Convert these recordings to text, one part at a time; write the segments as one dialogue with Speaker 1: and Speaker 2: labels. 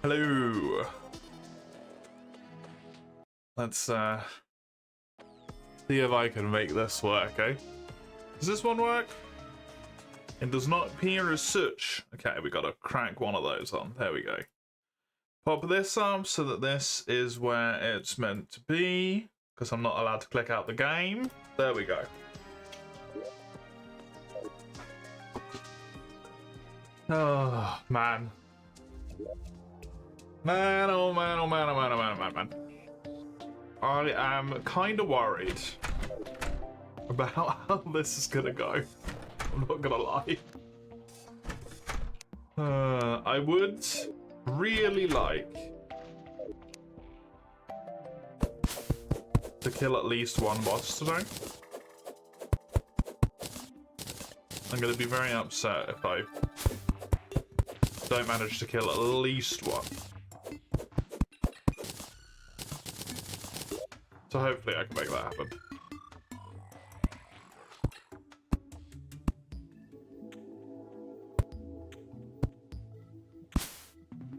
Speaker 1: Hello. Let's see if I can make this work, eh? Does this one work? It does not appear as such. Okay, we gotta crack one of those on. There we go. Pop this up so that this is where it's meant to be, because I'm not allowed to click out the game. There we go. Oh, man. Man, oh man, oh man, oh man, oh man, oh man, man. I am kind of worried about how this is gonna go. I'm not gonna lie. I would really like to kill at least one boss today. I'm gonna be very upset if I don't manage to kill at least one. So hopefully I can make that happen.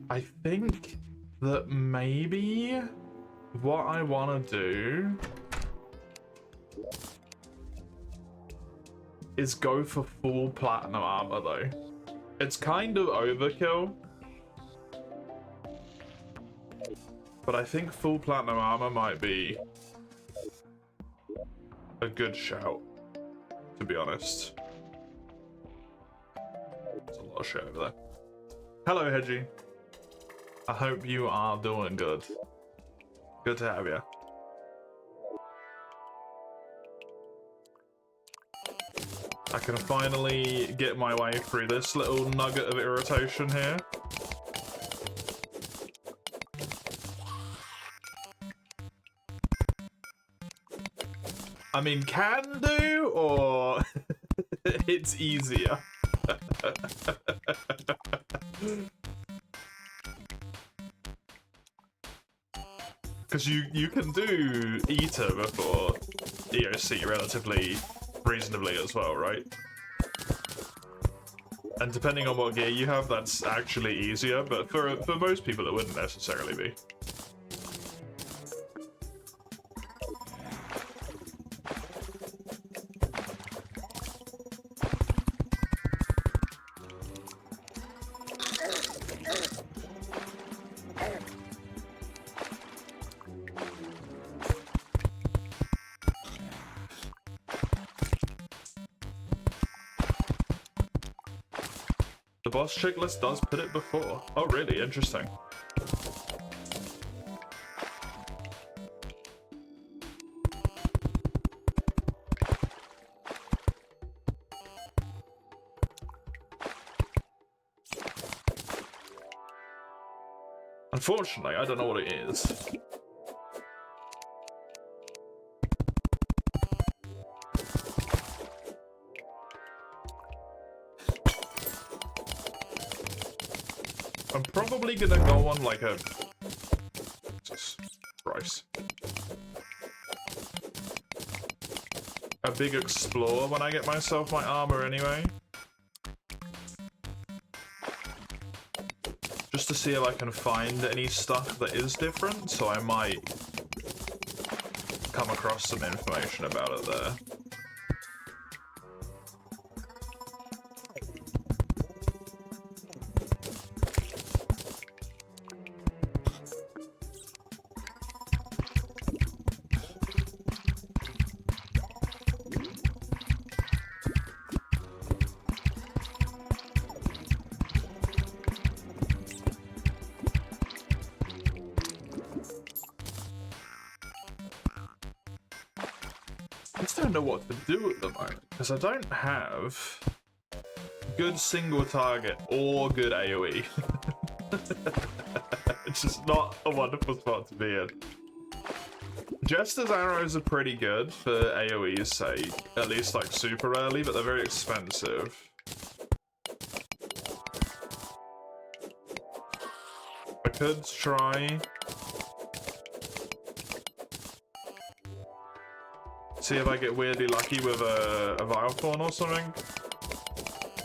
Speaker 1: I think that maybe what I want to do is go for full platinum armor though. It's kind of overkill, but I think full platinum armor might be a good shout, to be honest. There's a lot of shit over there. Hello, Hedgie. I hope you are doing good. Good to have you. I can finally get my way through this little nugget of irritation here. I mean, can do, or it's easier. Because you can do Eater before EOC relatively reasonably as well, right? And depending on what gear you have, that's actually easier, but for most people it wouldn't necessarily be. The boss checklist does put it before. Oh, really? Interesting. Unfortunately, I don't know what it is. I'm probably gonna go on like a... Jesus Christ. A big explore when I get myself my armor anyway. Just to see if I can find any stuff that is different, so I might come across some information about it there. I just don't know what to do at the moment, because I don't have good single target or good AoE. It's just not a wonderful spot to be in. Jester's arrows are pretty good for AoE's sake, at least like super early, but they're very expensive. I could try See if I get weirdly lucky with a Vile Fawn or something.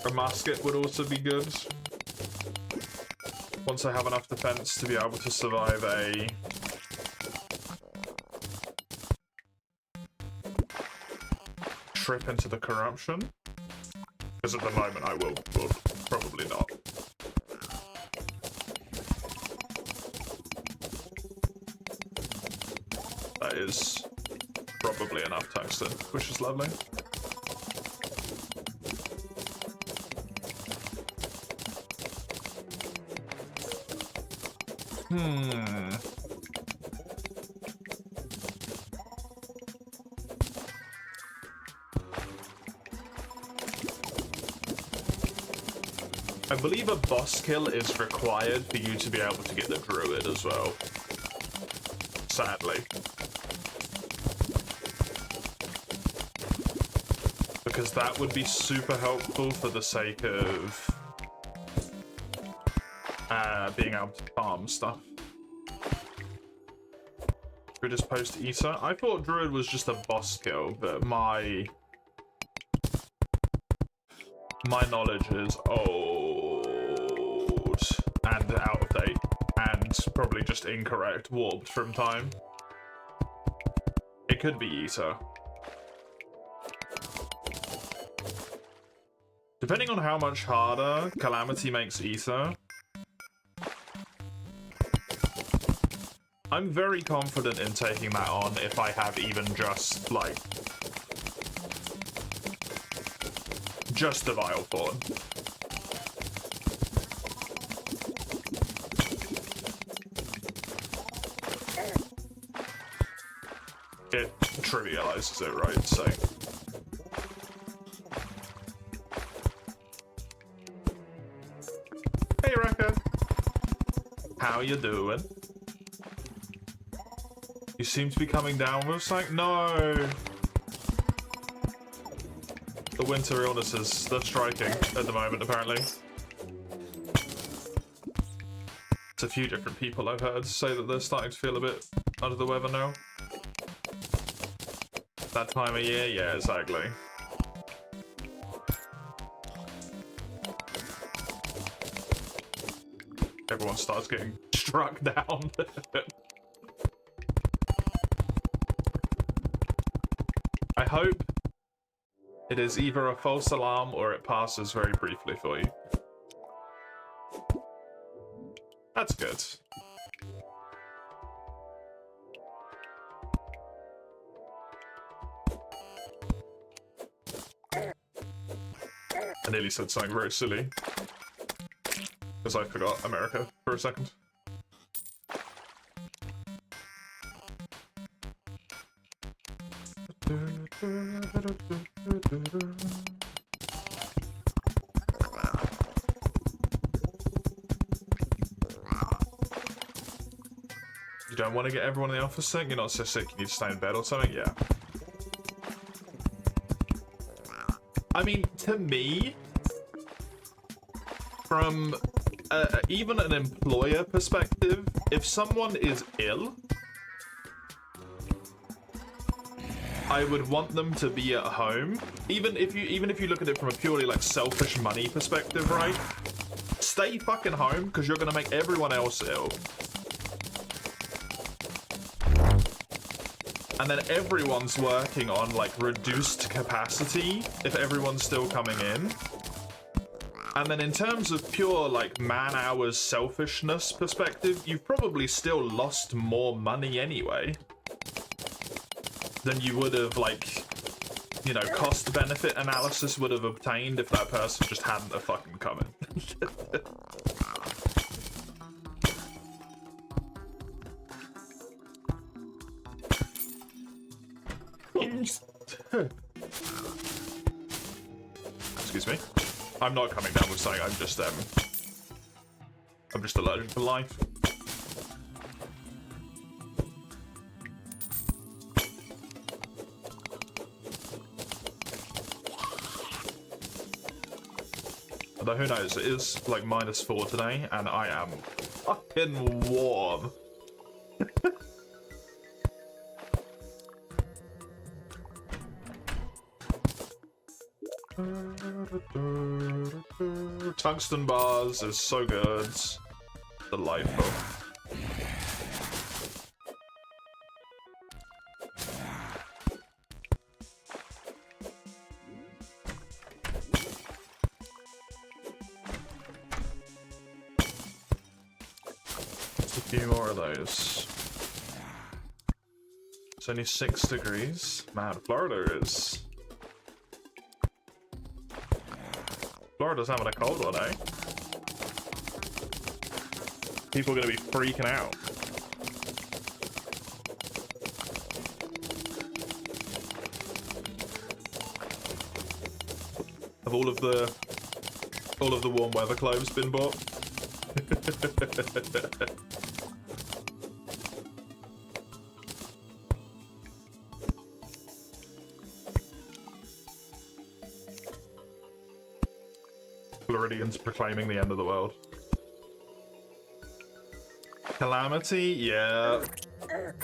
Speaker 1: A Musket would also be good. Once I have enough defense to be able to survive a... trip into the corruption. Because at the moment I will probably not. That is probably enough tungsten, which is lovely. I believe a boss kill is required for you to be able to get the druid as well. Sadly. Because that would be super helpful for the sake of being able to farm stuff. Druid is post-Eater? I thought Druid was just a boss kill, but my knowledge is old and out of date and probably just incorrect, warped from time. It could be Eater. Depending on how much harder Calamity makes Eater, I'm very confident in taking that on if I have even just, like, just the Vile Fawn. It trivializes it, right? So. Hey, Rekka. How you doing? You seem to be coming down with something? No! The winter illnesses, they're striking at the moment, apparently. It's a few different people I've heard say that they're starting to feel a bit under the weather now. That time of year? Yeah, exactly. Everyone starts getting struck down. I hope it is either a false alarm or it passes very briefly for you. That's good. I nearly said something very silly. Because I forgot America for a second. You don't want to get everyone in the office sick? You're not so sick you need to stay in bed or something? Yeah. I mean, to me, from even an employer perspective, if someone is ill, I would want them to be at home. Even if you look at it from a purely like selfish money perspective, right? Stay fucking home because you're gonna make everyone else ill. And then everyone's working on like reduced capacity if everyone's still coming in. And then in terms of pure like man hours selfishness perspective, you've probably still lost more money anyway than you would have, like, you know, cost benefit analysis would have obtained if that person just hadn't have fucking come in. Excuse me. I'm not coming down with something, I'm just allergic to life. Although who knows, it is like -4 today, and I am fucking warm. Tungsten bars is so good. Delightful. Just a few more of those. It's only 6 degrees. Man, Florida's having a cold one, eh? People are gonna be freaking out. Have all of the warm weather clothes been bought? Floridians proclaiming the end of the world. Calamity, yeah.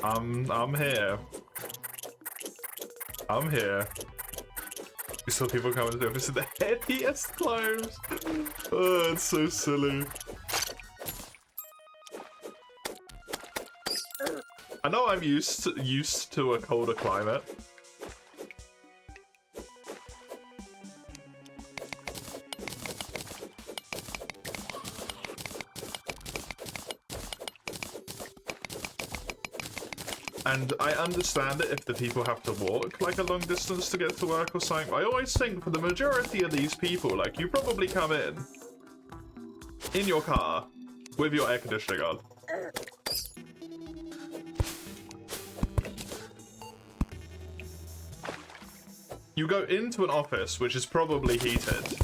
Speaker 1: I'm here. I'm here. You saw people coming to the office in the headiest clothes. Oh, it's so silly. I know I'm used to a colder climate. And I understand it if the people have to walk like a long distance to get to work or something. I always think for the majority of these people, like, you probably come in your car with your air conditioning on. You go into an office which is probably heated,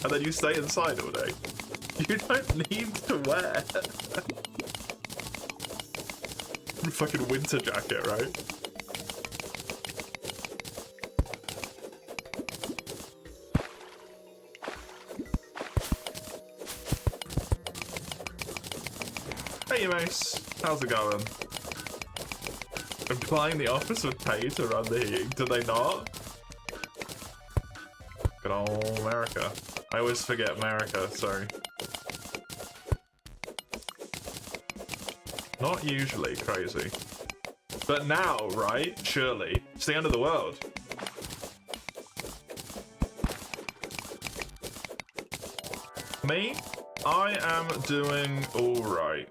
Speaker 1: and then you stay inside all day. You don't need to wear a fucking winter jacket, right? Hey, Mace. How's it going? Implying the office would pay to run the heating. Do they not? Good old America. I always forget America, sorry. Not usually crazy. But now, right? Surely. It's the end of the world. Me? I am doing alright.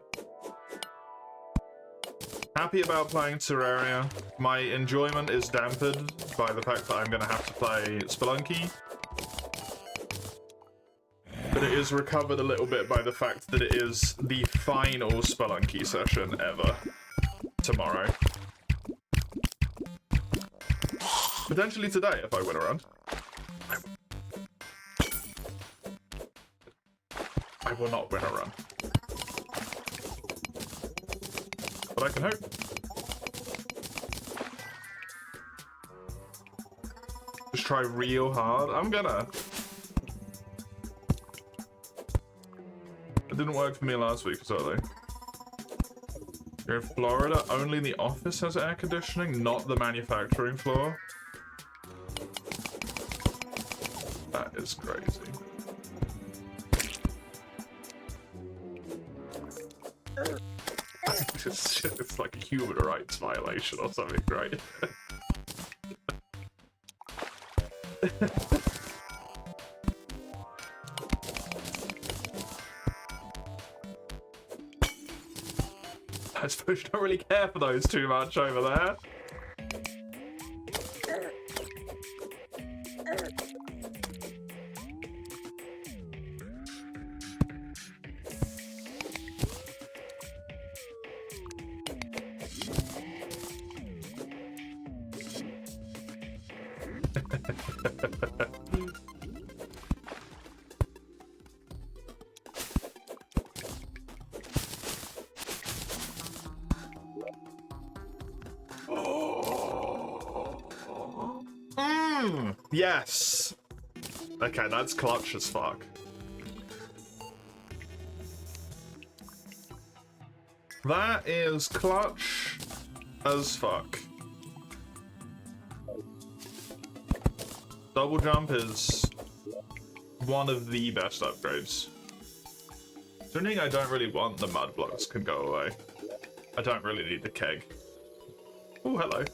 Speaker 1: Happy about playing Terraria. My enjoyment is dampened by the fact that I'm going to have to play Spelunky. But it is recovered a little bit by the fact that it is the final Spelunky session ever. Tomorrow. Potentially today, if I win a run. I will not win a run. But I can hope. Just try real hard. I'm gonna. It didn't work for me last week, so you're in Florida. Only the office has air conditioning, not the manufacturing floor. That is crazy. It's like a human rights violation or something, right? I suppose you don't really care for those too much over there. Yes. Okay, that's clutch as fuck. That is clutch as fuck. Double jump is one of the best upgrades. Something I don't really want the mud blocks can go away. I don't really need the keg. Oh, hello.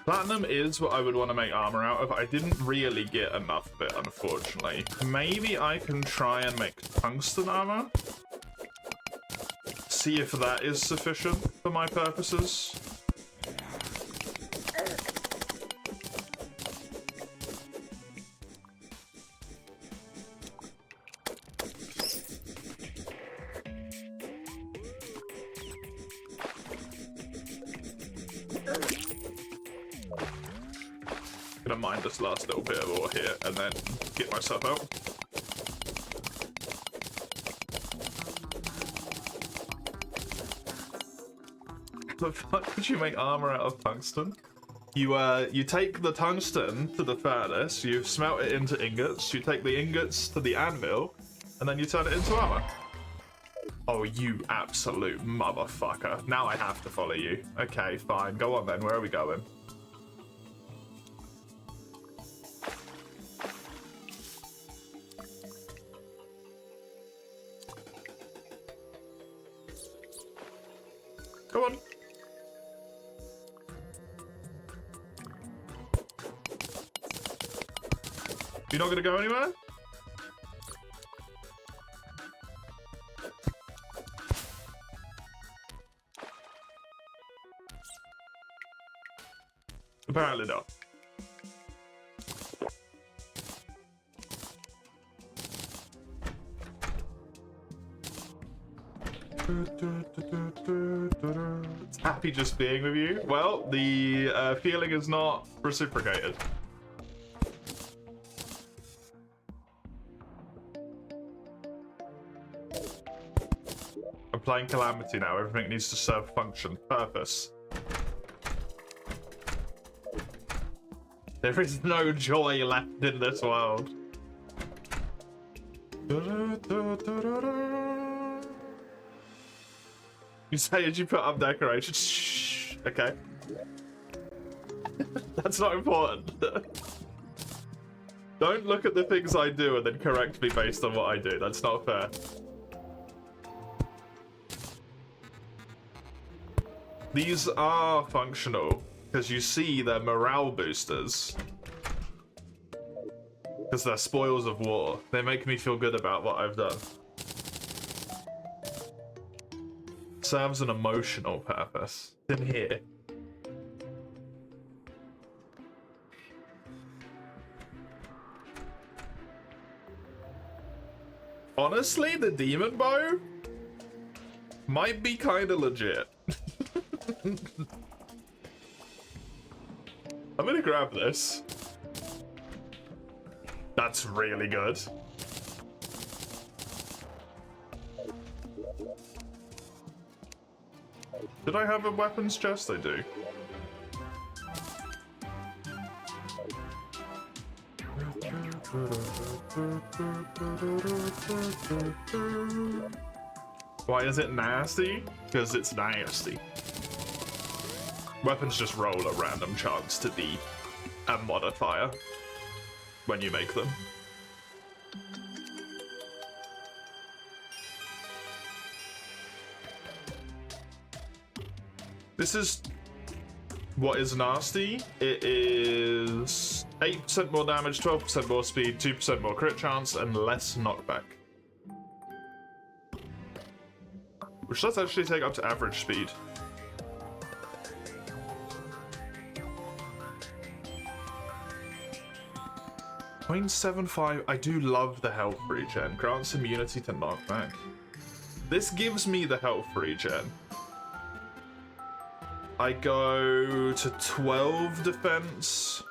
Speaker 1: Platinum is what I would want to make armor out of. I didn't really get enough of it, unfortunately. Maybe I can try and make tungsten armor? See if that is sufficient for my purposes. Gonna mine this last little bit of ore here and then get myself out. The fuck would you make armor out of tungsten? You take the tungsten to the furnace, you smelt it into ingots, you take the ingots to the anvil, and then you turn it into armor. Oh, you absolute motherfucker. Now I have to follow you. Okay, fine. Go on then. Where are we going? Go on. You're not gonna go anywhere? Apparently not. It's happy just being with you. Well, the feeling is not reciprocated. I'm playing Calamity now. Everything needs to serve function, purpose. There is no joy left in this world. You say as you put up decorations. Shh. Okay. That's not important. Don't look at the things I do and then correct me based on what I do. That's not fair. These are functional, because you see they're morale boosters. Because they're spoils of war. They make me feel good about what I've done. Serves an emotional purpose. In here. Honestly, the demon bow might be kind of legit. I'm gonna grab this. That's really good. Did I have a weapons chest? I do. Why is it nasty? Because it's nasty. Weapons just roll a random chance to be a modifier when you make them. This is what is nasty. It is 8% more damage, 12% more speed, 2% more crit chance, and less knockback. Which does actually take up to average speed. .75. I do love the health regen. Grants immunity to knockback. This gives me the health regen. I go to 12 defense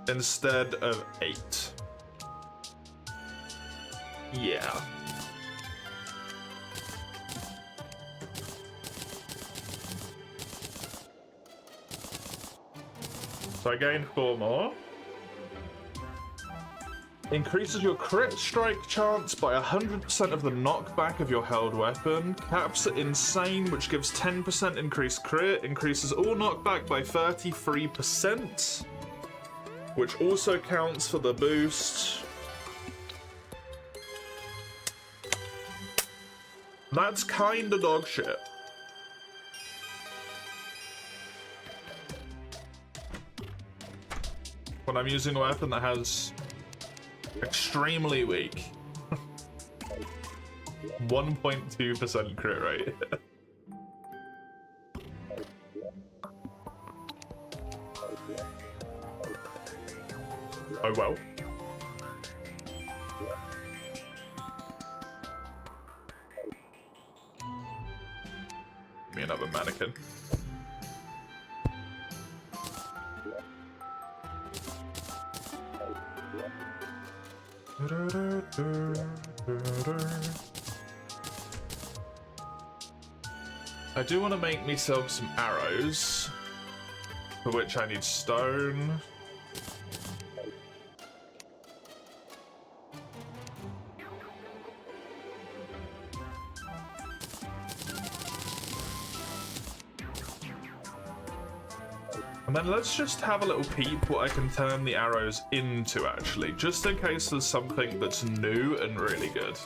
Speaker 1: instead of 8. Yeah. So I gained 4 more. Increases your crit strike chance by 100% of the knockback of your held weapon. Caps are insane, which gives 10% increased crit. Increases all knockback by 33%, which also counts for the boost. That's kinda dog shit. When I'm using a weapon that has extremely weak 1.2% crit rate. Oh well. Give me another mannequin. I do want to make myself some arrows, for which I need stone. And then let's just have a little peep what I can turn the arrows into, actually, just in case there's something that's new and really good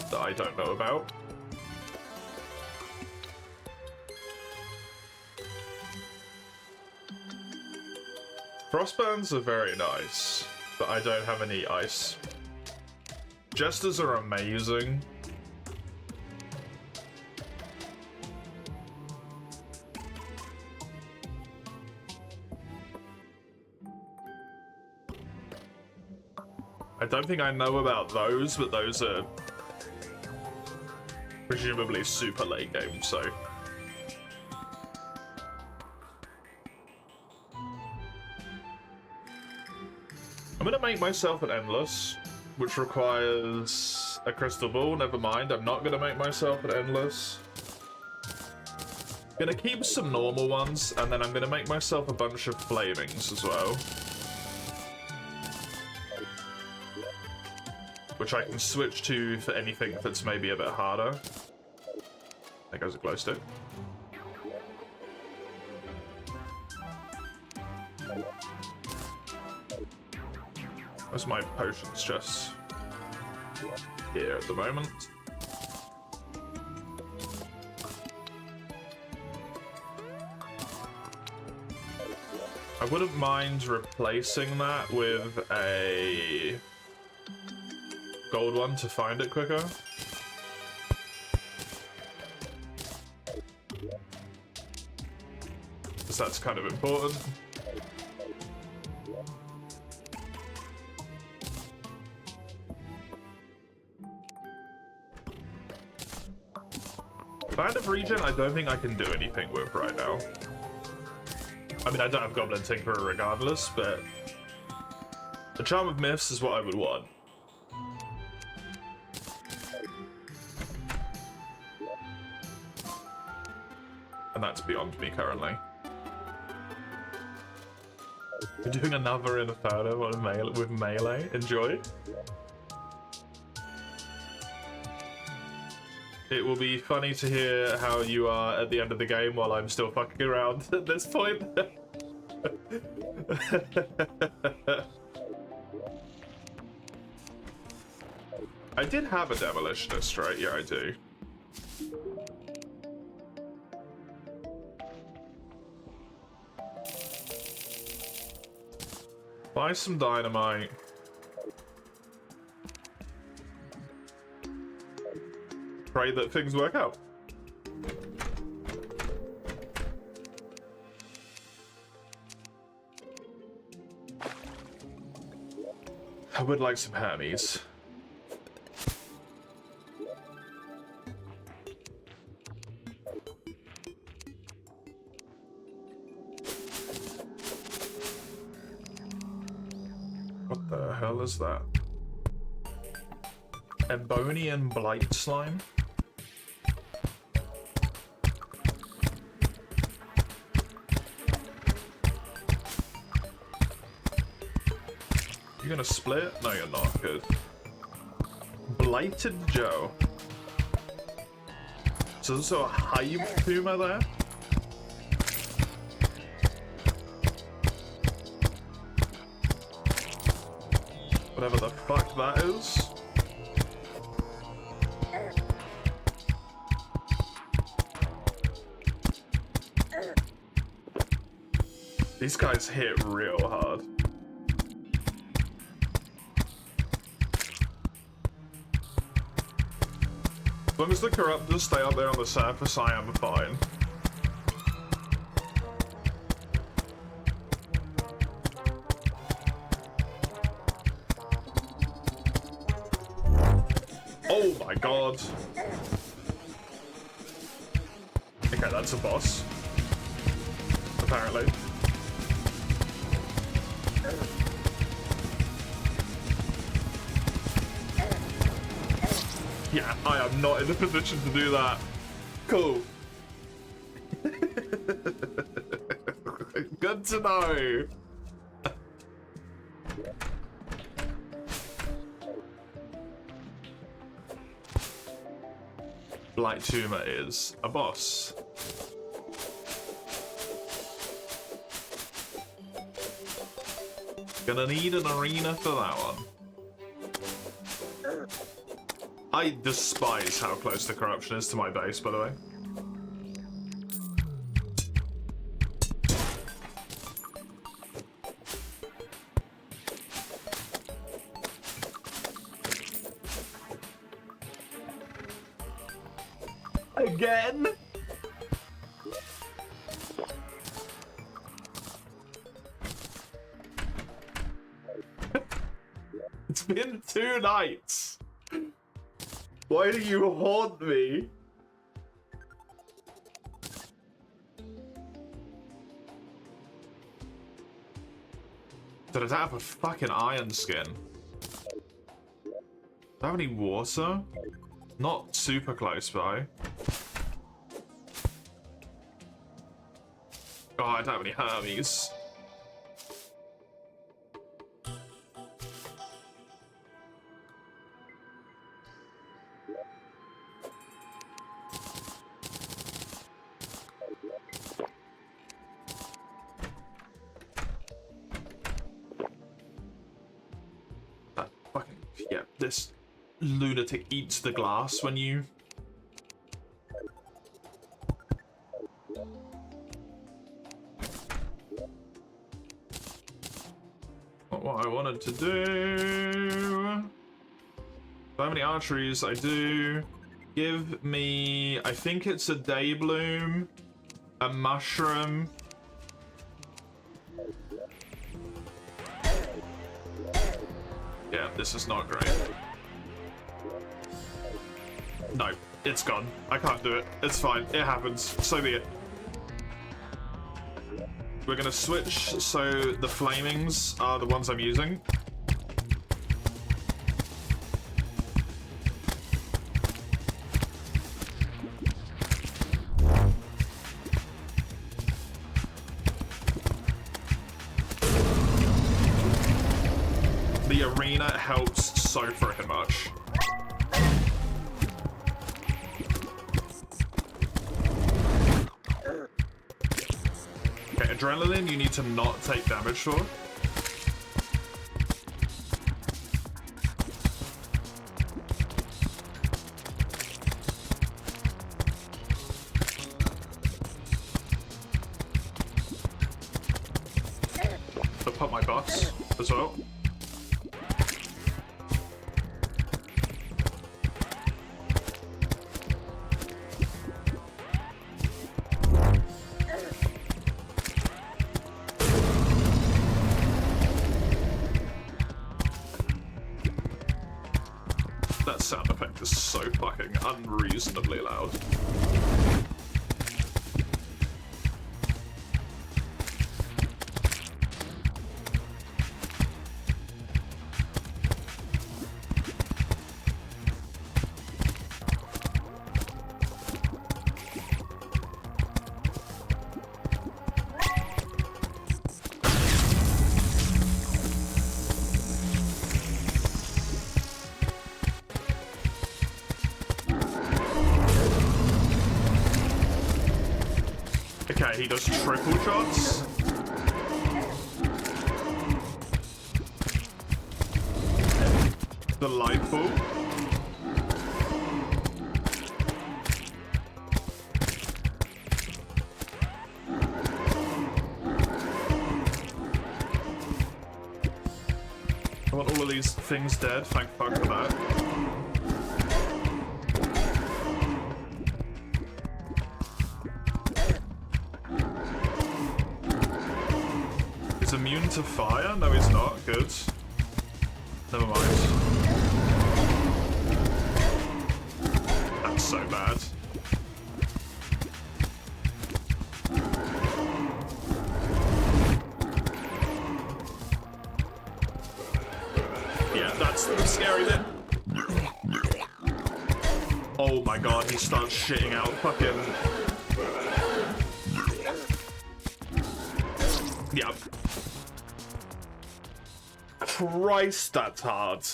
Speaker 1: that I don't know about. Frostburns are very nice, but I don't have any ice. Jesters are amazing. I don't think I know about those, but those are presumably super late game, so. I'm gonna make myself an endless, which requires a crystal ball. Never mind, I'm not gonna make myself an endless. Gonna keep some normal ones, and then I'm gonna make myself a bunch of flamings as well. Which I can switch to for anything that's maybe a bit harder. There goes a glow stick. Where's my potions chest? Here at the moment. I wouldn't mind replacing that with a gold one to find it quicker. Because that's kind of important. Band of Regen, I don't think I can do anything with right now. I mean, I don't have Goblin Tinkerer regardless, but the Charm of Myths is what I would want. And that's beyond me currently. We're doing another Inferno on with melee. Enjoy. It will be funny to hear how you are at the end of the game while I'm still fucking around at this point. I did have a Demolitionist, right? Yeah, I do. Buy some dynamite. Pray that things work out. I would like some Hermes. What the hell is that? Ebonian Blight Slime? You gonna split? No, you're not. Good. Blighted Joe. So there's also a Hive Puma there. Whatever the fuck that is. These guys hit real hard. As long as the corruptors stay up there on the surface, I am fine. Oh my god. Okay, that's a boss. Apparently. Yeah, I am not in a position to do that. Cool. Good to know. Blight Tumor is a boss. Gonna need an arena for that one. I despise how close the corruption is to my base, by the way. Again? It's been 2 nights. Why do you haunt me? Did I have a fucking iron skin? Do I have any water? Not super close by. Oh, I don't have any Hermes. Yeah, this lunatic eats the glass when you... Not what I wanted to do. How many arteries I do? Give me... I think it's a day bloom, a mushroom. Yeah, this is not great. No, it's gone. I can't do it. It's fine. It happens. So be it. We're gonna switch so the flamings are the ones I'm using. The arena helps so freaking much. Okay, adrenaline you need to not take damage for. I'll pop my buffs as well. That sound effect is so fucking unreasonably loud. Okay, he does triple shots. Delightful. I want all of these things dead, thank fuck for that. He's immune to fire? No, he's not. Good. Never mind. That's so bad. Yeah, that's the scary bit. Oh my god, he starts shitting out fucking... Yep. Christ, that's hard.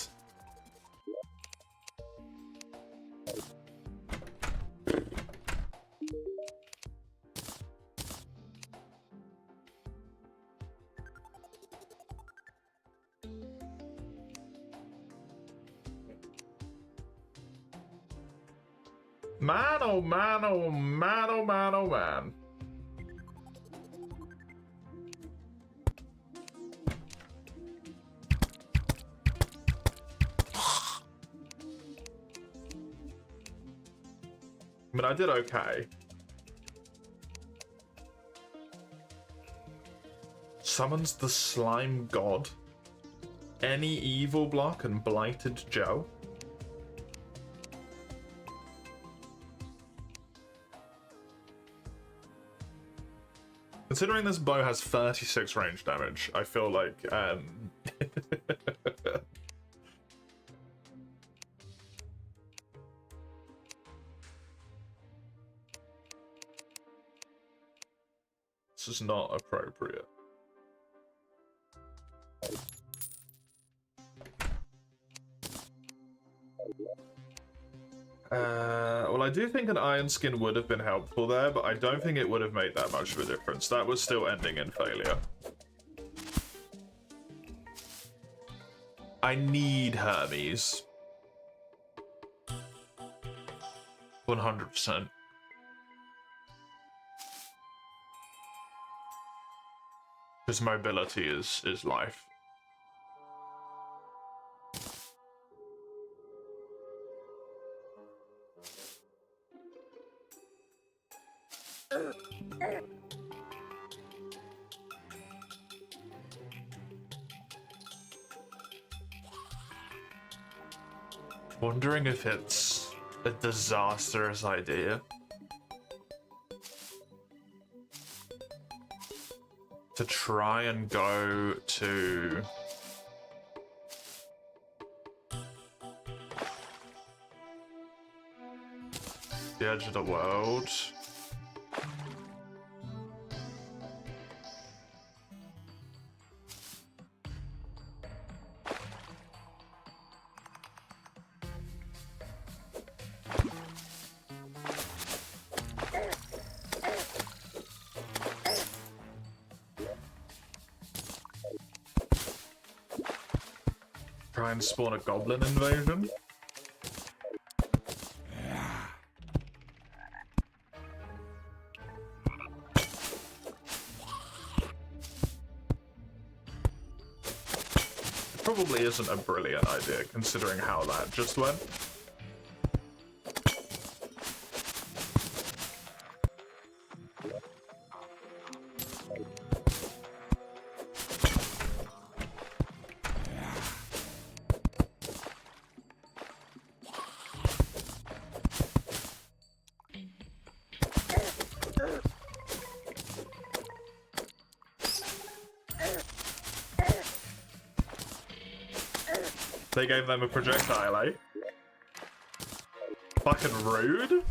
Speaker 1: Man, oh man, oh man, oh man, oh man. I mean, I did okay. Summons the slime god. Any evil block and blighted Joe. Considering this bow has 36 range damage, I feel like this is not appropriate. Well, I do think an iron skin would have been helpful there, but I don't think it would have made that much of a difference. That was still ending in failure. I need Hermes. 100%. His mobility is life. Wondering if it's a disastrous idea to try and go to the edge of the world. Try and spawn a goblin invasion. Probably isn't a brilliant idea considering how that just went. They gave them a projectile, eh? Fucking rude.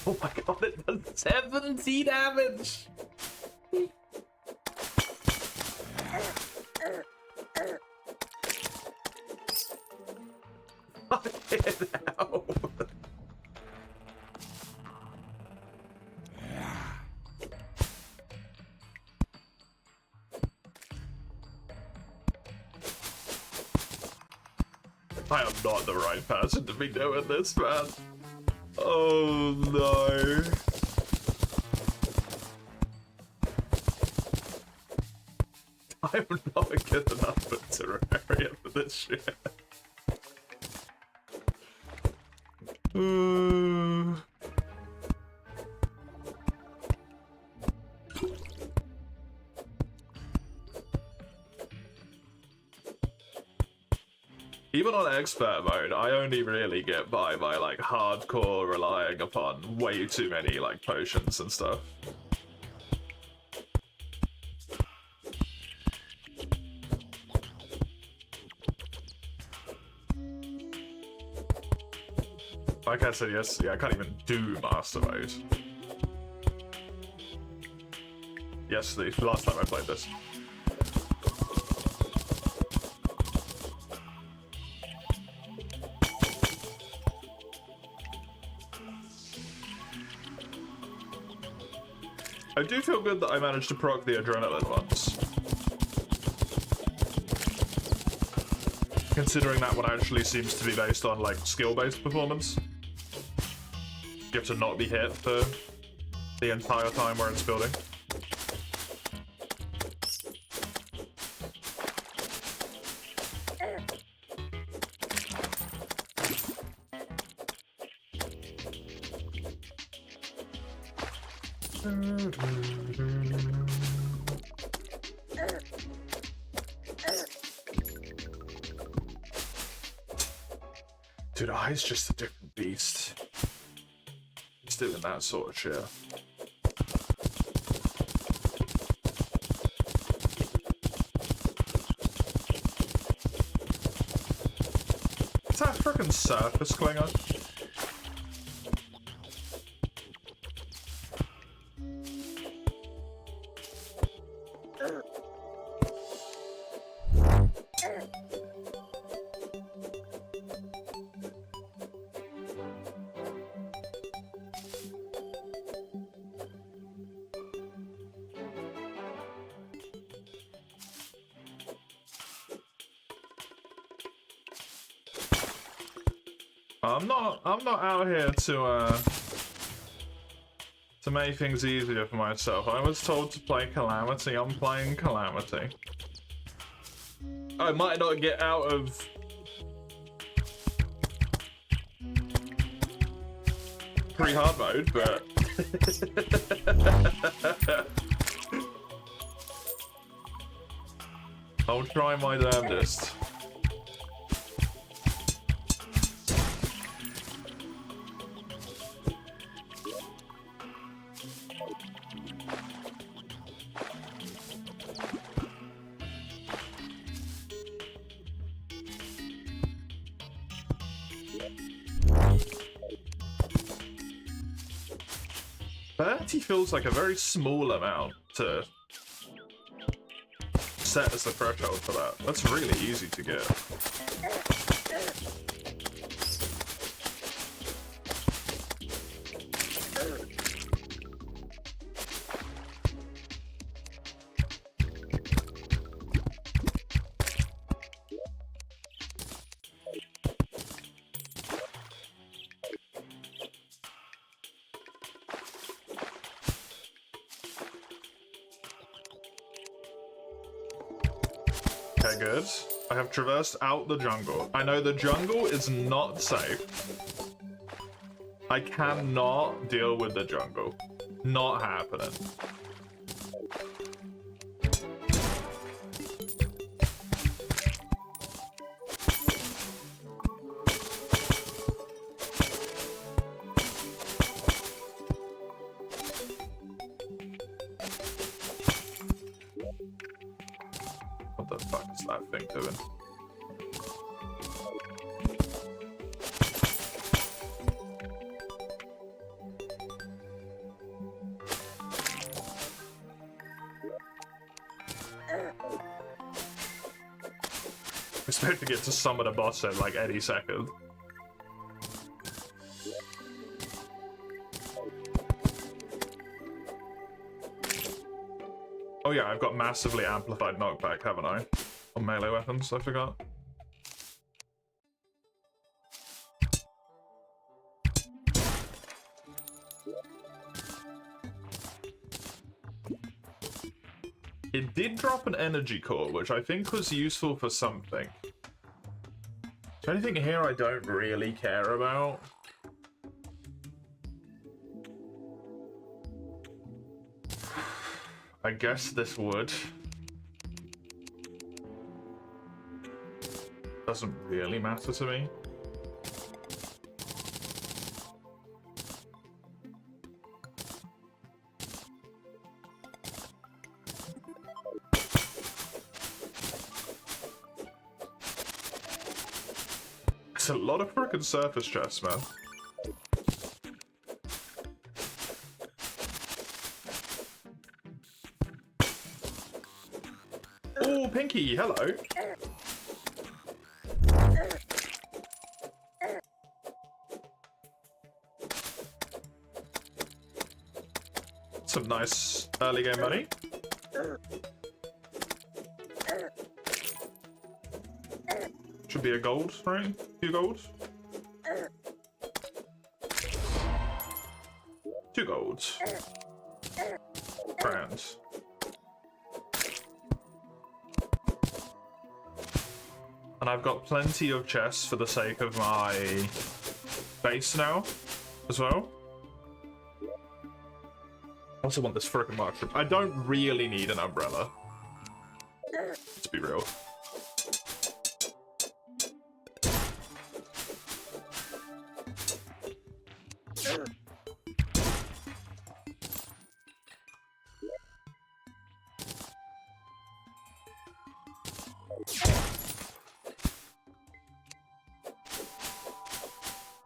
Speaker 1: Oh my god, it does 70 damage! now. I am not the right person to be doing this, man. Oh no. I'm not good enough at Terraria for this shit. Even on expert mode, I only really get by like hardcore relying upon way too many like potions and stuff. Like I said, yes, yeah, I can't even do master mode. Yes, the last time I played this. I do feel good that I managed to proc the adrenaline once. Considering that one actually seems to be based on like skill-based performance. You have to not be hit for the entire time where it's building. Dude, I's just a different beast. He's doing that sort of shit. What's that frickin' surface Klingon? I'm not out here to make things easier for myself. I was told to play Calamity. I'm playing Calamity. I might not get out of pre-hard mode, but I'll try my damnedest. He feels like a very small amount to set as the threshold for that. That's really easy to get. Okay, good. I have traversed out the jungle. I know the jungle is not safe. I cannot deal with the jungle. Not happening. What the fuck is that thing doing? Expect to get to summon a boss in like any second. Oh yeah, I've got massively amplified knockback, haven't I? On melee weapons, I forgot. It did drop an energy core, which I think was useful for something. Is there anything here I don't really care about? I guess this would. Doesn't really matter to me. It's a lot of frickin' surface chests, man. Oh, Pinky, hello. Some nice early game money. Should be a gold, right? 2 golds. 2 golds. Grand. And I've got plenty of chests for the sake of my base now, as well. I also want this frickin' mushroom. I don't really need an umbrella. Let's be real.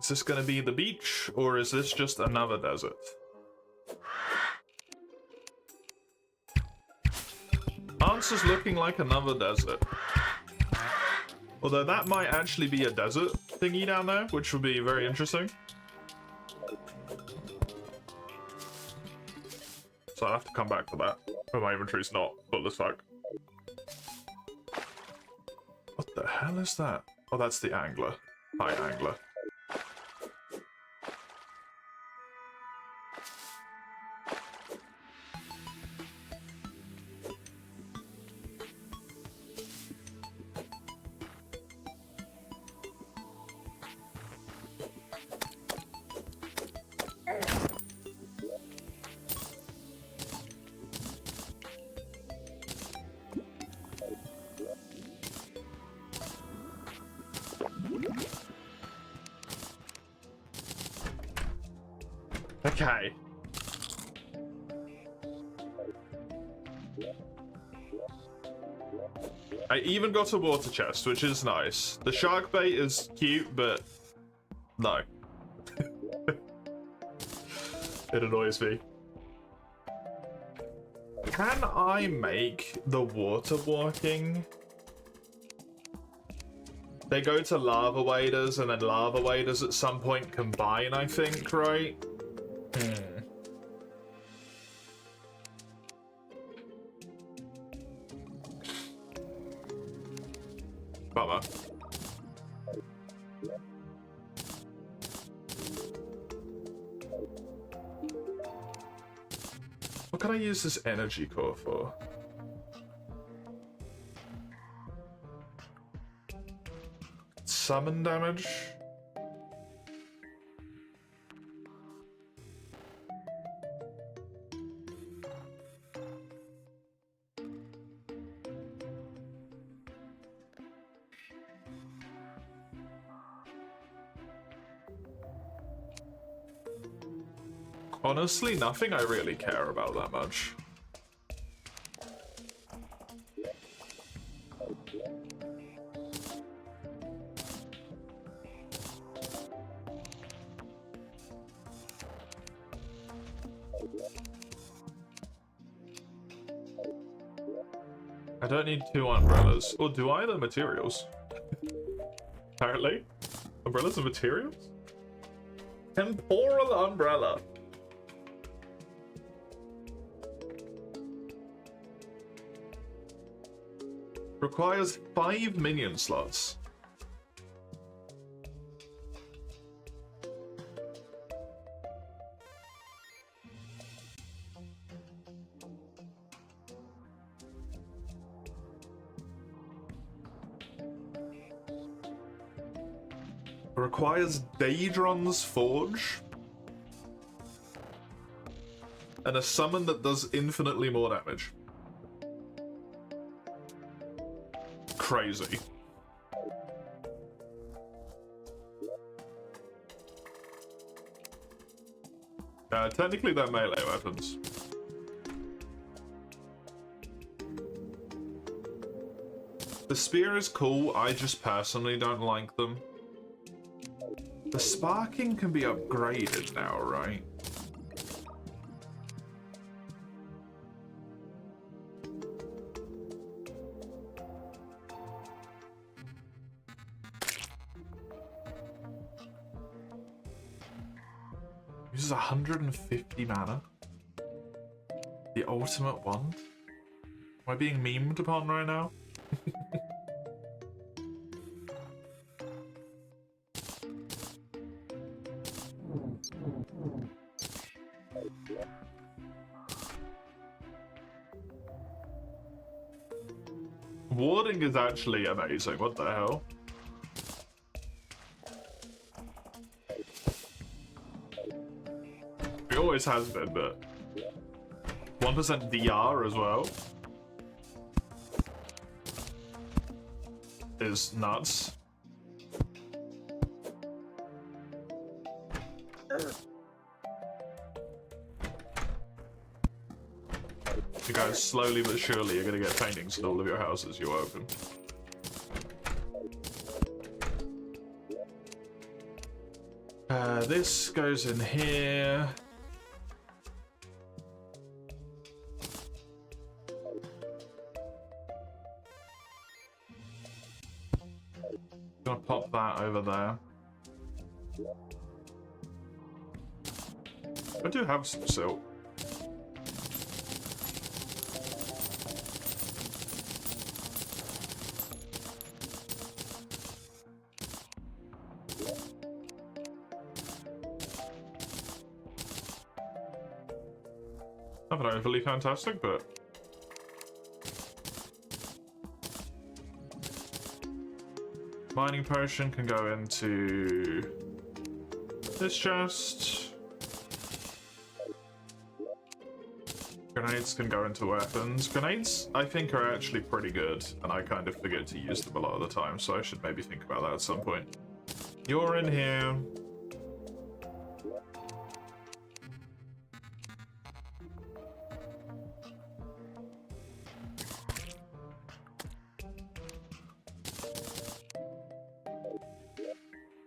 Speaker 1: Is this gonna be the beach, or is this just another desert? Answer's looking like another desert. Although that might actually be a desert thingy down there, which would be very interesting. So I'll have to come back to that. Oh, my inventory's not full as fuck. What the hell is that? Oh, that's the angler. Hi, angler. Okay. I even got a water chest, which is nice. The shark bait is cute, but no. It annoys me. Can I make the water walking? They go to lava waders, and then lava waders at some point combine, I think, right? Bummer. What can I use this energy core for? Summon damage? Honestly, nothing I really care about that much. I don't need 2 umbrellas. Or do I? The materials. Apparently. Umbrellas are materials? Temporal umbrella. Requires 5 minion slots. Requires Daedron's Forge. And a summon that does infinitely more damage. Crazy. Technically they're melee weapons. The spear is cool, I just personally don't like them. The sparking can be upgraded now, right? Uses 150 mana. The ultimate wand? Am I being memed upon right now? Warding is actually amazing, what the hell? It always has been, but 1% DR as well is nuts. You guys, slowly but surely, you're gonna get paintings in all of your houses you open. This goes in here. Gonna pop that over there. I do have some silk. Nothing overly fantastic, but mining potion can go into this chest. Grenades can go into weapons. Grenades, I think, are actually pretty good, and I kind of forget to use them a lot of the time, so I should maybe think about that at some point. You're in here.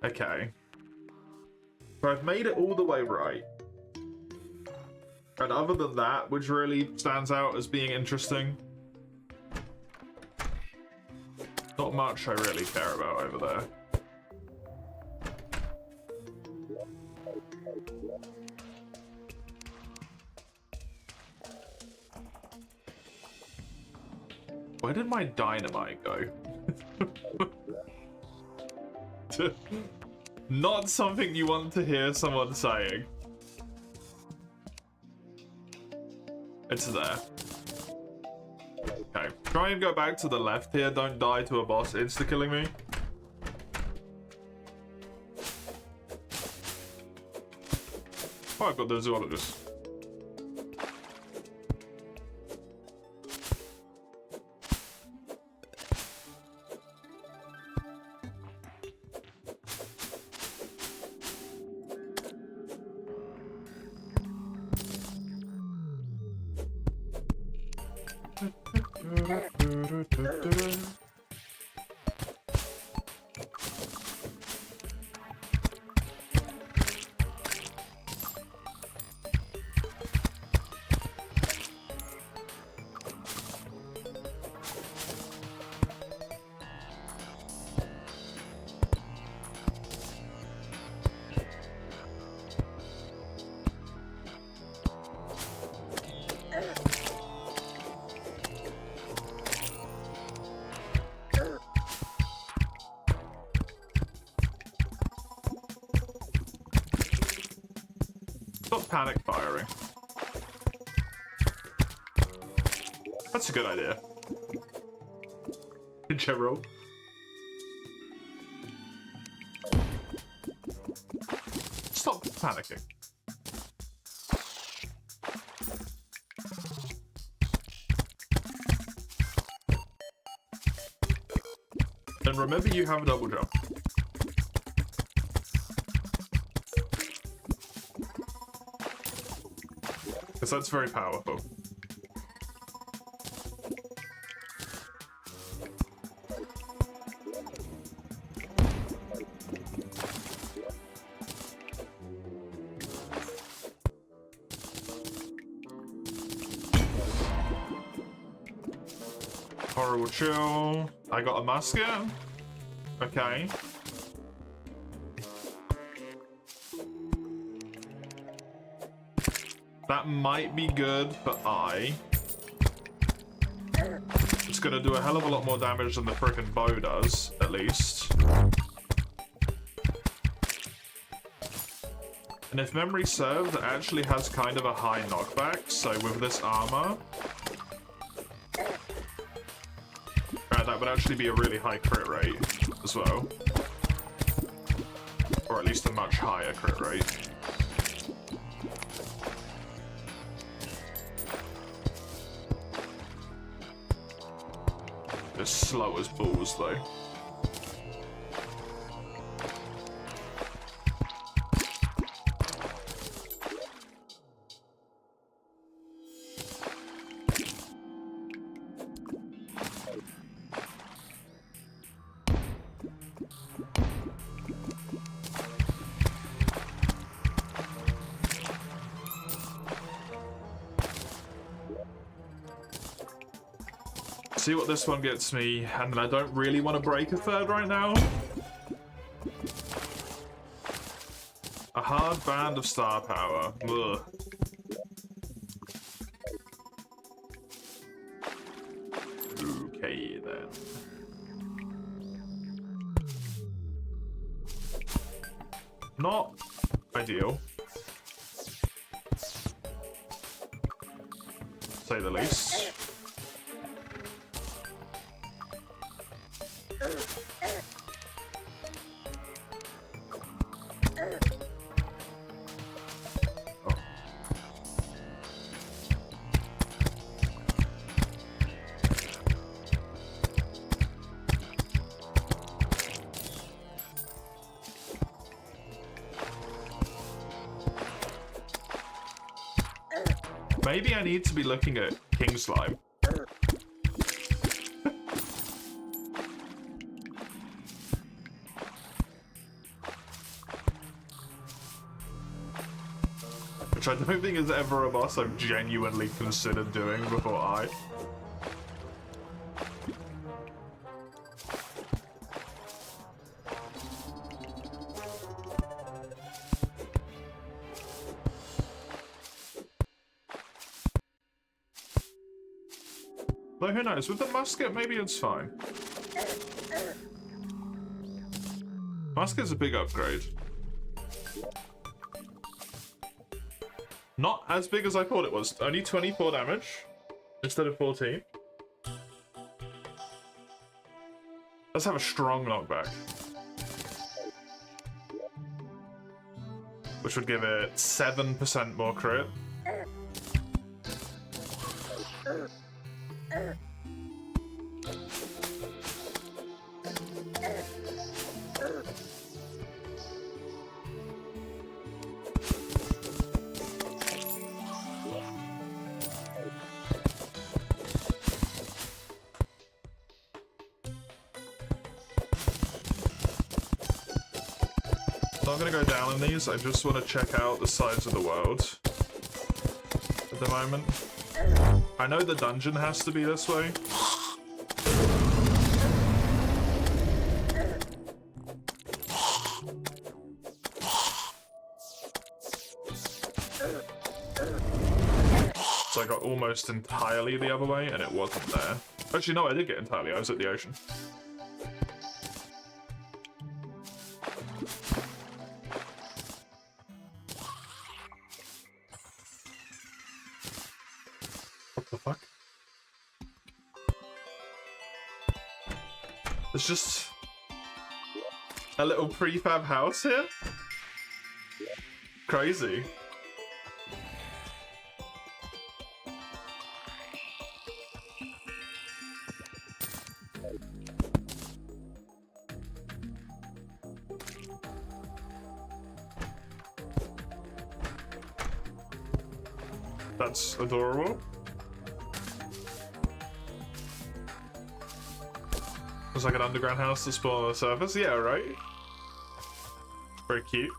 Speaker 1: Okay. So I've made it all the way right. And other than that, which really stands out as being interesting, not much I really care about over there. Where did my dynamite go? Not something you want to hear someone saying. It's there. Okay, try and go back to the left here. Don't die to a boss insta-killing me. Oh, I've got the zoologist. panic firing. That's a good idea. In general. Stop panicking. And remember, you have a double jump. Because that's very powerful. Horrible chill. I got a musket. Okay. That might be good, but it's gonna do a hell of a lot more damage than the frickin' bow does, at least. And if memory serves, it actually has kind of a high knockback, so with this armor, that would actually be a really high crit rate as well. Or at least a much higher crit rate. It's slow as balls though. See what this one gets me, and then I don't really want to break a third right now. A hard band of star power. Ugh. Okay then. Not ideal, to say the least. Maybe I need to be looking at King Slime. Which I don't think is ever a boss I've genuinely considered doing before I. Though who knows, with the musket maybe it's fine. Musket's a big upgrade. Not as big as I thought it was. Only 24 damage instead of 14. Let's have a strong knockback. Which would give it 7% more crit. I'm not going to go down in these, I just want to check out the sides of the world at the moment. I know the dungeon has to be this way. So I got almost entirely the other way and it wasn't there. Actually no, I did get entirely, I was at the ocean. There's just a little prefab house here. Crazy. That's adorable. It's like an underground house to spawn on the surface. Yeah, right? Very cute.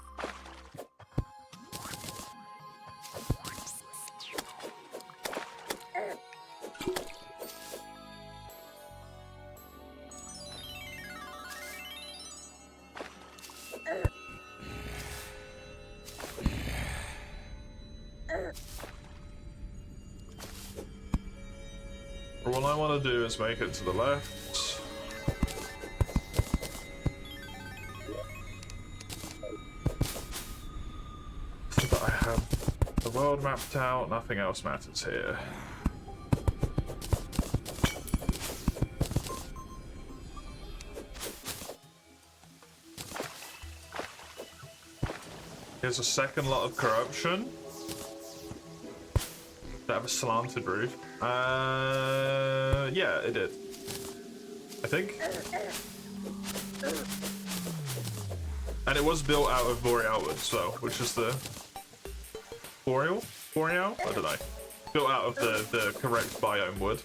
Speaker 1: What I want to do is make it to the left. So that I have the world mapped out, nothing else matters here. Here's a second lot of corruption. Did it have a slanted roof? Yeah, it did. I think. And it was built out of Boreal wood, so, which is the... Boreal? Boreal? I don't know. Built out of the correct biome wood.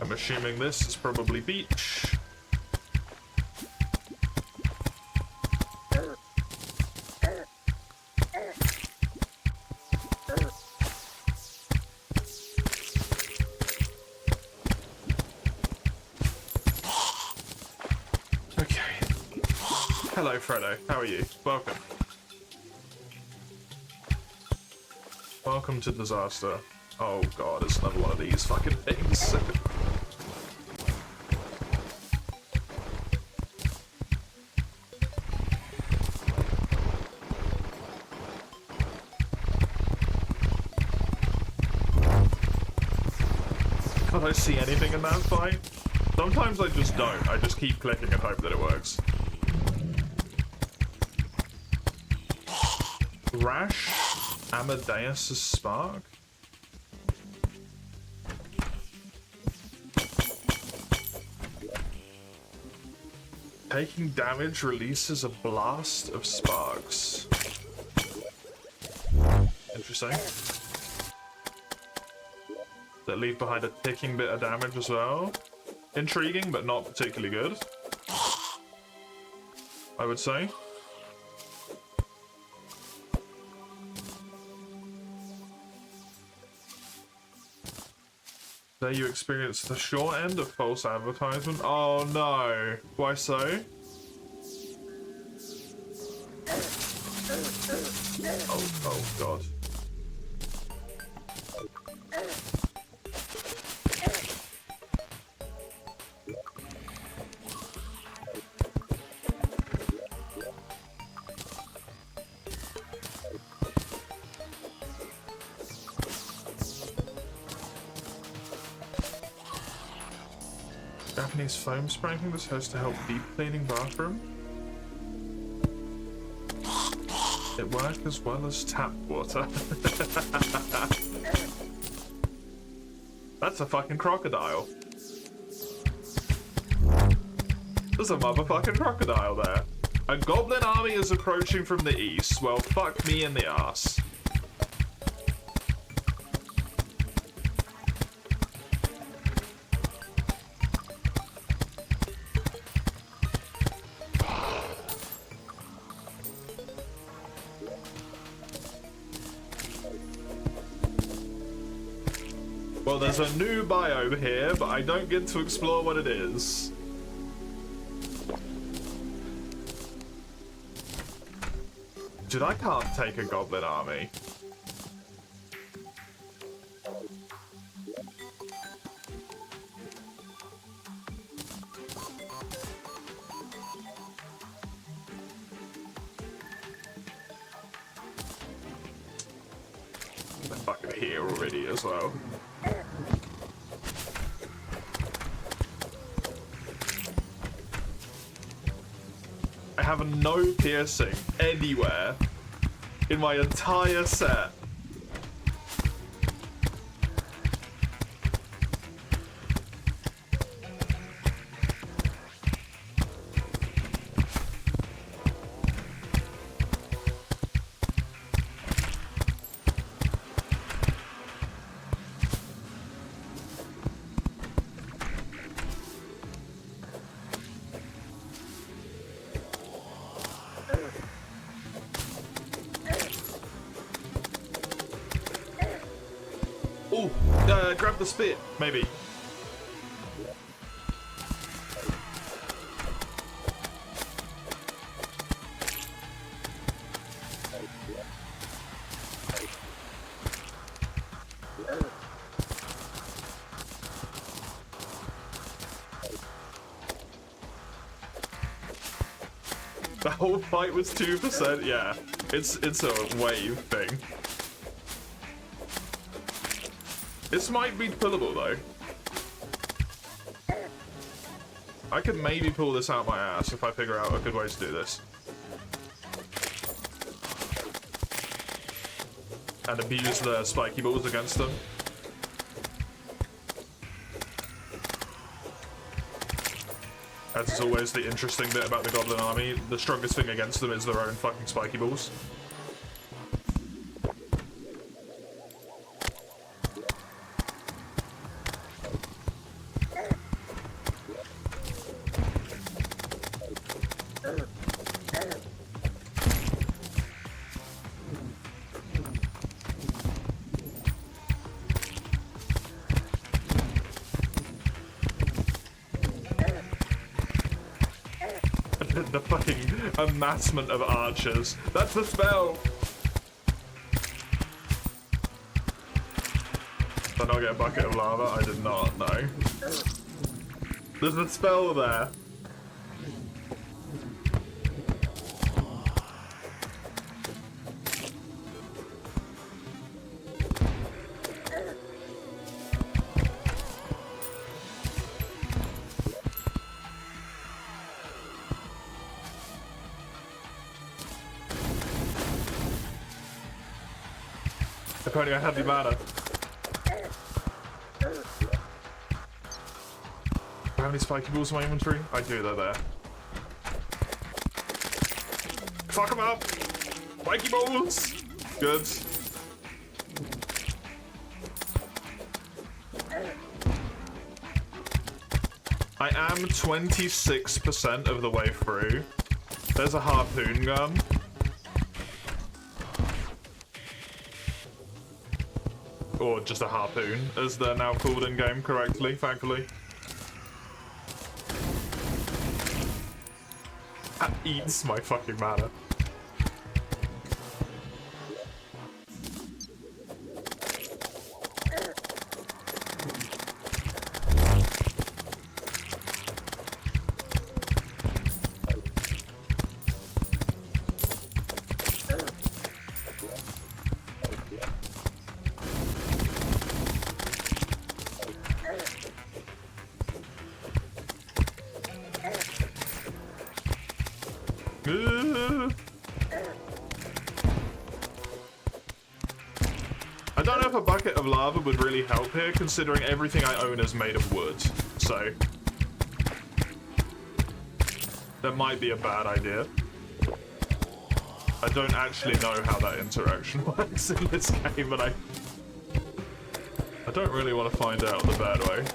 Speaker 1: I'm assuming this is probably beach. Okay. Hello, Fredo. How are you? Welcome. Welcome to disaster. Oh god, it's another one of these fucking things. Can't I see anything in that fight? Sometimes I just don't. I just keep clicking and hope that it works. Rash Amadeus' Spark? Taking damage releases a blast of sparks. Interesting. That leave behind a ticking bit of damage as well. Intriguing, but not particularly good, I would say. There you experience the short end of false advertisement. Oh no. Why so? Oh god. Japanese foam sprinkling was supposed to help deep cleaning bathroom. It worked as well as tap water. That's a fucking crocodile. There's a motherfucking crocodile there. A goblin army is approaching from the east. Well, fuck me in the ass. Well, there's a new biome here, but I don't get to explore what it is. Dude, I can't take a goblin army. here already as well. I have no piercing anywhere in my entire set. Grab the spit, maybe. The whole fight was 2%, yeah. It's a wave thing. This might be pullable though. I could maybe pull this out my ass if I figure out a good way to do this. And abuse the spiky balls against them. As is always the interesting bit about the Goblin Army, the strongest thing against them is their own fucking spiky balls. The fucking amassment of archers. That's the spell! Did I not get a bucket of lava? I did not, no. There's a spell there. Apparently I have the mana. How many spiky balls in my inventory? I do, they're there. Fuck them up! Spiky balls! Good. I am 26% of the way through. There's a harpoon gun. Or just a harpoon, as they're now called in-game correctly, thankfully. That eats my fucking mana. I don't know if a bucket of lava would really help here, considering everything I own is made of wood, so that might be a bad idea. I don't actually know how that interaction works in this game, and I don't really want to find out the bad way.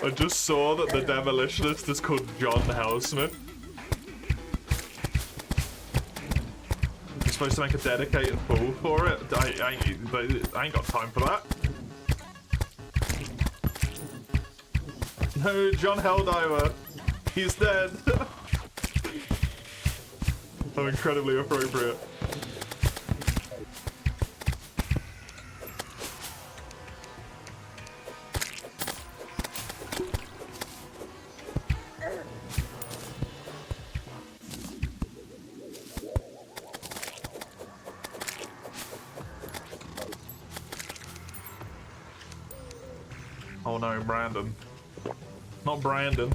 Speaker 1: I just saw that the demolitionist is called John Houseman. You're supposed to make a dedicated pool for it. I ain't got time for that. No, John Helldiver. He's dead. How incredibly appropriate. Oh no, Brandon. Not Brandon.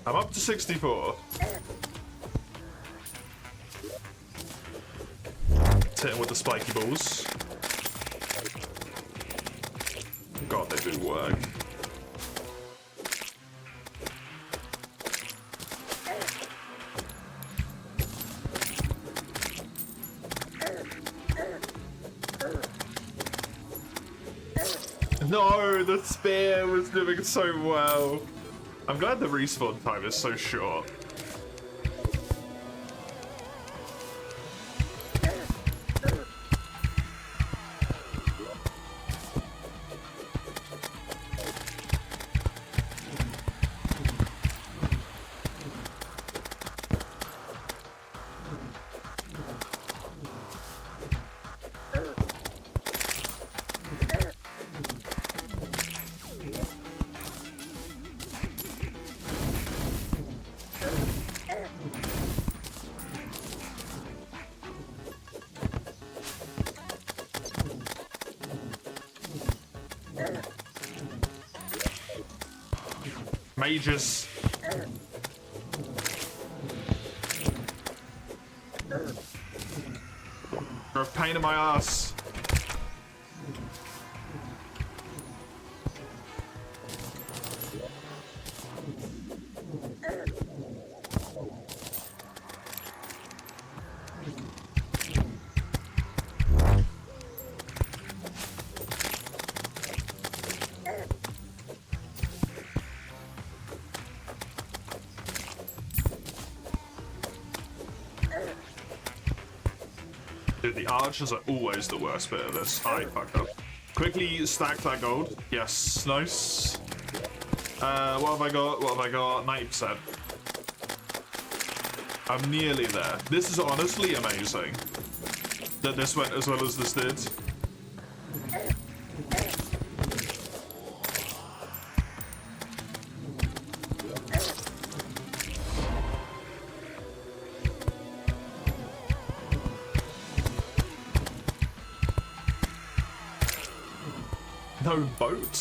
Speaker 1: I'm up to 64. Hit him with the spiky balls. God, they do work. No, the spear was doing so well. I'm glad the respawn time is so short. Mages. You're a pain in my ass. Dude, the archers are always the worst bit of this. I fucked up. Quickly stack that gold. Yes, nice. What have I got? What have I got? 90%. I'm nearly there. This is honestly amazing that this went as well as this did. No boat?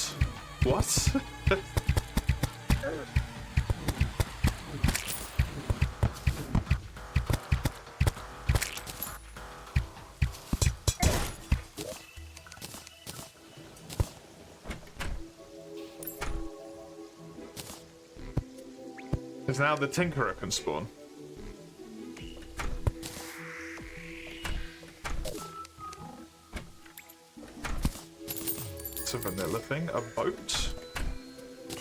Speaker 1: What? Because now the Tinkerer can spawn. It's a vanilla thing. A boat? Do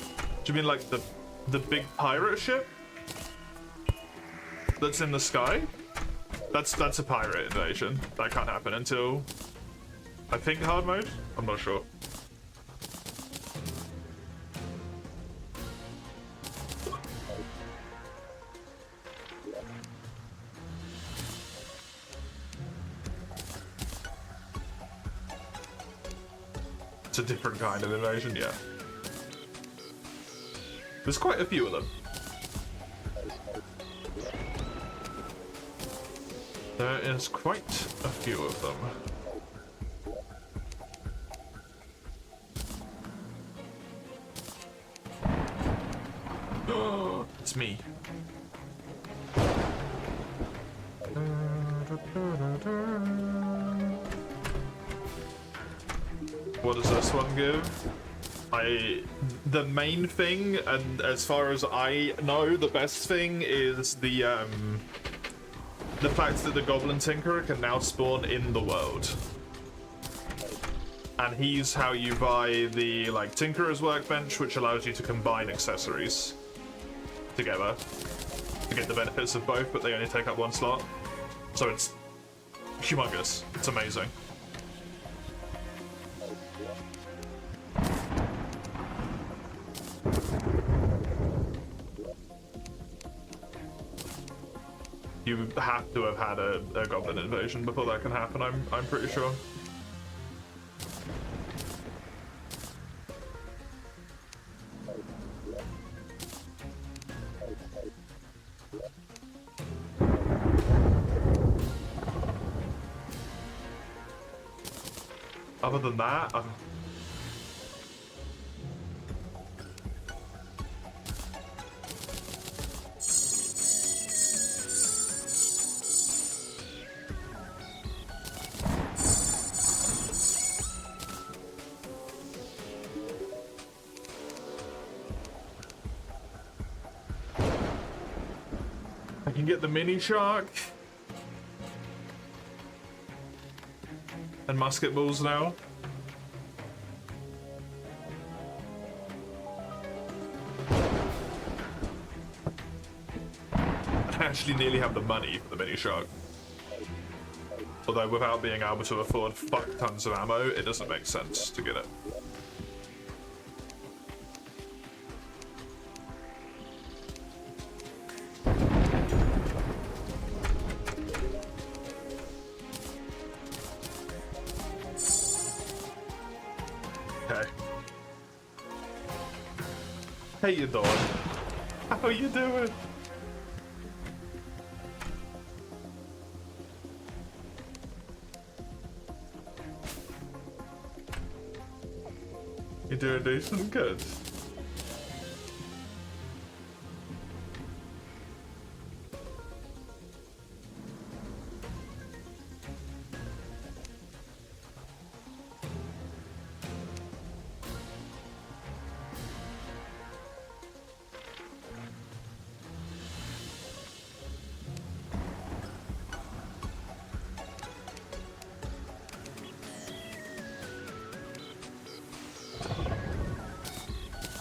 Speaker 1: you mean like the big pirate ship? That's in the sky? That's a pirate invasion. That can't happen until I think hard mode? I'm not sure. It's a different kind of invasion, yeah. There's quite a few of them. There is quite a few of them. It's me. What does this one give? The main thing, and as far as I know, the best thing is the fact that the Goblin Tinkerer can now spawn in the world. And he's how you buy the, like, Tinkerer's Workbench, which allows you to combine accessories together to get the benefits of both, but they only take up one slot. So it's humongous. It's amazing. You have to have had a goblin invasion before that can happen, I'm pretty sure. Other than that, I can get the mini shark and musket balls now. I actually nearly have the money for the mini shark. Although without being able to afford fuck tons of ammo, it doesn't make sense to get it. Okay. Hey, you dog. How you doing? You doing decent? Good.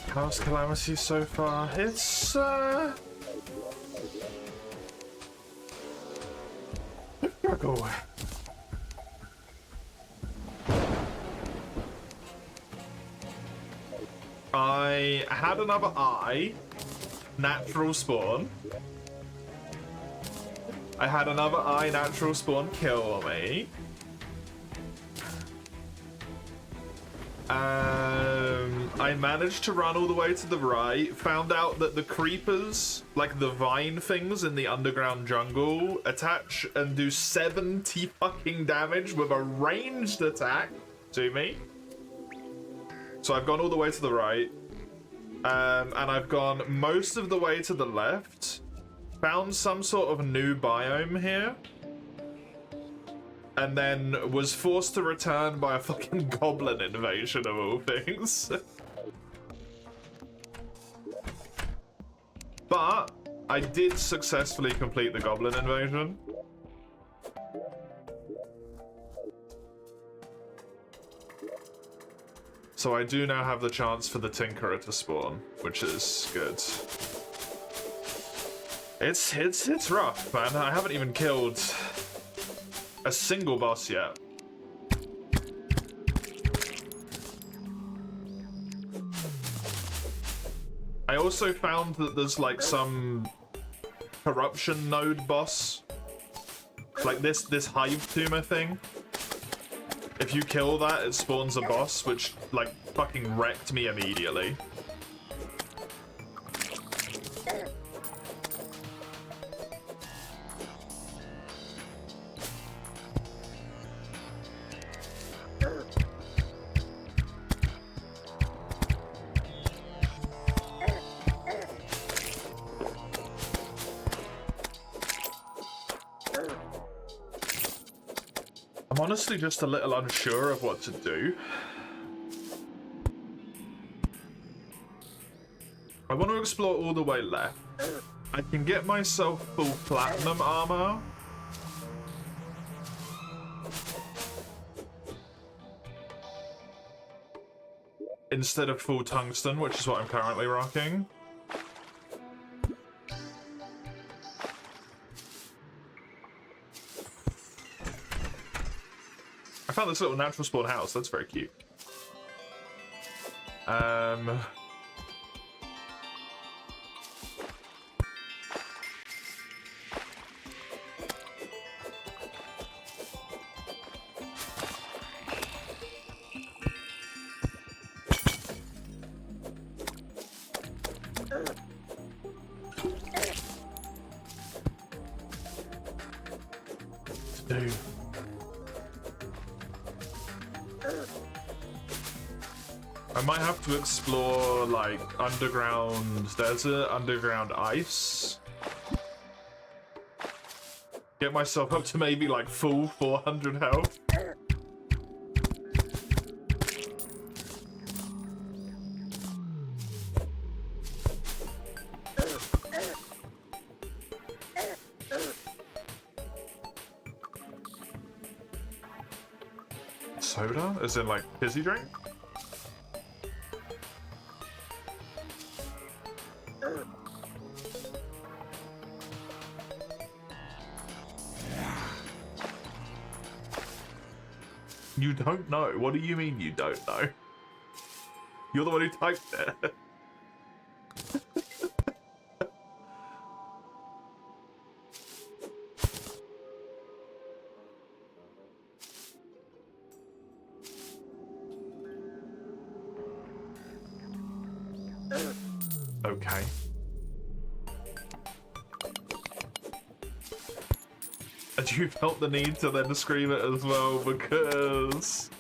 Speaker 1: How's Calamity so far? It's struggle. I had another eye, natural spawn. I had another eye, natural spawn kill me. I managed to run all the way to the right, found out that the creepers, like the vine things in the underground jungle, attach and do 70 fucking damage with a ranged attack to me. So I've gone all the way to the right, and I've gone most of the way to the left, found some sort of new biome here, and then was forced to return by a fucking goblin invasion of all things. But I did successfully complete the goblin invasion. So I do now have the chance for the Tinkerer to spawn, which is good. It's rough, man. I haven't even killed a single boss yet. I also found that there's like some corruption node boss, like this hive tumor thing. If you kill that, it spawns a boss, which like fucking wrecked me immediately. I'm honestly just a little unsure of what to do. I want to explore all the way left. I can get myself full platinum armor. Instead of full tungsten, which is what I'm currently rocking. I found this little natural spawn house. That's very cute. do. I might have to explore like underground desert, underground ice. Get myself up to maybe like full 400 health. Soda? As in like fizzy drink? You don't know? What do you mean you don't know? You're the one who typed it. Okay. And you felt the need to then scream it as well because...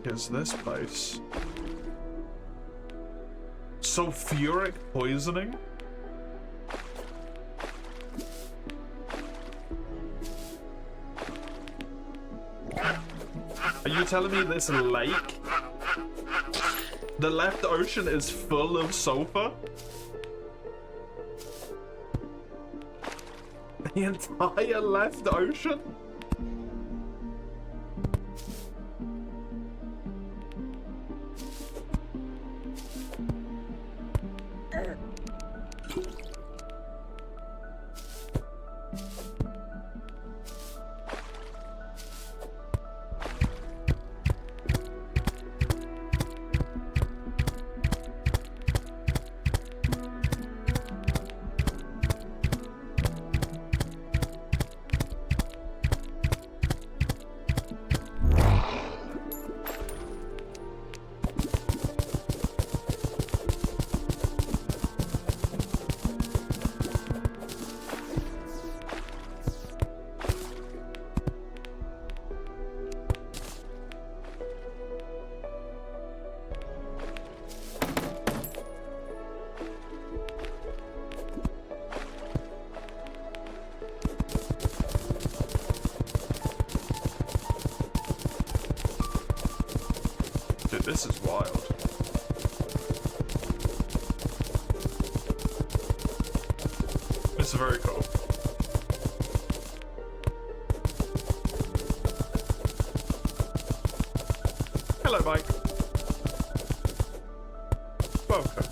Speaker 1: Is this place? Sulfuric poisoning? Are you telling me this lake? The left ocean is full of sulfur? The entire left ocean? This is wild. This is very cool. Hello, Mike. Welcome.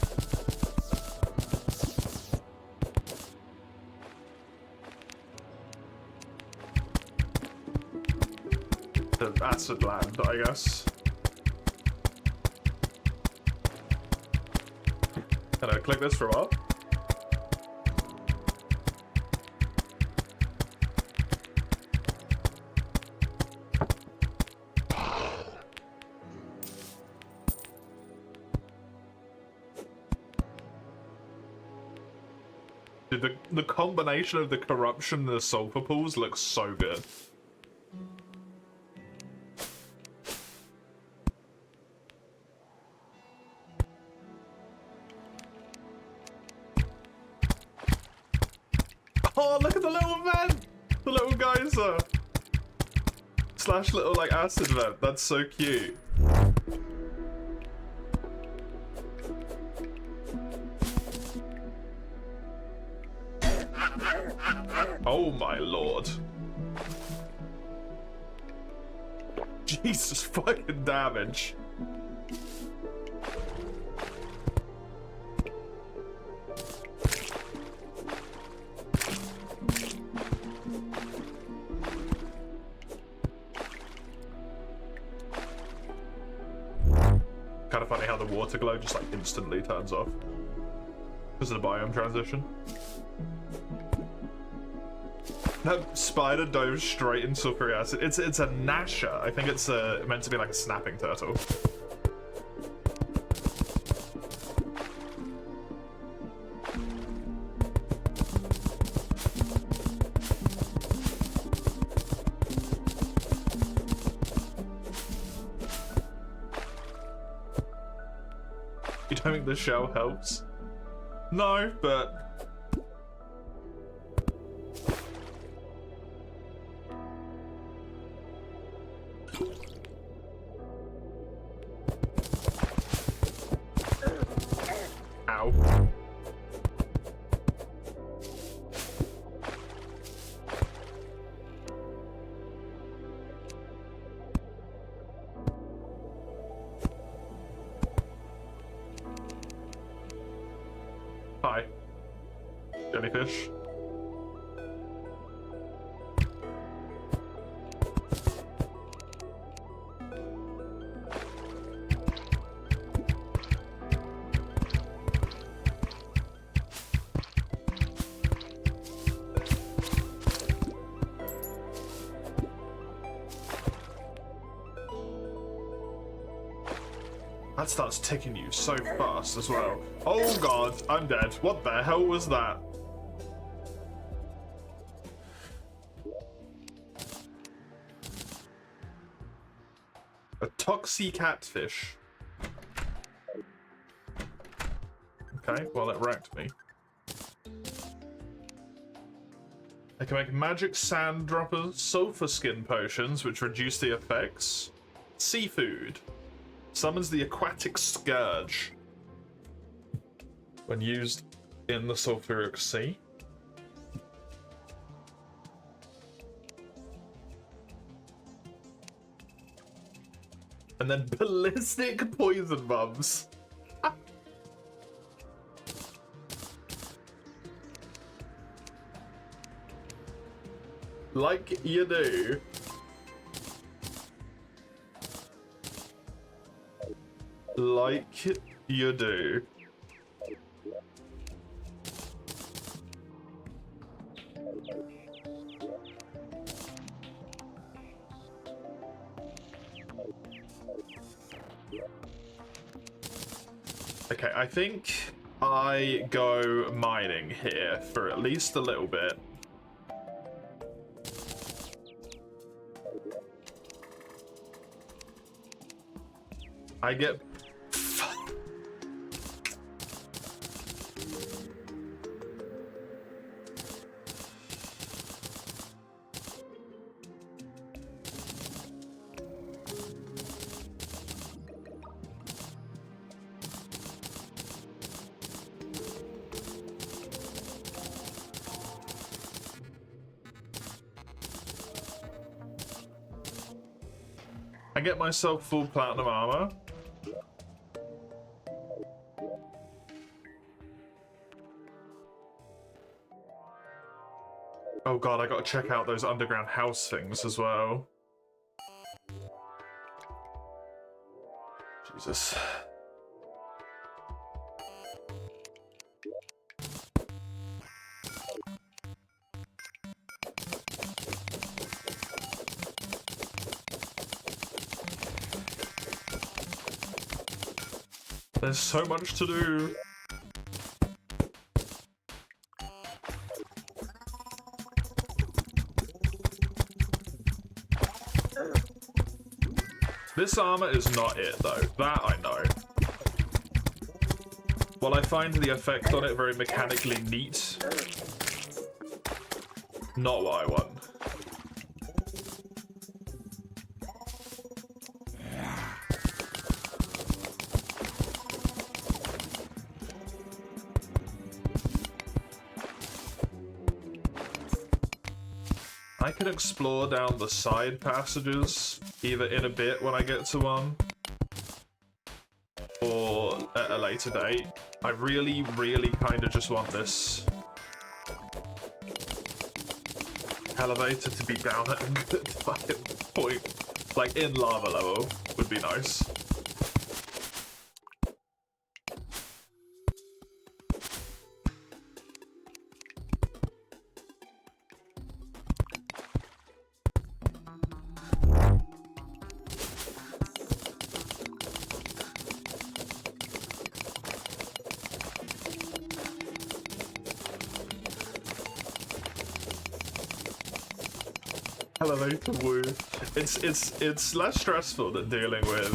Speaker 1: The acid land, I guess. Can I click this for a while? Dude, the combination of the corruption and the sulfur pools looks so good. Oh, look at the little vent! The little geyser! Slash little, like, acid vent. That's so cute. Oh my lord. Jesus fucking damage. Kind of funny how the water glow just like instantly turns off because of the biome transition. That spider dove straight into sulfuric acid. It's a gnasher. I think it's meant to be like a snapping turtle. You don't think the shell helps? No, but... Ow. Hi. Jellyfish. That starts ticking you so fast as well. Oh god, I'm dead. What the hell was that? A toxy catfish. Okay, well it wrecked me. I can make magic sand droppers, sulfur skin potions, which reduce the effects. Seafood. Summons the aquatic scourge when used in the sulfuric sea. And then ballistic poison bombs. Like you do. Like you do. Okay, I think I go mining here for at least a little bit. I get... I get myself full platinum armor. Oh god, I gotta check out those underground house things as well. Jesus. There's so much to do. This armor is not it though, that I know. While I find the effect on it very mechanically neat, not what I want. I could explore down the side passages. either in a bit when I get to one, or at a later date. I really, really kind of just want this elevator to be down at a good point. Like in lava level would be nice. Elevator woo. It's less stressful than dealing with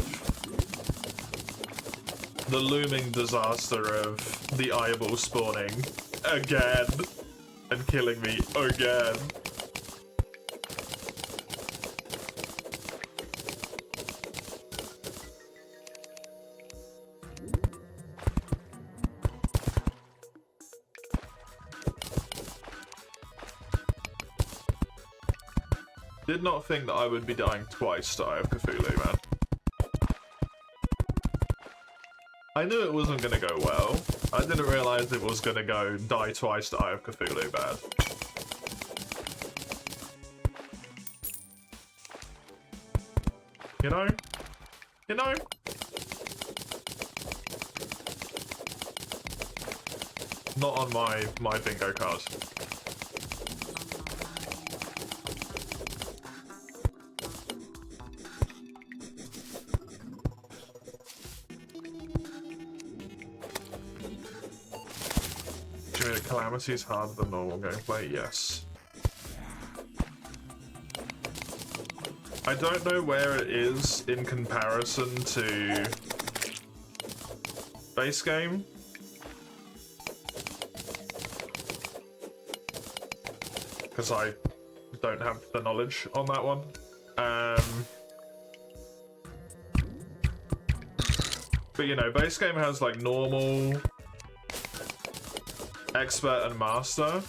Speaker 1: the looming disaster of the eyeball spawning again and killing me again. Did not think that I would be dying twice to Eye of Cthulhu, man. I knew it wasn't gonna go well. I didn't realize it was gonna go die twice to Eye of Cthulhu bad. You know? You know? Not on my bingo card. Calamity is harder than normal gameplay, yes. I don't know where it is in comparison to base game. Because I don't have the knowledge on that one. But you know, base game has like normal, expert, and master.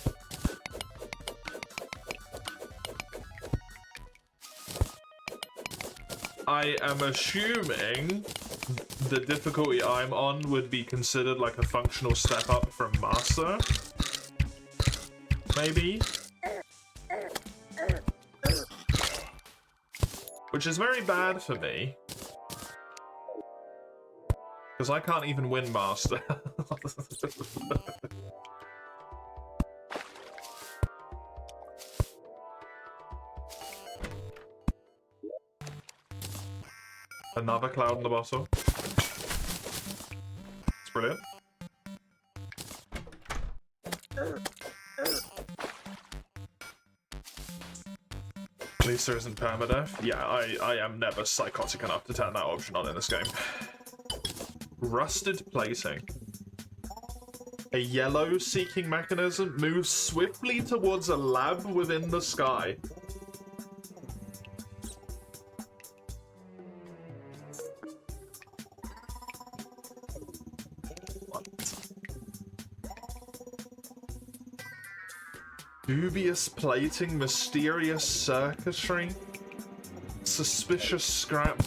Speaker 1: I am assuming the difficulty I'm on would be considered like a functional step up from master. Maybe. Which is very bad for me. Because I can't even win master. Another cloud in the bottle. It's brilliant. At least there isn't permadeath. Yeah, I am never psychotic enough to turn that option on in this game. Rusted plating. A yellow seeking mechanism moves swiftly towards a lab within the sky. Dubious plating, mysterious circuitry, suspicious scrap.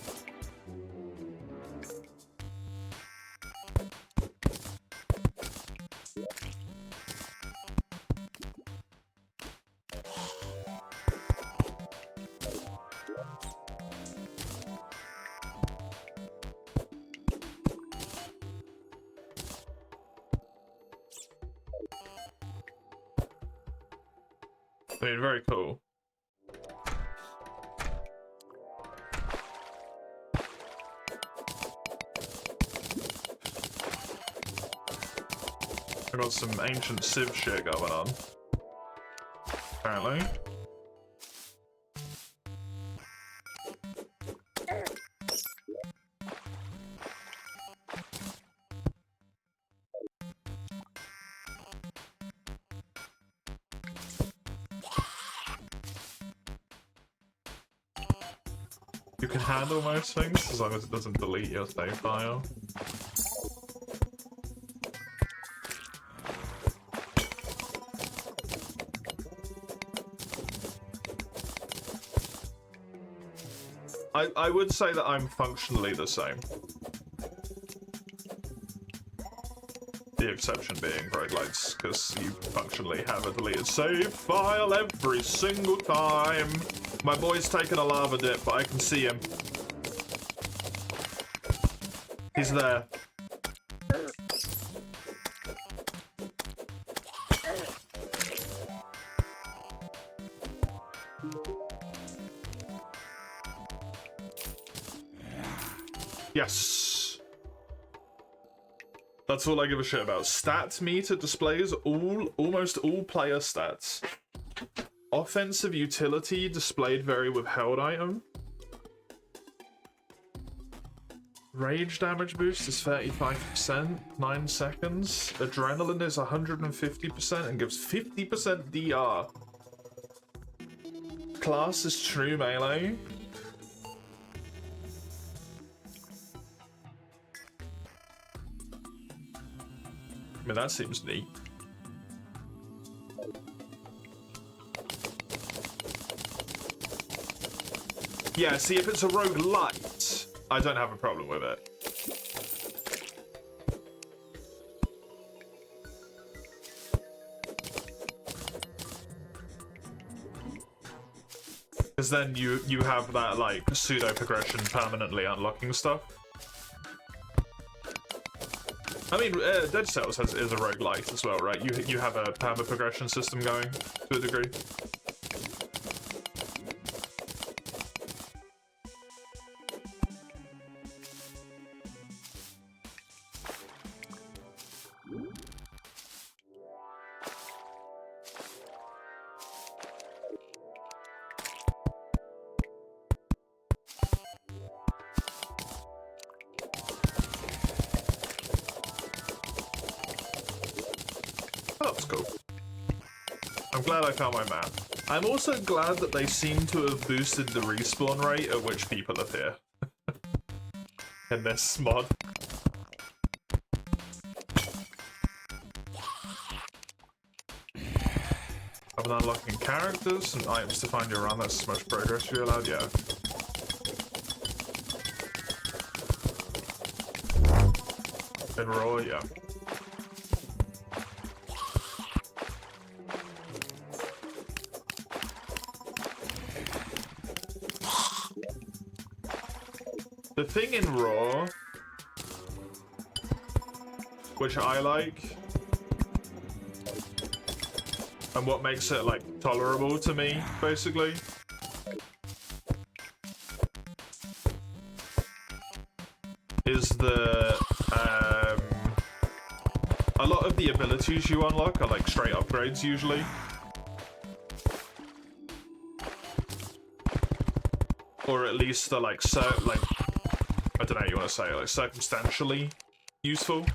Speaker 1: I mean, very cool. I got some ancient Civ shit going on. Apparently. You can handle most things as long as it doesn't delete your save file. I would say that I'm functionally the same. The exception being roguelites, because you functionally have a deleted save file every single time. My boy's taking a lava dip, but I can see him. He's there. Yes. That's all I give a shit about. Stats meter displays almost all player stats. Offensive utility displayed very withheld item. Rage damage boost is 35%, 9 seconds. Adrenaline is 150% and gives 50% DR. Class is true melee. I mean, that seems neat. Yeah, see, if it's a roguelite, I don't have a problem with it. Because then you have that, like, pseudo-progression permanently unlocking stuff. I mean, Dead Cells is a roguelite as well, right? You have a perma-progression system going, to a degree. I found my map. I'm also glad that they seem to have boosted the respawn rate at which people appear in this mod. I've been unlocking characters and items to find you around. That's as much progress you're allowed, yeah. In Raw, yeah. The thing in Raw, which I like, and what makes it, like, tolerable to me, basically, is the, a lot of the abilities you unlock are, like, straight upgrades, usually. Or at least they're, like, I don't know how you want to say it, like, circumstantially useful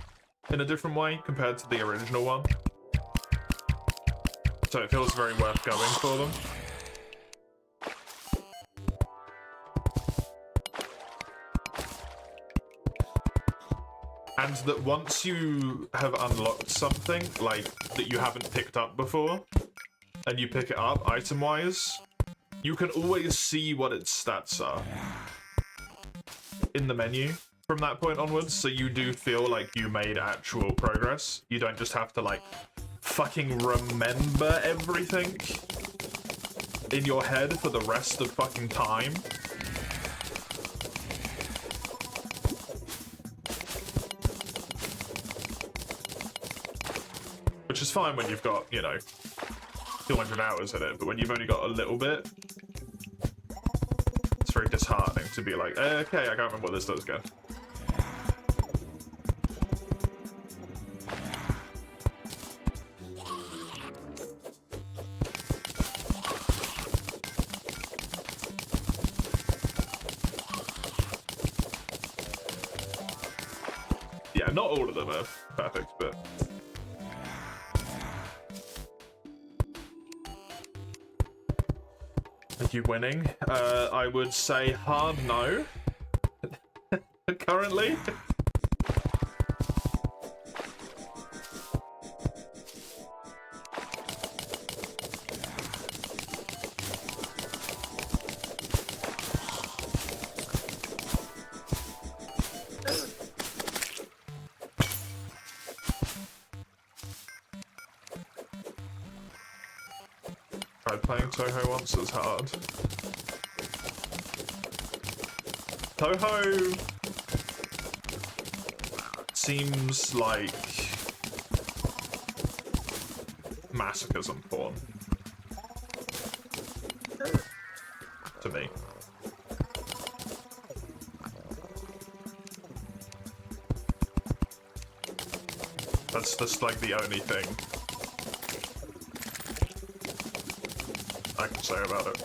Speaker 1: in a different way compared to the original one. So it feels very worth going for them. And that once you have unlocked something, like, that you haven't picked up before, and you pick it up item-wise, you can always see what its stats are in the menu from that point onwards, so you do feel like you made actual progress. You don't just have to, like, fucking remember everything in your head for the rest of fucking time. Which is fine when you've got, you know, 200 hours in it, but when you've only got a little bit, it's very disheartening to be like, okay, I can't remember what this does again. Yeah, not all of them are perfect, but... Are you winning? I would say hard no. Currently. tried playing Toho once, it was hard. Toho seems like masochism porn to me. That's just like the only thing I can say about it.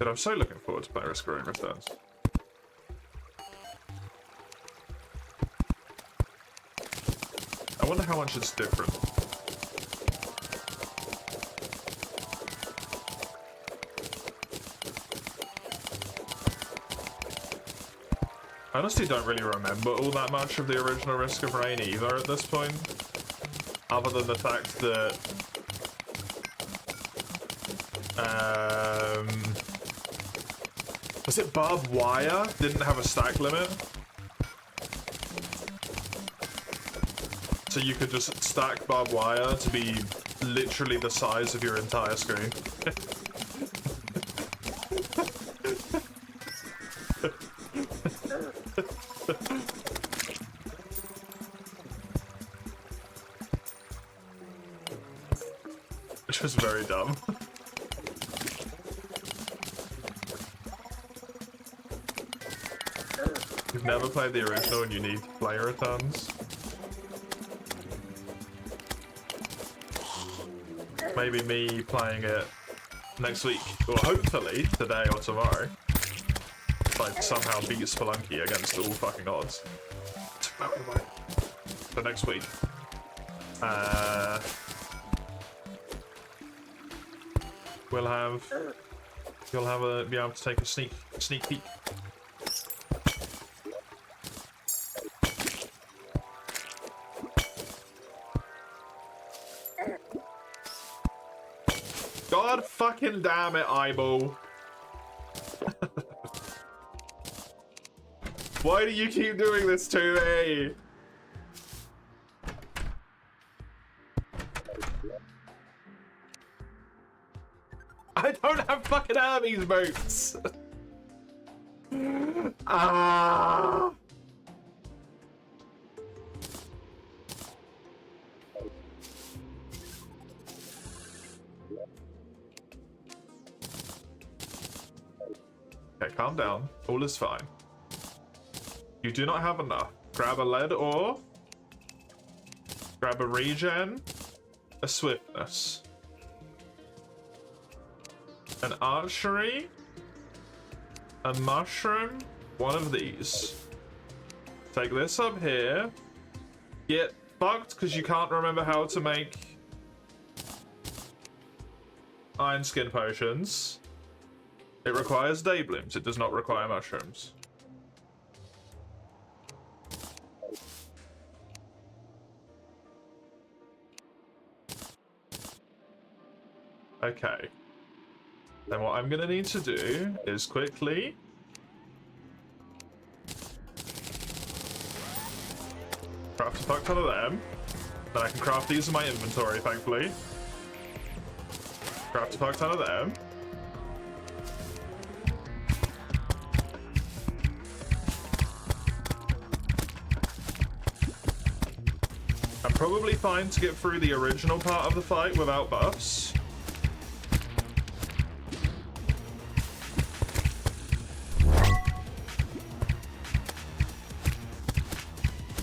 Speaker 1: I'm so looking forward to playing Risk of Rain Returns. I wonder how much it's different. I honestly don't really remember all that much of the original Risk of Rain either at this point. Other than the fact that... was it barbed wire? Didn't have a stack limit. So you could just stack barbed wire to be literally the size of your entire screen. Which was very dumb. You've never played the original and you need player returns. Maybe me playing it next week, or hopefully today or tomorrow. If I somehow beat Spelunky against all fucking odds. For next week. You'll be able to take a sneak peek. God fucking damn it, eyeball. Why do you keep doing this to me? I don't have fucking Hermes boots. Ah. Okay, calm down. All is fine. You do not have enough. Grab a lead ore. Grab a regen. A swiftness. An archery. A mushroom. One of these. Take this up here. Get fucked because you can't remember how to make iron skin potions. It requires day blooms. It does not require mushrooms. Okay. Then what I'm gonna need to do is quickly craft a fuck ton of them. Then I can craft these in my inventory, thankfully. Craft a fuck ton of them. I'm probably fine to get through the original part of the fight without buffs.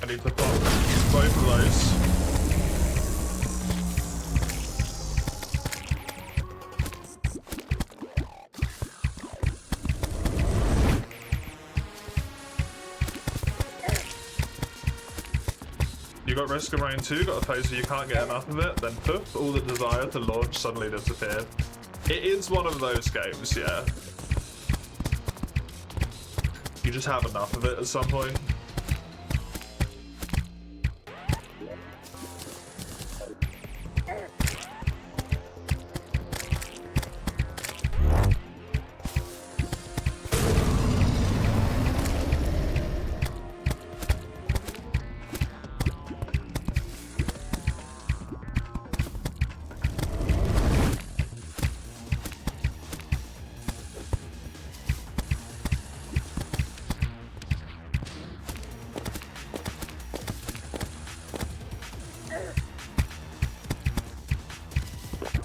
Speaker 1: I need to pop both of those. You got Risk of Rain 2, got a phase where you can't get enough of it, then poof, all the desire to launch suddenly disappeared. It is one of those games, yeah. just have enough of it at some point.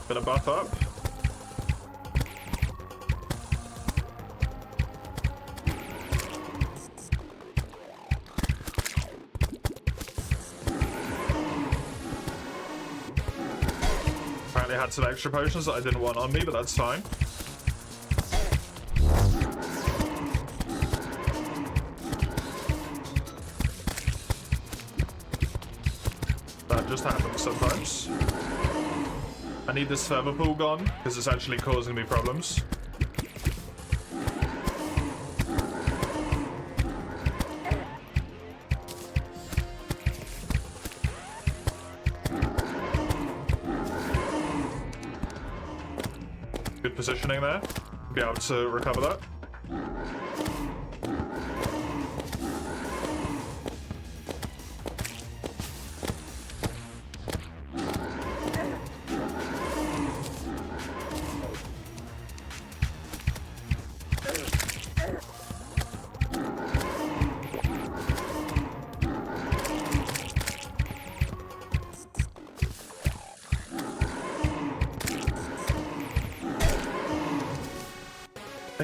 Speaker 1: Bit of buff up. Apparently I had some extra potions that I didn't want on me, but that's fine. That just happens sometimes. I need this feather pool gone, because it's actually causing me problems. Good positioning there. Be able to recover that.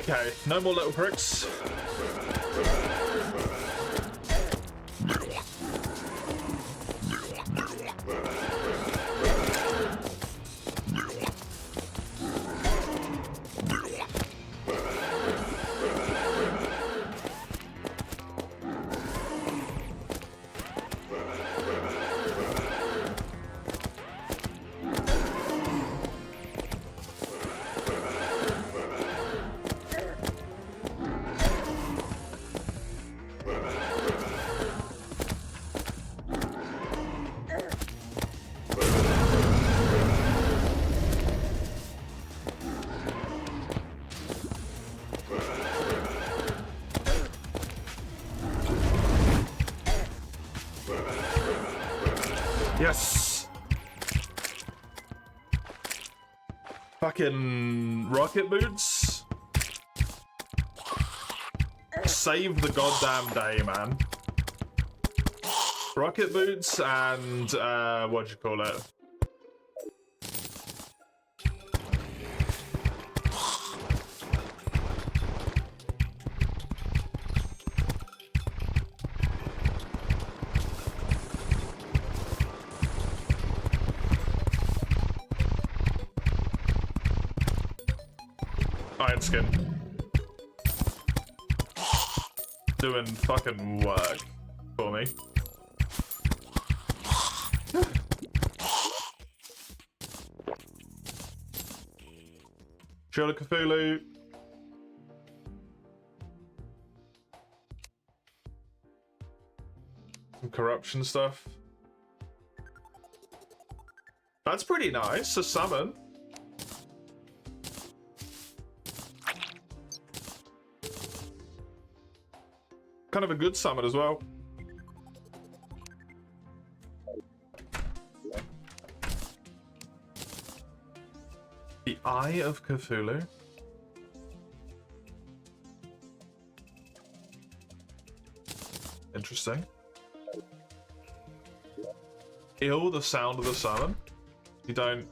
Speaker 1: Okay, no more little pricks. Yes! Fucking rocket boots. Save the goddamn day, man. Rocket boots and, what'd you call it? Iron skin. Doing fucking work for me. Shield of Cthulhu. Some corruption stuff. That's pretty nice, a summon. Kind of a good summon as well. The Eye of Cthulhu. Interesting. Ill the sound of the summon. You don't...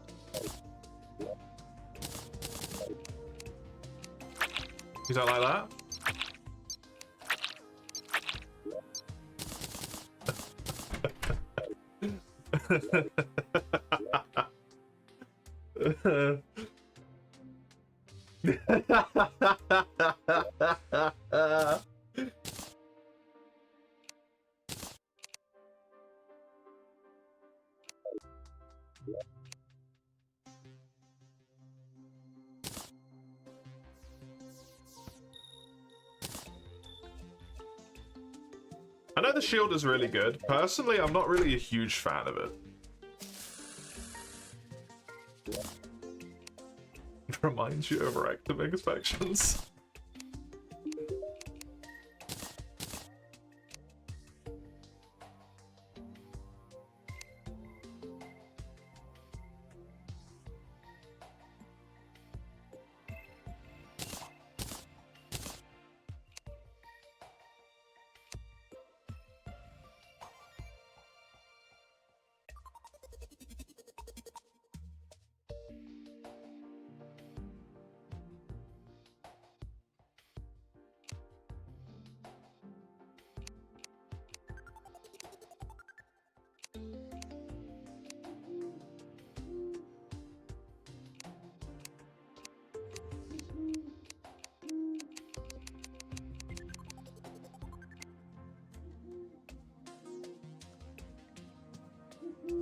Speaker 1: You don't like that? I know the shield is really good. Personally, I'm not really a huge fan of it. It reminds you of active inspections.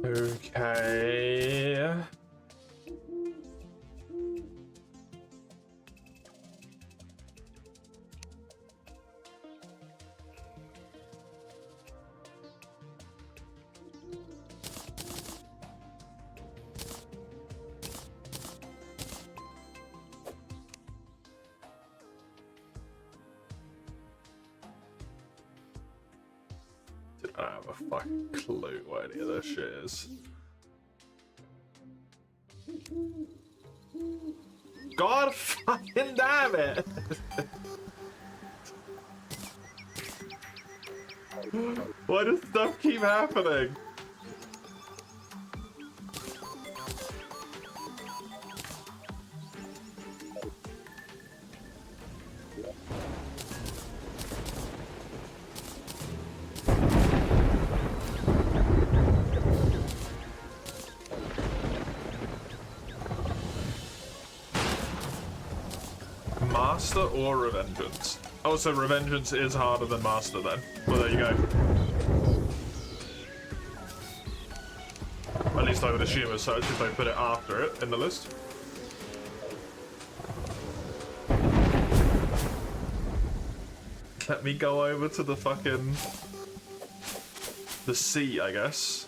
Speaker 1: Okay. I don't have a fucking clue what any of this shit is. God fucking damn it! Why does stuff keep happening? Master or Revengeance? Oh, so Revengeance is harder than Master then. Well, there you go. At least I would assume as such if they put it after it in the list. Let me go over to the fucking... the sea, I guess.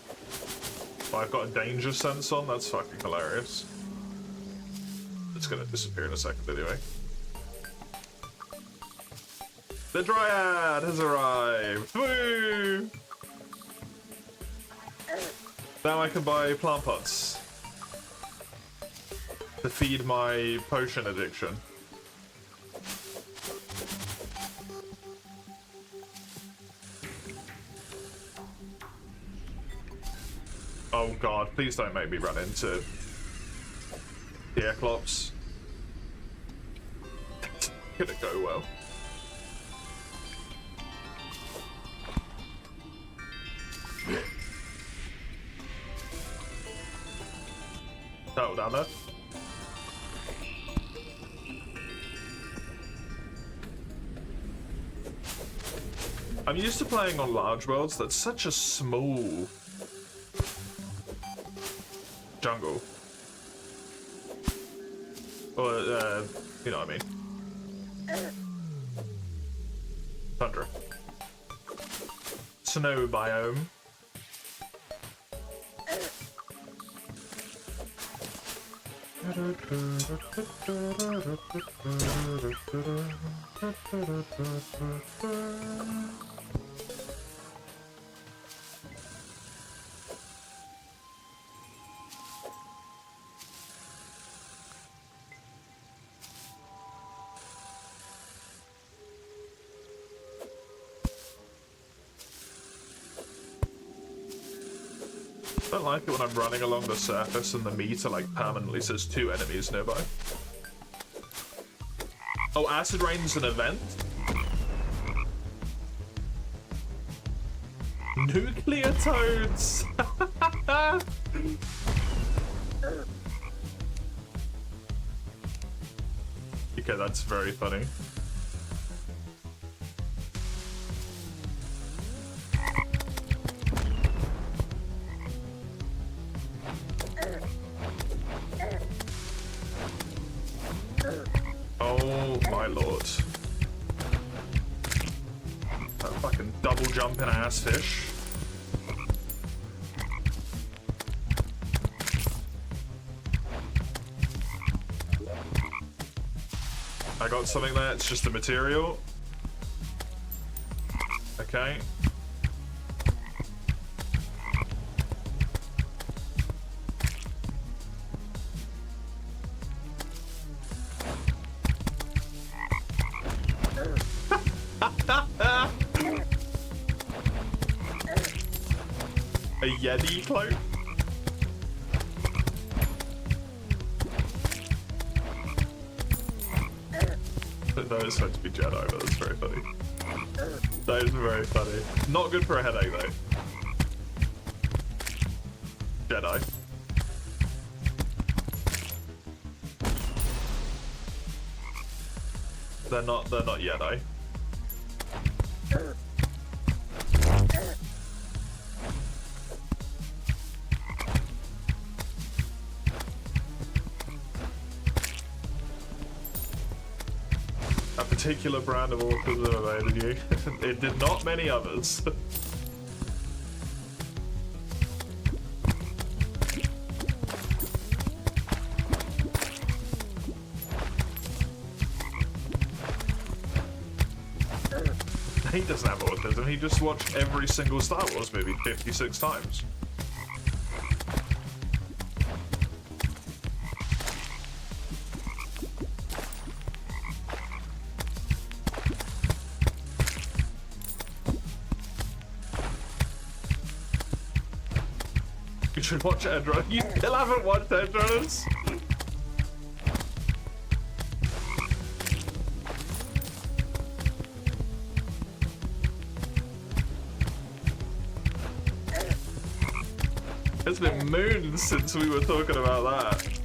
Speaker 1: Oh, I've got a danger sense on, that's fucking hilarious. It's gonna disappear in a second anyway. The Dryad has arrived! Woo! Now I can buy plant pots to feed my potion addiction. Oh god, please don't make me run into the Eclops. It's not gonna go well. Turtle down there. I'm used to playing on large worlds. That's such a small jungle. Or, you know what I mean. Tundra. Snow biome. I don't like it when I'm running along the surface and the meter like permanently says 2 enemies nearby. Oh, Acid Rain's an event? Nuclear toads! Okay, that's very funny. Oh my lord. That fucking double jumping ass fish. I got something there, it's just the material. Okay. A Yeti cloak? That is supposed to be Jedi, but that's very funny. That is very funny. Not good for a headache, though. Jedi. They're not Jedi. A particular brand of orcas that evaded you. It did not many others. He doesn't have autism, he just watched every single Star Wars movie 56 times. You should watch Edge Runners. You still haven't watched Edge Runners? It's been moons since we were talking about that.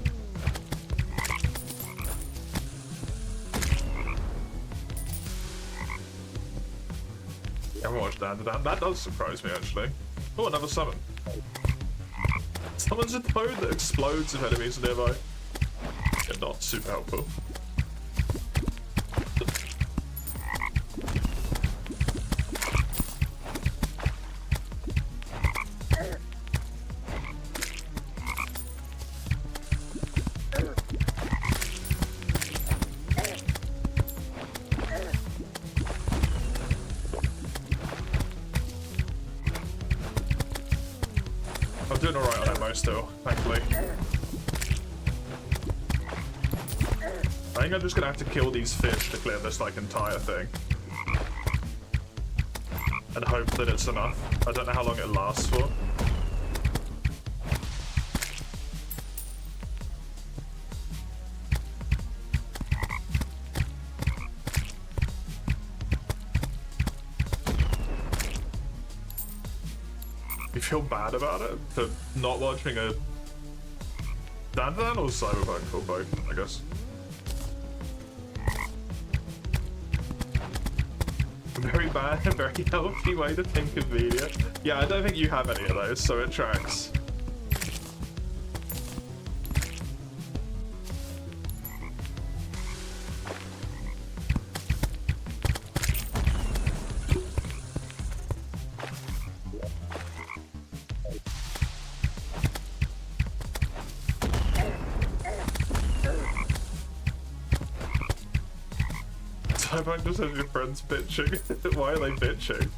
Speaker 1: You haven't watched Dan to Dan? That does surprise me, actually. Oh, another summon. Summons a toad that explodes if enemies are nearby. Yeah, not super helpful. I'm doing alright on ammo still, thankfully. I think I'm just gonna have to kill these fish to clear this like entire thing. And hope that it's enough. I don't know how long it lasts for. You feel bad about it for not watching a Dan or Cyberpunk or both, I guess. Very bad, very healthy way to think of media. Yeah, I don't think you have any of those, so it tracks. Cyberpunk just has your friends bitching. Why are they bitching?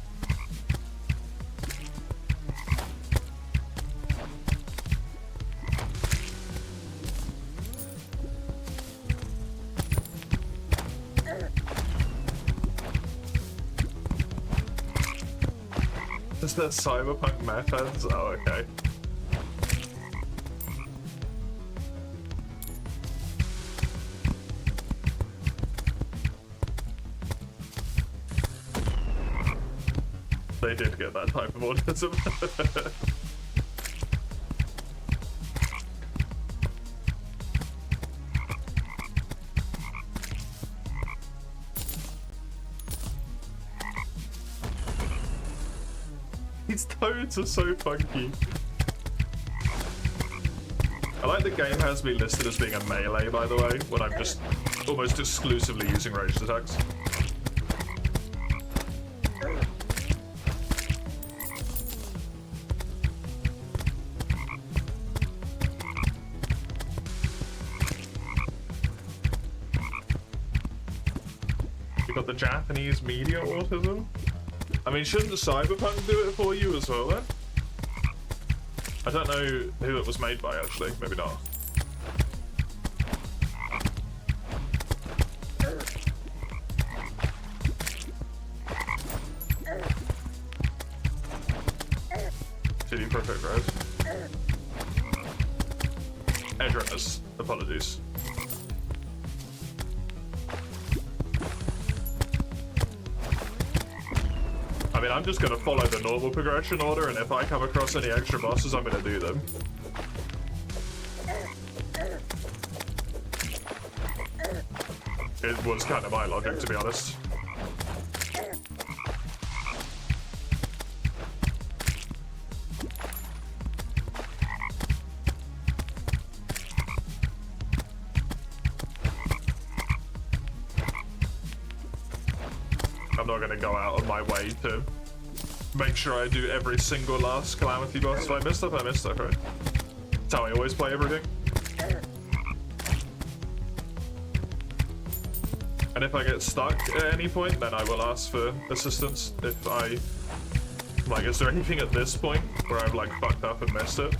Speaker 1: Is that Cyberpunk methods? Oh, okay. They did get that type of autism. These toads are so funky. I like the game has me listed as being a melee, by the way, when I'm just almost exclusively using ranged attacks. You got the Japanese media autism. I mean, shouldn't Cyberpunk do it for you as well then? I don't know who it was made by actually, maybe not. CD Perfect Res. Edge runners, apologies. I mean, I'm just gonna follow the normal progression order, and if I come across any extra bosses, I'm gonna do them. It was kind of my logic, to be honest. I'm not gonna go out of my way to make sure I do every single last Calamity boss. If I missed up, I missed up, right? That's how I always play everything. And if I get stuck at any point, then I will ask for assistance. If I... Like, is there anything at this point where I've, like, fucked up and missed it?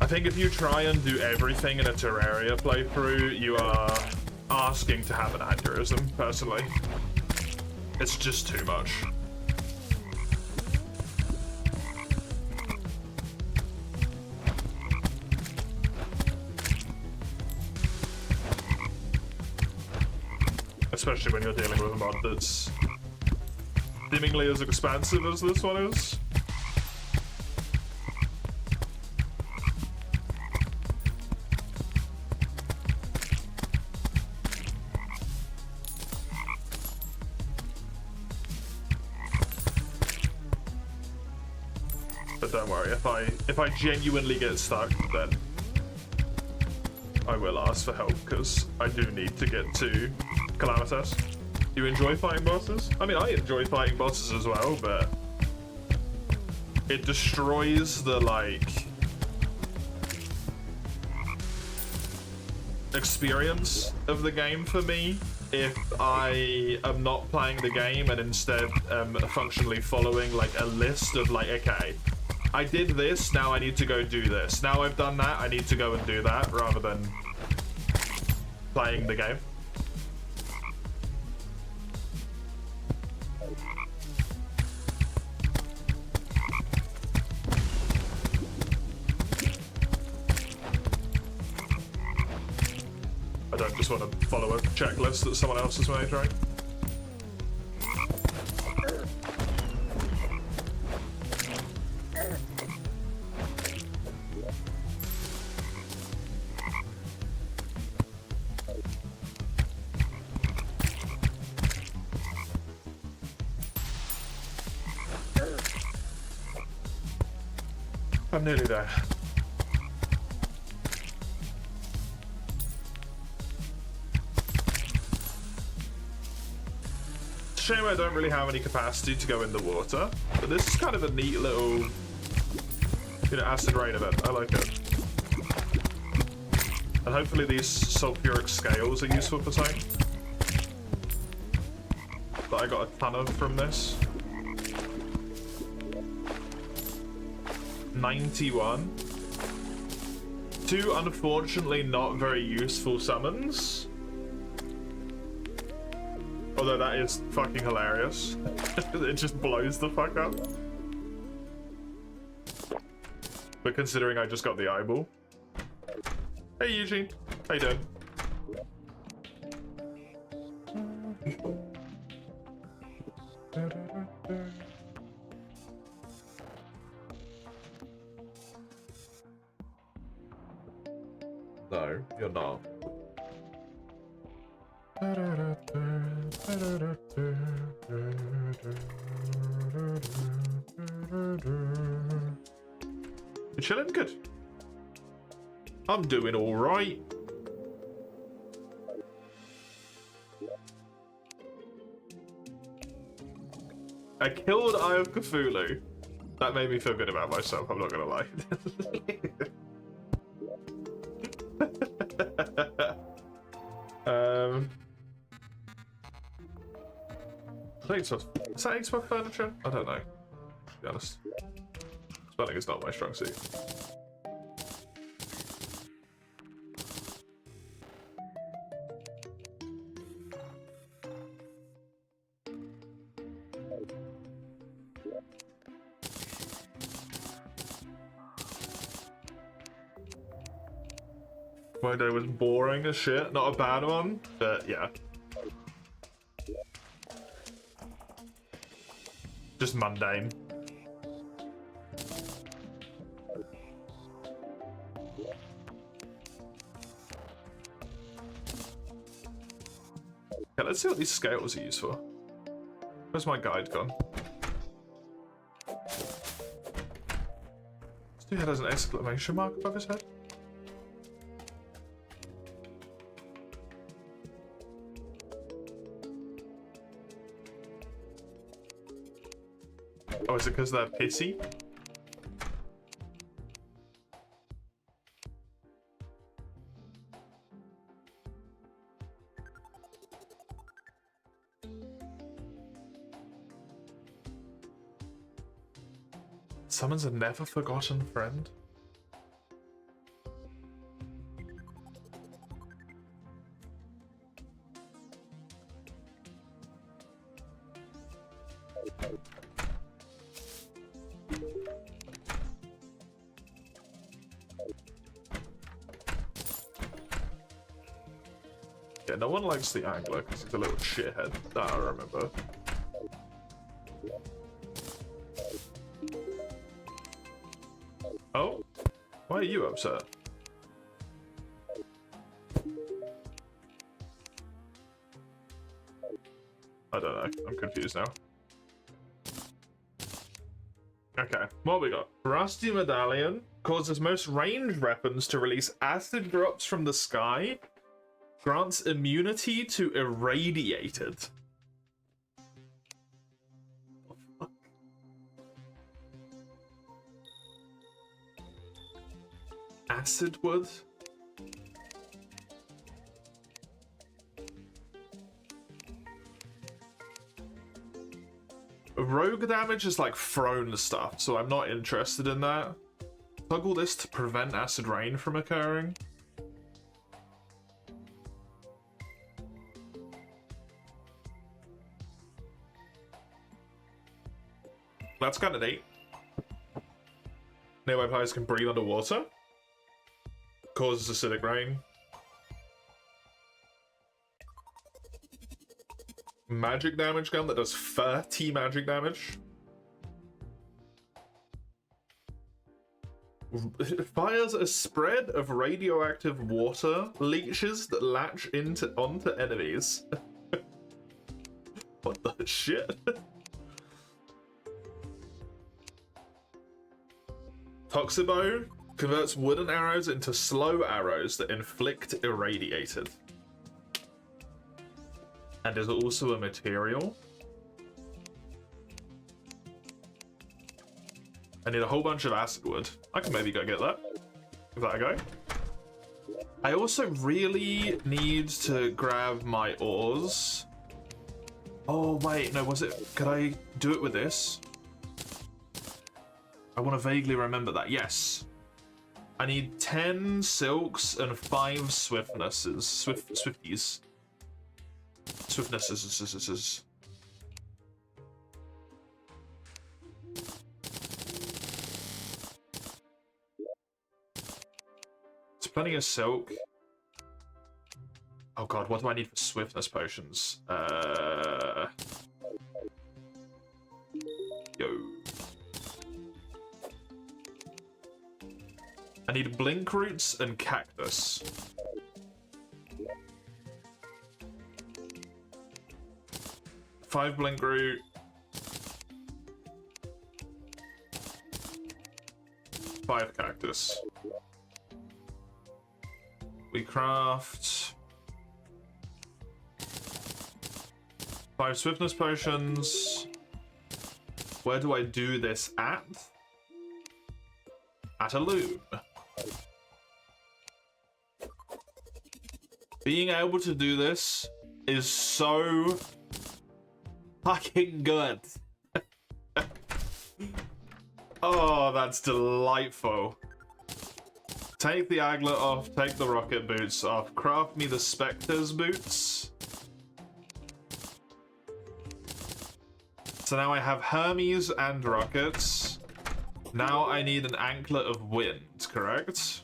Speaker 1: I think if you try and do everything in a Terraria playthrough, you are asking to have an aneurysm, personally. It's just too much. Especially when you're dealing with a mod that's seemingly as expansive as this one is. But don't worry, if I genuinely get stuck, then I will ask for help, because I do need to get to Calamity. You enjoy fighting bosses? I mean, I enjoy fighting bosses as well, but it destroys the, like, experience of the game for me if I am not playing the game and instead am functionally following, like, a list of, like, okay, I did this, now I need to go do this. Now I've done that, I need to go and do that, rather than playing the game. I don't just want to follow a checklist that someone else has made, right? I'm nearly there. Shame I don't really have any capacity to go in the water, but this is kind of a neat little, you know, acid rain event. I like it. And hopefully these sulfuric scales are useful for something. That I got a ton of from this. 91. 2 unfortunately not very useful summons. Although that is fucking hilarious. It just blows the fuck up. But considering I just got the eyeball. Hey Eugene, how you doing? No, you're not. You chilling? Good. I'm doing all right. I killed Eye of Cthulhu. That made me feel good about myself, I'm not gonna lie. I think it's is that Xbox furniture? I don't know, to be honest. Spelling is not my strong suit. My day was boring as shit. Not a bad one, but yeah. Just mundane. Yeah, let's see what these scales are used for. Where's my guide gone? This dude has an exclamation mark above his head. Oh, is it because they're pissy? Summons a never forgotten friend. Yeah, no one likes the angler because he's a little shithead. That I remember. Oh? Why are you upset? I don't know. I'm confused now. Okay, what we got? Rusty Medallion causes most ranged weapons to release acid drops from the sky. Grants immunity to irradiated. What the fuck? Acid wood? Rogue damage is like thrown stuff, so I'm not interested in that. Toggle this to prevent acid rain from occurring. That's kind of neat. Nearby players can breathe underwater. Causes acidic rain. Magic damage gun that does 30 magic damage. Fires a spread of radioactive water leeches that latch onto enemies. What the shit? Toxibo converts wooden arrows into slow arrows that inflict irradiated. And is also a material. I need a whole bunch of acid wood. I can maybe go get that. Give that a go. I also really need to grab my ores. Oh wait, no, was it? Could I do it with this? I want to vaguely remember that. Yes. I need 10 silks and 5 swiftnesses. Swifties. Swiftnesses. It's plenty of silk. Oh god, what do I need for swiftness potions? Yo. I need blink roots and cactus. Five blink root. 5 cactus. We craft 5 swiftness potions. Where do I do this at? At a loom. Being able to do this is so fucking good. Oh, that's delightful. Take the aglet off, take the rocket boots off, craft me the Spectre's boots. So now I have Hermes and rockets. Now I need an anklet of wind, correct?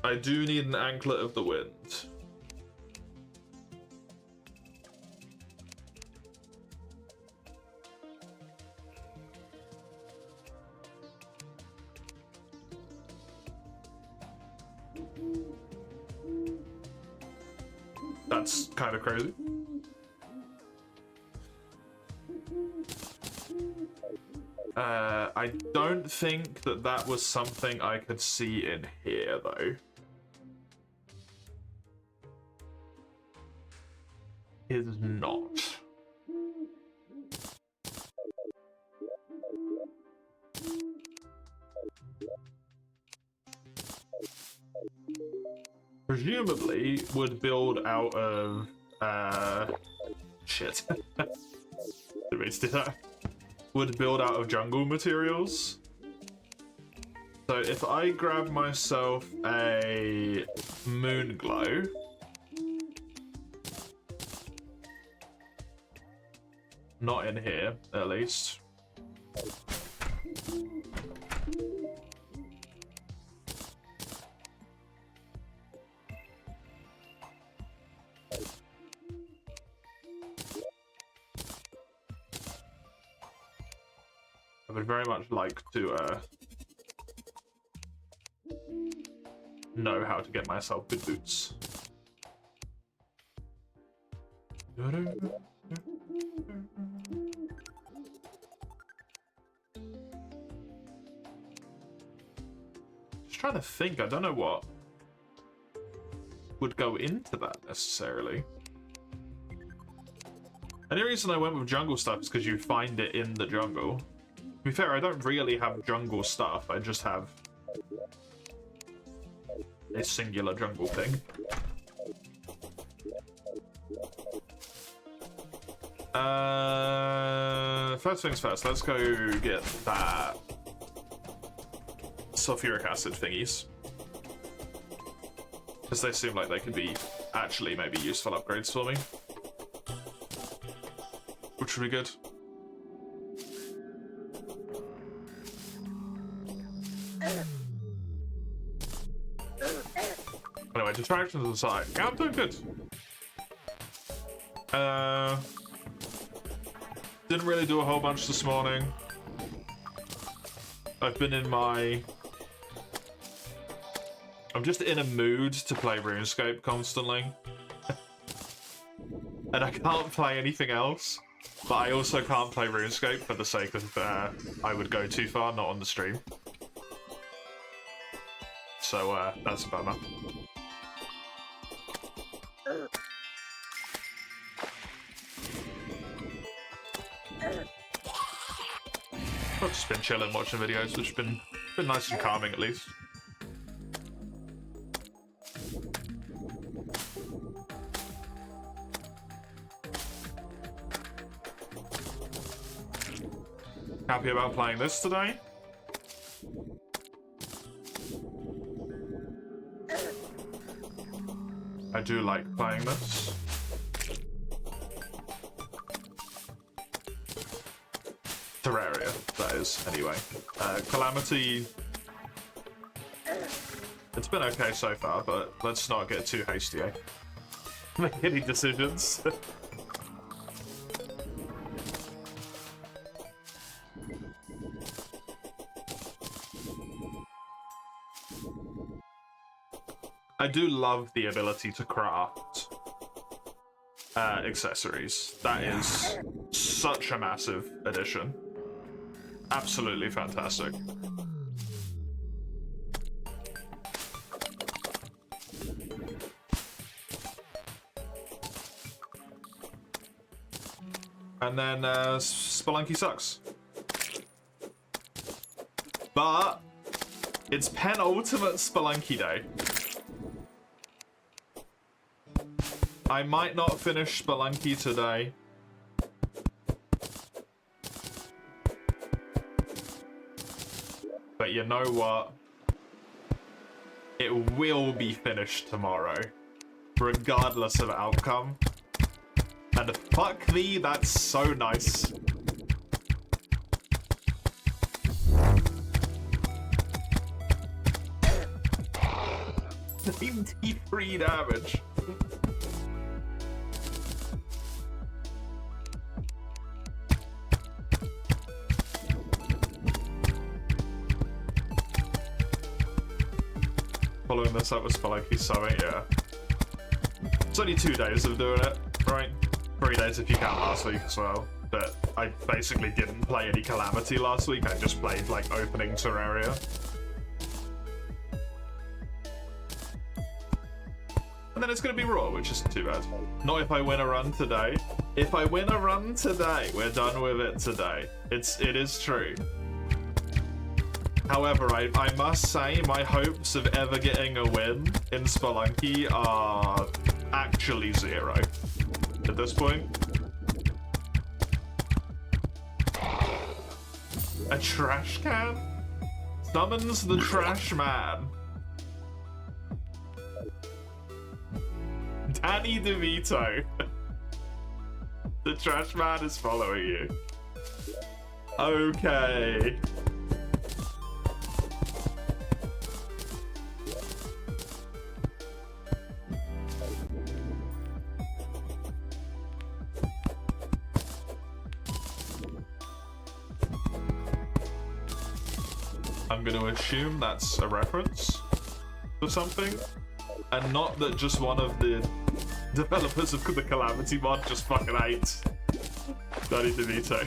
Speaker 1: I do need an anklet of the wind. That's kind of crazy. I don't think that that was something I could see in here, though. Is not. Presumably would build out of shit. Didn't mean to do that. Would build out of jungle materials. So if I grab myself a moon glow, not in here at least. I would very much like to know how to get myself good boots. Just trying to think, I don't know what would go into that necessarily. And the reason I went with jungle stuff is because you find it in the jungle. To be fair, I don't really have jungle stuff, I just have a singular jungle thing. First things first, let's go get that sulfuric acid thingies. Because they seem like they could be actually maybe useful upgrades for me. Which would be good. Anyway, distractions aside, yeah, I'm doing good. Didn't really do a whole bunch this morning. I've been in my... I'm just in a mood to play RuneScape constantly. And I can't play anything else. But I also can't play RuneScape for the sake of I would go too far, not on the stream. So that's a bummer. I've just been chilling watching videos, which has been nice and calming at least. Happy about playing this today? I do like playing this. Terraria, that is, anyway. Calamity... It's been okay so far, but let's not get too hasty, eh? Make any decisions. I do love the ability to craft accessories. That is such a massive addition. Absolutely fantastic. And then Spelunky sucks. But it's penultimate Spelunky day. I might not finish Spelunky today. But you know what? It will be finished tomorrow, regardless of outcome. And fuck me, that's so nice. 93 damage. Following this up with Spelunky Summit, yeah. It's only 2 days of doing it, right? 3 days if you count last week as well. But I basically didn't play any Calamity last week, I just played like opening Terraria. And then it's gonna be Raw, which isn't too bad. Not if I win a run today. If I win a run today, we're done with it today. It is true. However, I must say, my hopes of ever getting a win in Spelunky are actually 0 at this point. A trash can? Summons the trash man. Danny DeVito. The trash man is following you. Okay. I'm going to assume that's a reference to something, and not that just one of the developers of the Calamity mod just fucking hates Danny DeVito.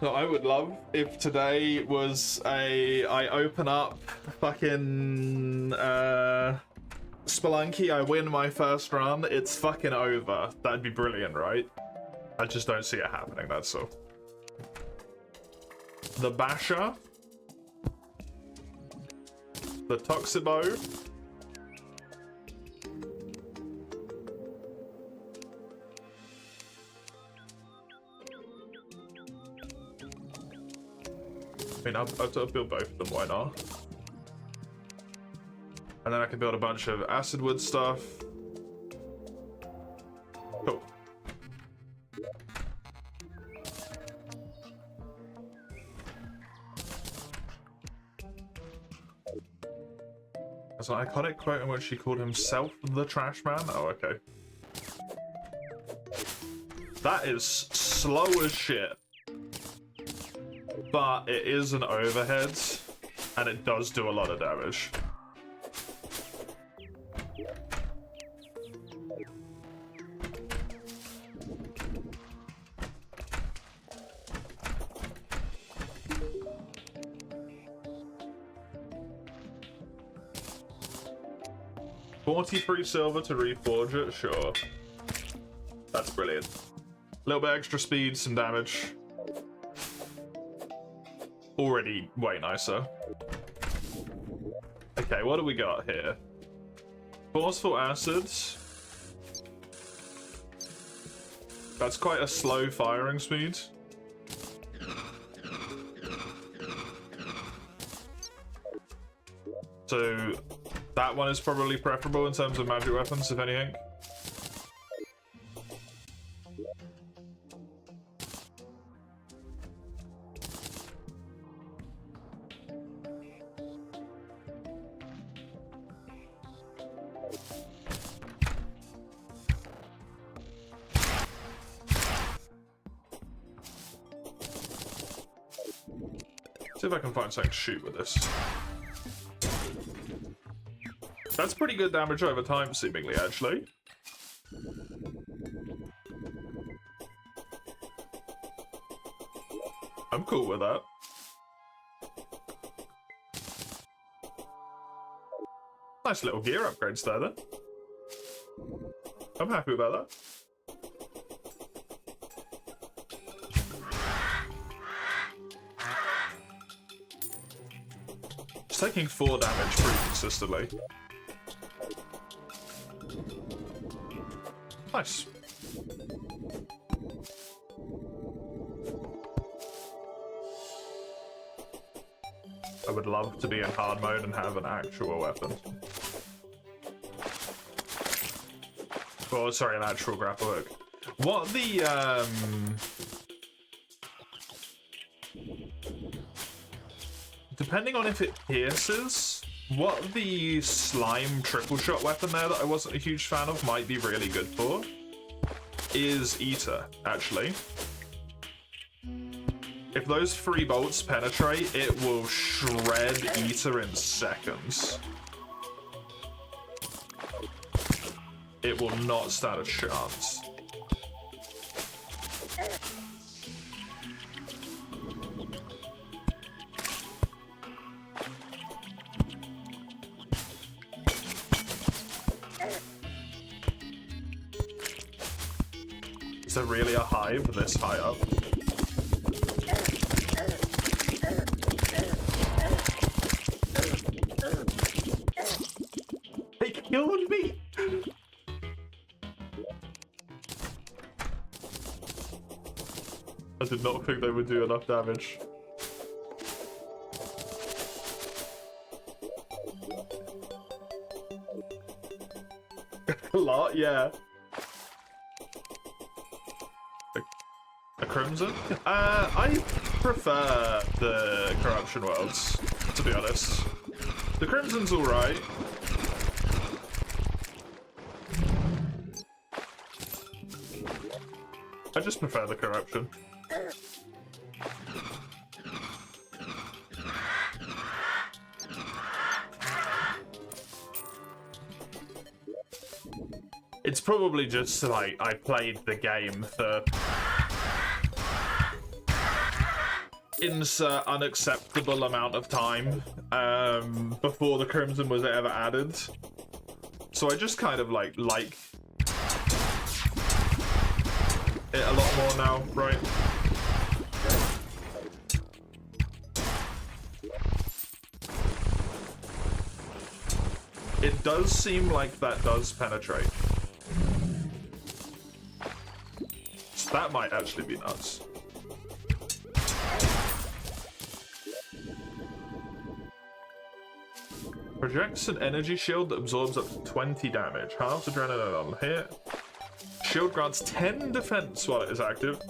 Speaker 1: So I would love if today was I open up fucking Spelunky, I win my first run, it's fucking over. That'd be brilliant, right? I just don't see it happening, that's all. The Basher. The Toxibo. I mean, I'll build both of them, why not? And then I can build a bunch of acid wood stuff. Cool. There's an iconic quote in which he called himself the trash man. Oh, okay. That is slow as shit. But it is an overhead, and it does do a lot of damage. $43 silver to reforge it? Sure. That's brilliant. A little bit extra speed, some damage. Already way nicer. Okay, what do we got here? Forceful acids. That's quite a slow firing speed. So that one is probably preferable in terms of magic weapons, if anything. See if I can find something to shoot with this. That's pretty good damage over time, seemingly, actually. I'm cool with that. Nice little gear upgrades there, then. I'm happy about that. It's taking 4 damage pretty consistently. Nice. I would love to be in hard mode and have an actual weapon. Oh, sorry, an actual grapple hook. What the, depending on if it pierces, what the slime triple shot weapon there that I wasn't a huge fan of might be really good for is Eater, actually. If those 3 bolts penetrate, it will shred Eater in seconds. It will not stand a chance. Is there really a hive this high up? They killed me! I did not think they would do enough damage. A lot, yeah. A Crimson? I prefer the Corruption Worlds, to be honest. The Crimson's alright. I just prefer the Corruption. It's probably just like I played the game for insert unacceptable amount of time before the Crimson was ever added. So I just kind of like it a lot more now, right? It does seem like that does penetrate. So that might actually be nuts. Projects an energy shield that absorbs up to 20 damage. Halves adrenaline on hit. Shield grants 10 defense while it is active.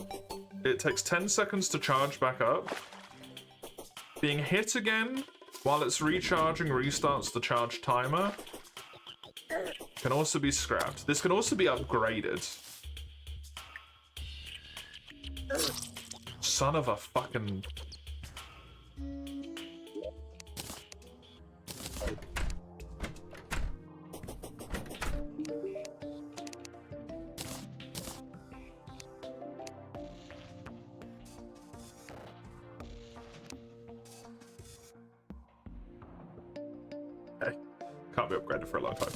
Speaker 1: It takes 10 seconds to charge back up. Being hit again while it's recharging restarts the charge timer. Can also be scrapped. This can also be upgraded. Son of a fucking... Okay. Can't be upgraded for a long time.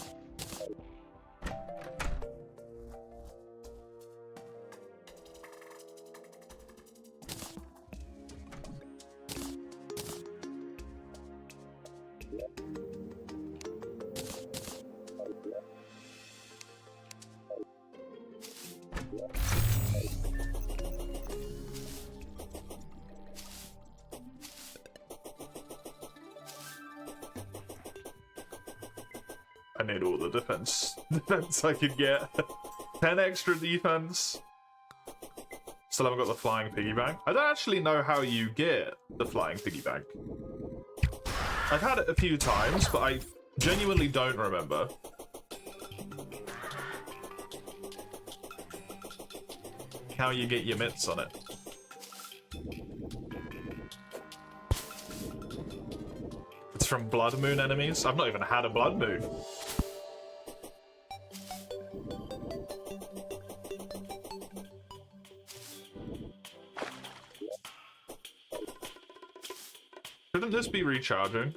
Speaker 1: I need all the defense I could get. 10 extra defense. Still haven't got the flying piggy bank. I don't actually know how you get the flying piggy bank. I've had it a few times, but I genuinely don't remember. How you get your mitts on it. from Blood Moon enemies. I've not even had a Blood Moon. Shouldn't this be recharging?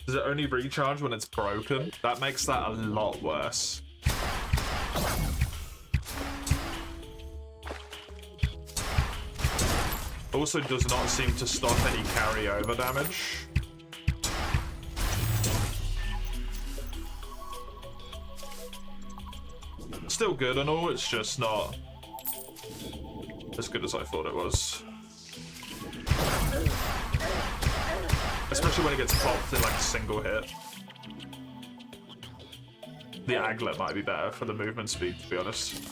Speaker 1: Does it only recharge when it's broken? That makes that a lot worse. Also does not seem to stop any carryover damage. Still good and all, it's just not as good as I thought it was. Especially when it gets popped in like a single hit. The Aglet might be better for the movement speed, to be honest.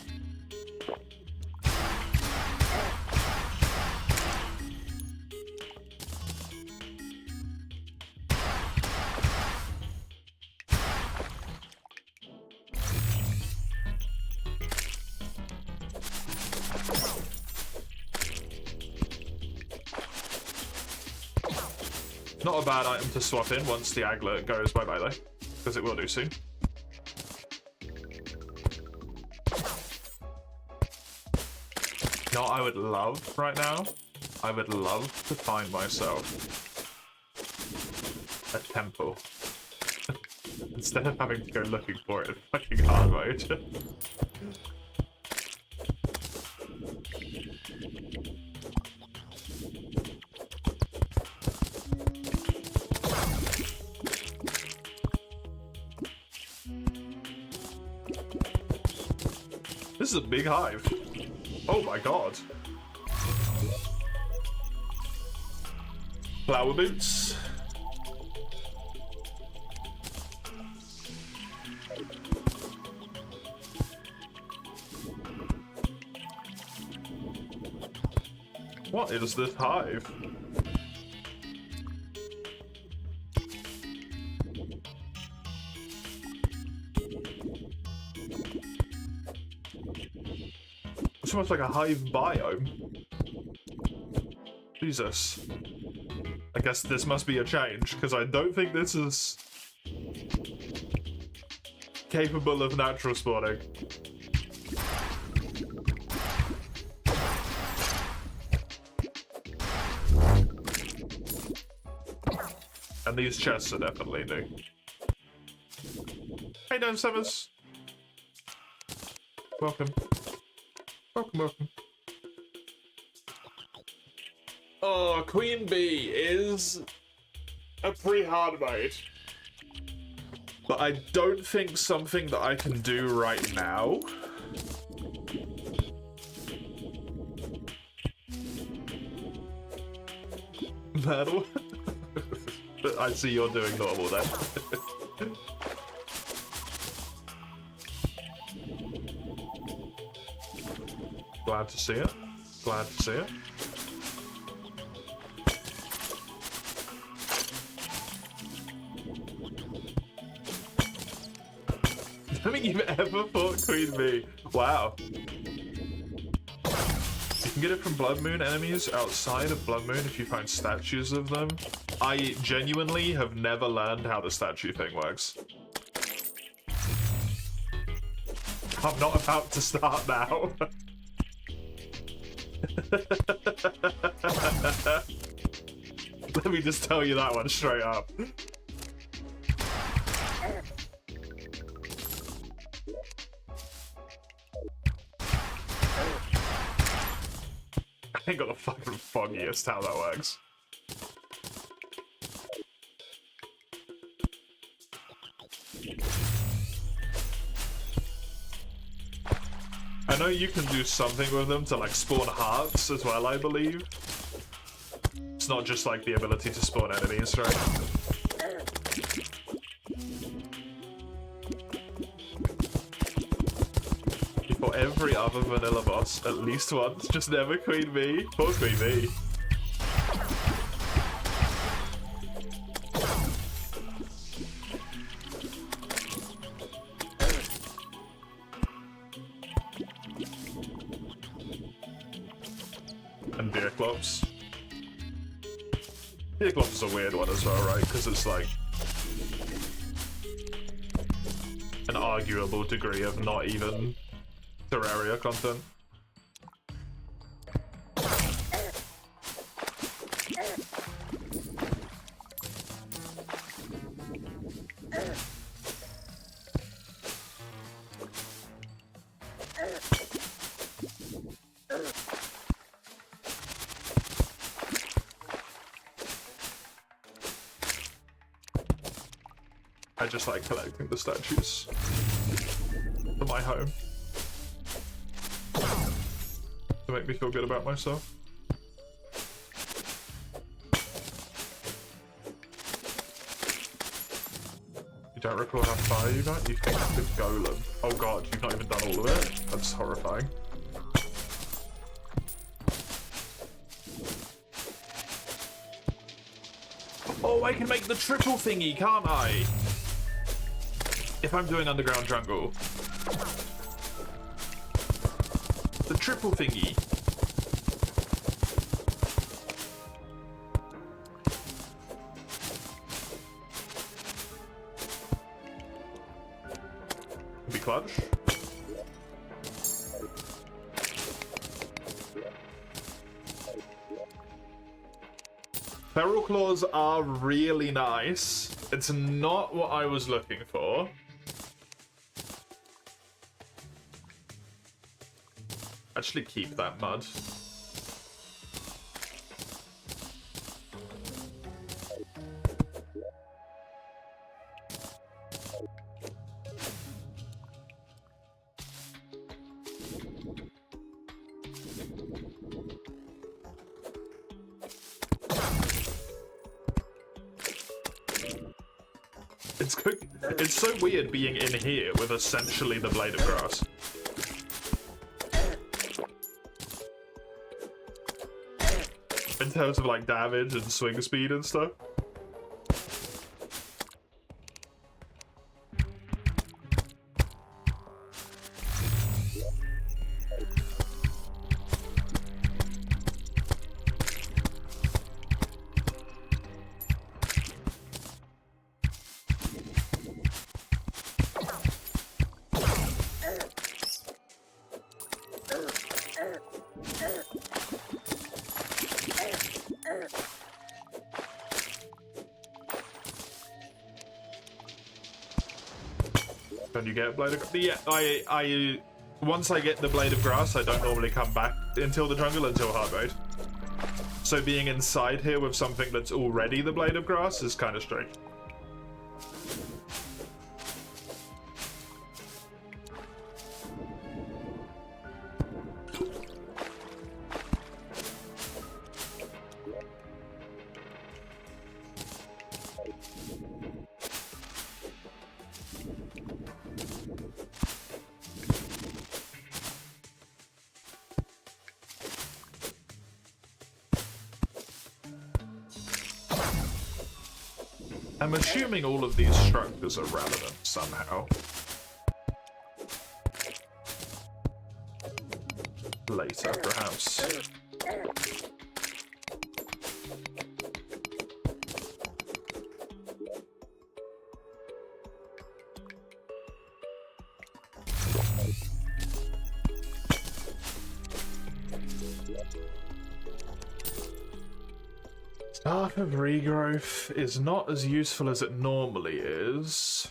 Speaker 1: Not a bad item to swap in once the Aglet goes bye-bye though, because it will do soon. You know what I would love right now? I would love to find myself a temple. Instead of having to go looking for it in fucking hard mode. This is a big hive. Oh my god. Flower boots. What is this hive? It's almost like a hive biome. Jesus. I guess this must be a change, because I don't think this is capable of natural spawning. And these chests are definitely new. Hey, Dome Severs. Welcome. Welcome, welcome. Oh, Queen Bee is a pretty hard mode. But I don't think something that I can do right now. Battle? I see you're doing normal then. Glad to see it. Glad to see it. I don't think you've ever fought Queen Bee. Wow. You can get it from Blood Moon enemies outside of Blood Moon if you find statues of them. I genuinely have never learned how the statue thing works. I'm not about to start now. Let me just tell you that one straight up. I ain't got the fucking foggiest how that works. I know you can do something with them to like spawn hearts as well, I believe. It's not just like the ability to spawn enemies, right? For every other vanilla boss, at least once, just never Queen Bee. Poor Queen Bee. And beer clubs. The glove is a weird one as well, right? Because it's like an arguable degree of not even Terraria content. I just like collecting the statues for my home to make me feel good about myself. You don't recall how far you got? You think the golem. Oh god, you've not even done all of it? That's horrifying. Oh, I can make the triple thingy, can't I? If I'm doing underground jungle. The triple thingy. Be clutch. Feral claws are really nice. It's not what I was looking for. Actually keep that mud. It's so weird being in here with essentially the blade of grass. In terms of like damage and swing speed and stuff. Can you get blade of... Yeah, I once I get the blade of grass, I don't normally come back until the jungle until hard mode. So being inside here with something that's already the blade of grass is kind of strange. I'm assuming all of these structures are relevant somehow. Later, perhaps. Staff of Regrowth is not as useful as it normally is.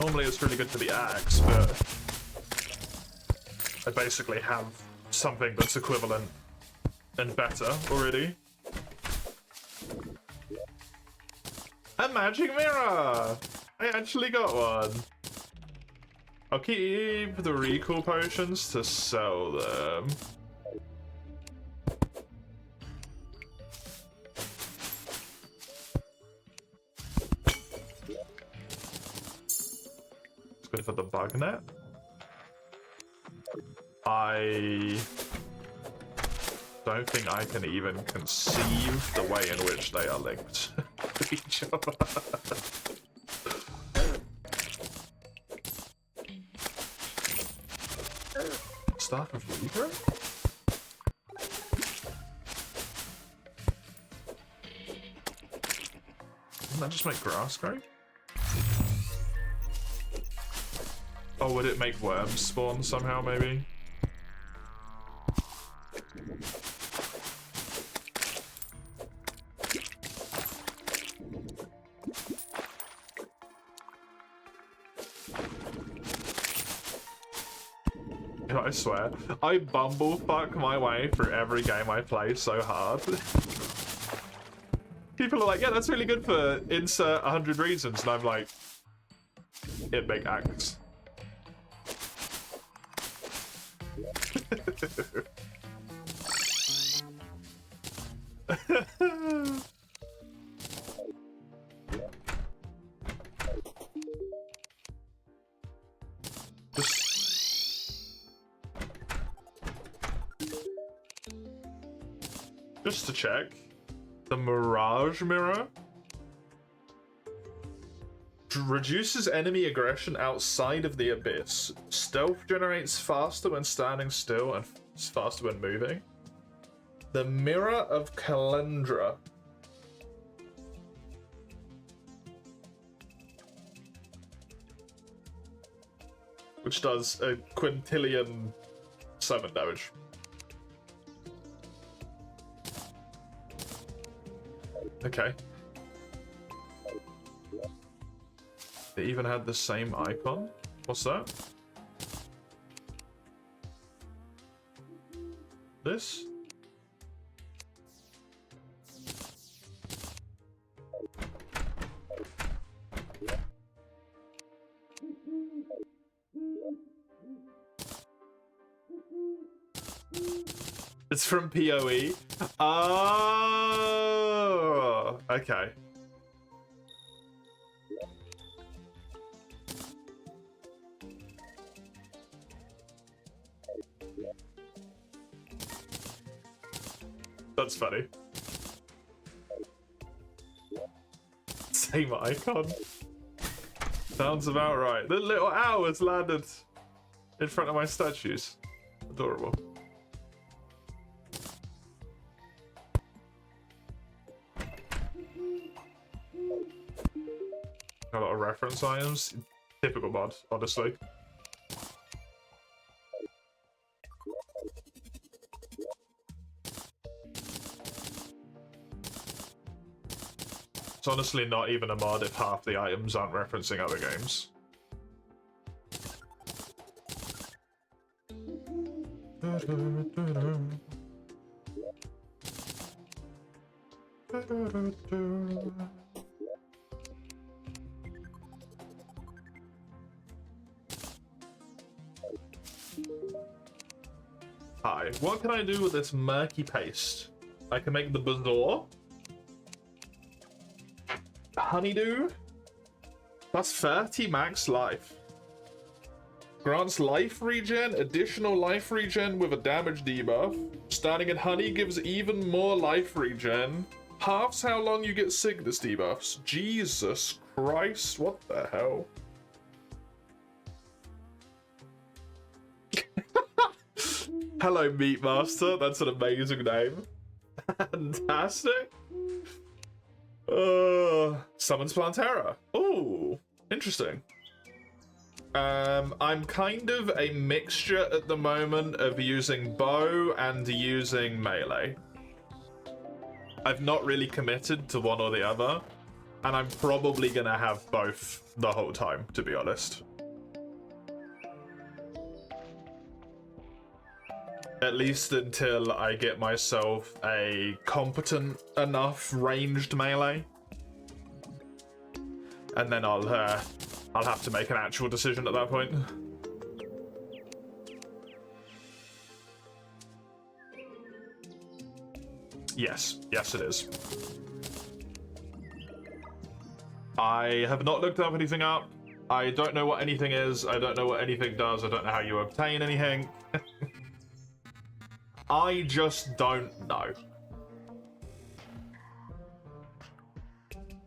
Speaker 1: Normally it's really good for the axe, but I basically have something that's equivalent and better already. A magic mirror! I actually got one. I'll keep the recall potions to sell them. It's good for the bug net. don't think I can even conceive the way in which they are linked to each other. Staff of Libra? Doesn't that just make grass grow? Oh, would it make worms spawn somehow, maybe? I swear, I bumblefuck my way through every game I play so hard. People are like, yeah, that's really good for insert 100 reasons, and I'm like, it make acts. Just to check, the Mirage Mirror reduces enemy aggression outside of the abyss. Stealth generates faster when standing still and faster when moving. The Mirror of Calendra. Which does a quintillion 7 damage. Okay. They even had the same icon? What's that? This? It's from PoE. Oh, okay. That's funny. Same icon. Sounds about right. The little owl has landed in front of my statues. Adorable. A lot of reference items. Typical mod, honestly. It's honestly not even a mod if half the items aren't referencing other games. Hi, what can I do with this murky paste? I can make the bazaar. Honeydew? That's 30 max life. Grants life regen, additional life regen with a damage debuff. Starting in honey gives even more life regen. Halves how long you get sickness debuffs. Jesus Christ, what the hell? Hello, Meat Master. That's an amazing name. Fantastic. Summons Plantera. Oh, interesting. I'm kind of a mixture at the moment of using bow and using melee. I've not really committed to one or the other, and I'm probably gonna have both the whole time, to be honest. At least until I get myself a competent enough ranged melee. And then I'll have to make an actual decision at that point. Yes, yes it is. I have not looked up anything up. I don't know what anything is. I don't know what anything does. I don't know how you obtain anything. I just don't know.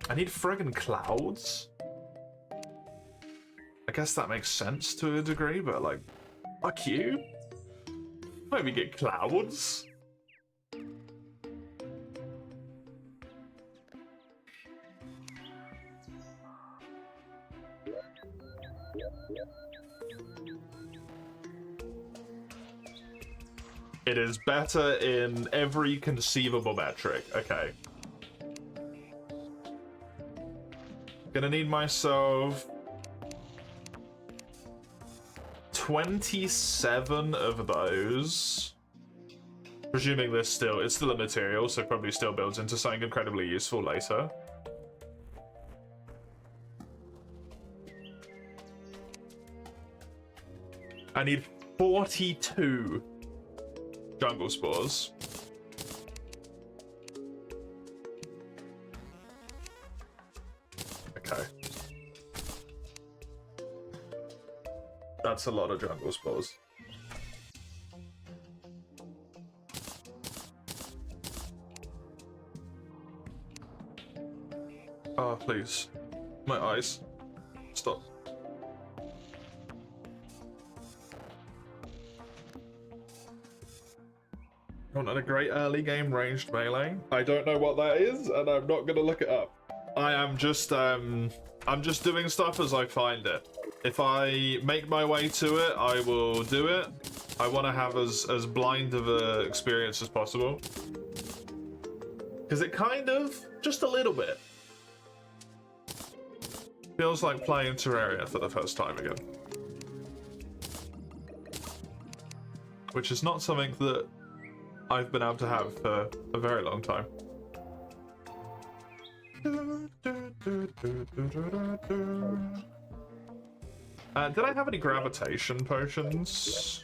Speaker 1: I need friggin' clouds. I guess that makes sense to a degree, but like, fuck you. Maybe get clouds. It is better in every conceivable metric. Okay. Gonna need myself 27 of those. Presuming it's still a material, so probably still builds into something incredibly useful later. I need 42 jungle spores. Okay. That's a lot of jungle spores. Oh, please. My eyes. Stop. Want a great early game ranged melee? I don't know what that is, and I'm not gonna look it up. I am just I'm just doing stuff as I find it. If I make my way to it, I will do it. I want to have as blind of a experience as possible. Because it kind of, just a little bit, feels like playing Terraria for the first time again. Which is not something that I've been able to have for a very long time. Did I have any gravitation potions?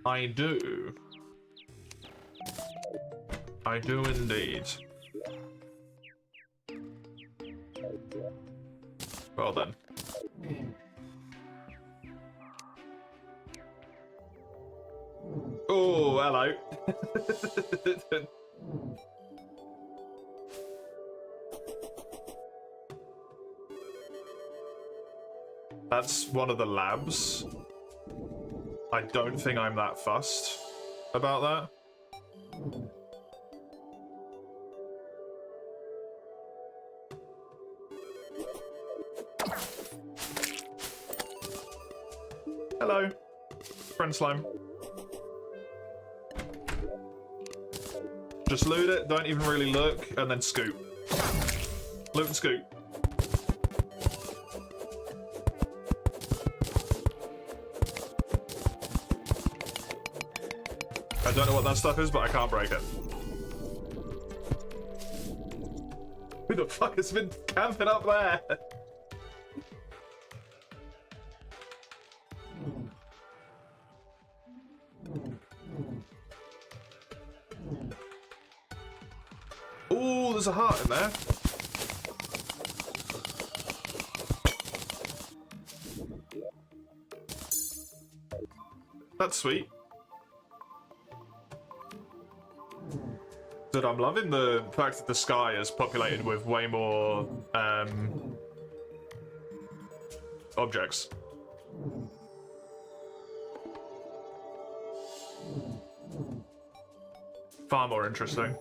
Speaker 1: I do. I do indeed. Well then. Oh, hello. That's one of the labs. I don't think I'm that fussed about that. Hello, friend slime. Just loot it, don't even really look, and then scoop. Loot and scoop. I don't know what that stuff is, but I can't break it. Who the fuck has been camping up there? Ooh, there's a heart in there. That's sweet. Dude, I'm loving the fact that the sky is populated with way more objects. Far more interesting.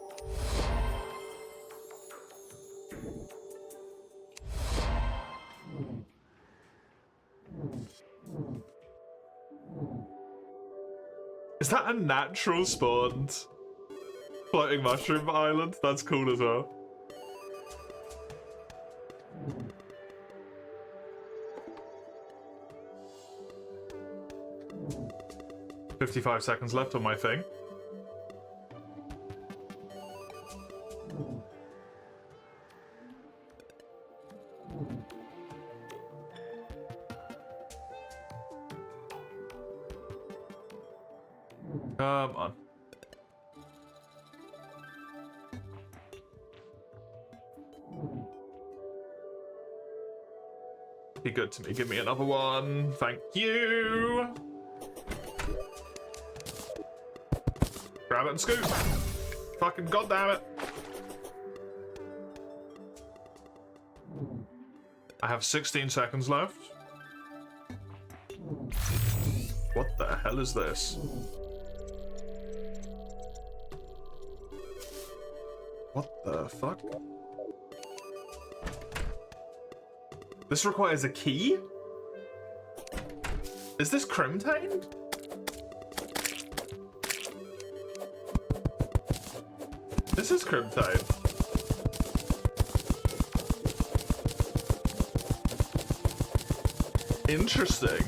Speaker 1: Is that a natural spawned floating mushroom island? That's cool as well. "55 seconds left on my thing. Come on. Be good to me. Give me another one. Thank you. Grab it and scoot. Fucking goddamn it. I have 16 seconds left. What the hell is this? What the fuck? This requires a key? Is this crimtained? This is crimtained. Interesting.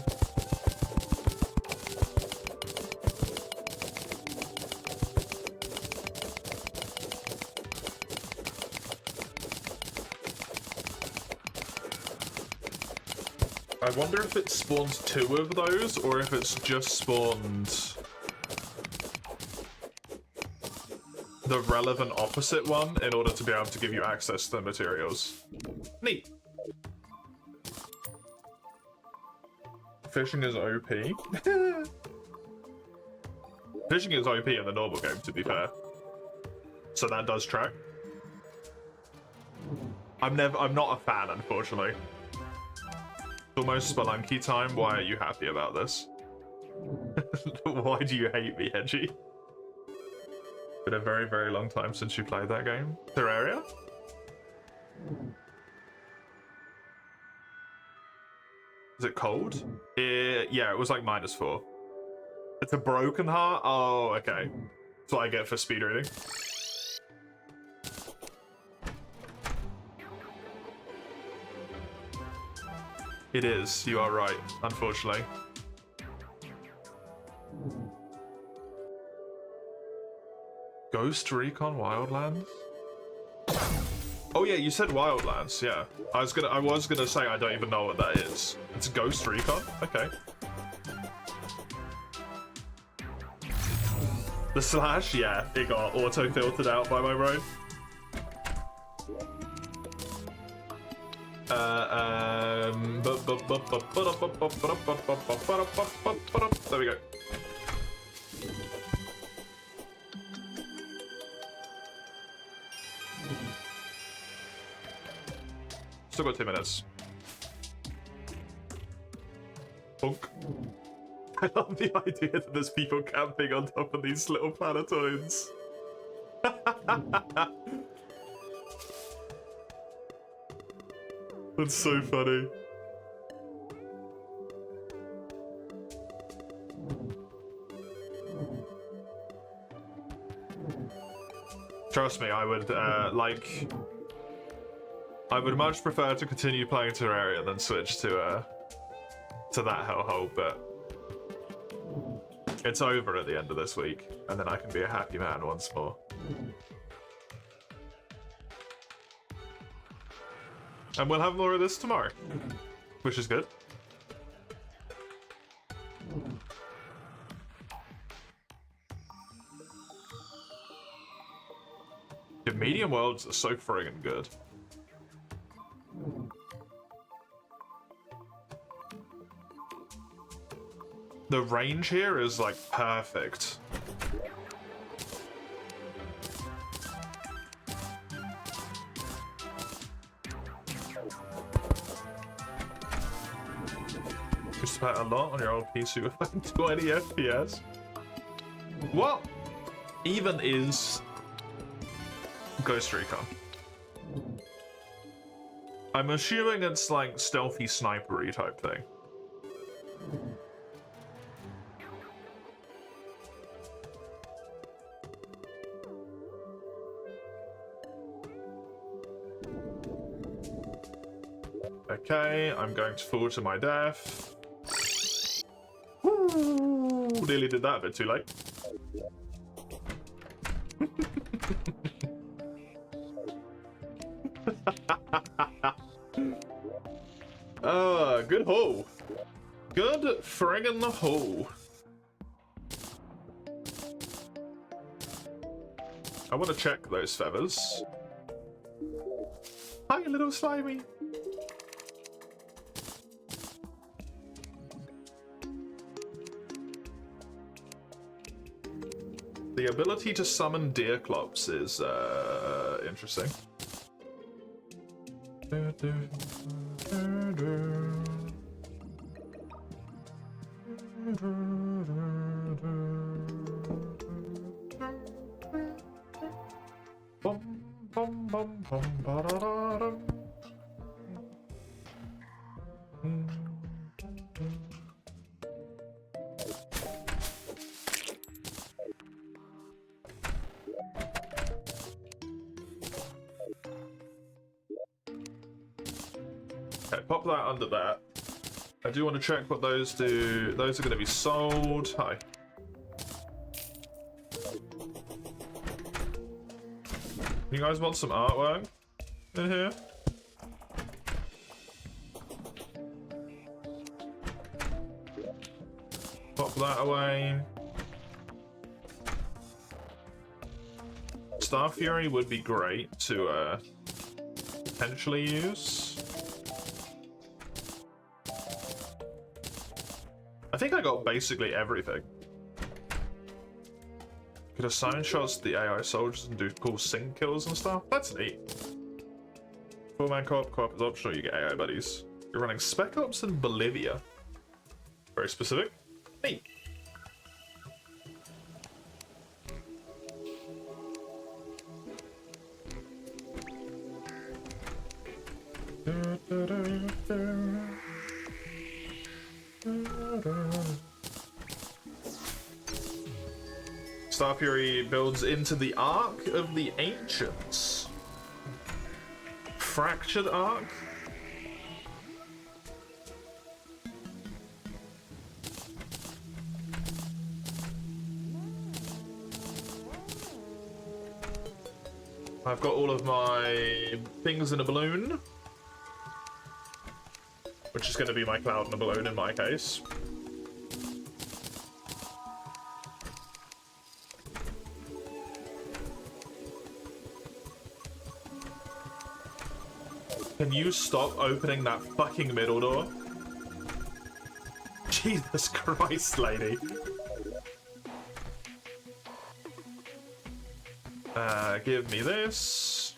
Speaker 1: I wonder if it spawns 2 of those, or if it's just spawned the relevant opposite one in order to be able to give you access to the materials. Neat. Fishing is OP. Fishing is OP in the normal game, to be fair. So that does track. I'm not a fan, unfortunately. Almost Spelunky time. Why are you happy about this? Why do you hate me, Hedgie? Been a very, very long time since you played that game. Terraria? Is it cold? Yeah, it was like -4. It's a broken heart? Oh, okay. That's what I get for speedreading. It is, you are right, unfortunately. Ghost Recon Wildlands? Oh yeah, you said Wildlands, yeah. I was gonna say I don't even know what that is. It's Ghost Recon? Okay. The slash? Yeah, it got auto-filtered out by my brain. There we go. Still got 2 minutes. Bonk. I love the idea that there's people camping on top of these little planetoids. That's so funny. Trust me, I would I would much prefer to continue playing Terraria than switch to that hellhole, but it's over at the end of this week, and then I can be a happy man once more. And we'll have more of this tomorrow, which is good. The medium worlds are so friggin' good. The range here is like perfect. Just about a lot on your old PC with like 20 FPS. What even is Ghost Recon? I'm assuming it's like stealthy snipery type thing. Okay, I'm going to fall to my death. Woo! Nearly did that a bit too late. Good haul. Good friggin' haul. I want to check those feathers. Hi, little slimy. The ability to summon deer clubs is interesting. Okay, pop that under that. I do want to check what those do. Those are going to be sold. Hi. You guys want some artwork in here? Pop that away. Star Fury would be great to potentially use. I think I got basically everything. Could assign shots to the AI soldiers and do cool sync kills and stuff. That's neat. 4-man co-op. Co-op is optional. You get AI buddies. You're running Spec Ops in Bolivia. Very specific. Neat. Star Fury builds into the Arc of the Ancients. Fractured Arc? I've got all of my things in a balloon. Which is going to be my cloud in a balloon in my case. Can you stop opening that fucking middle door? Jesus Christ, lady. Give me this.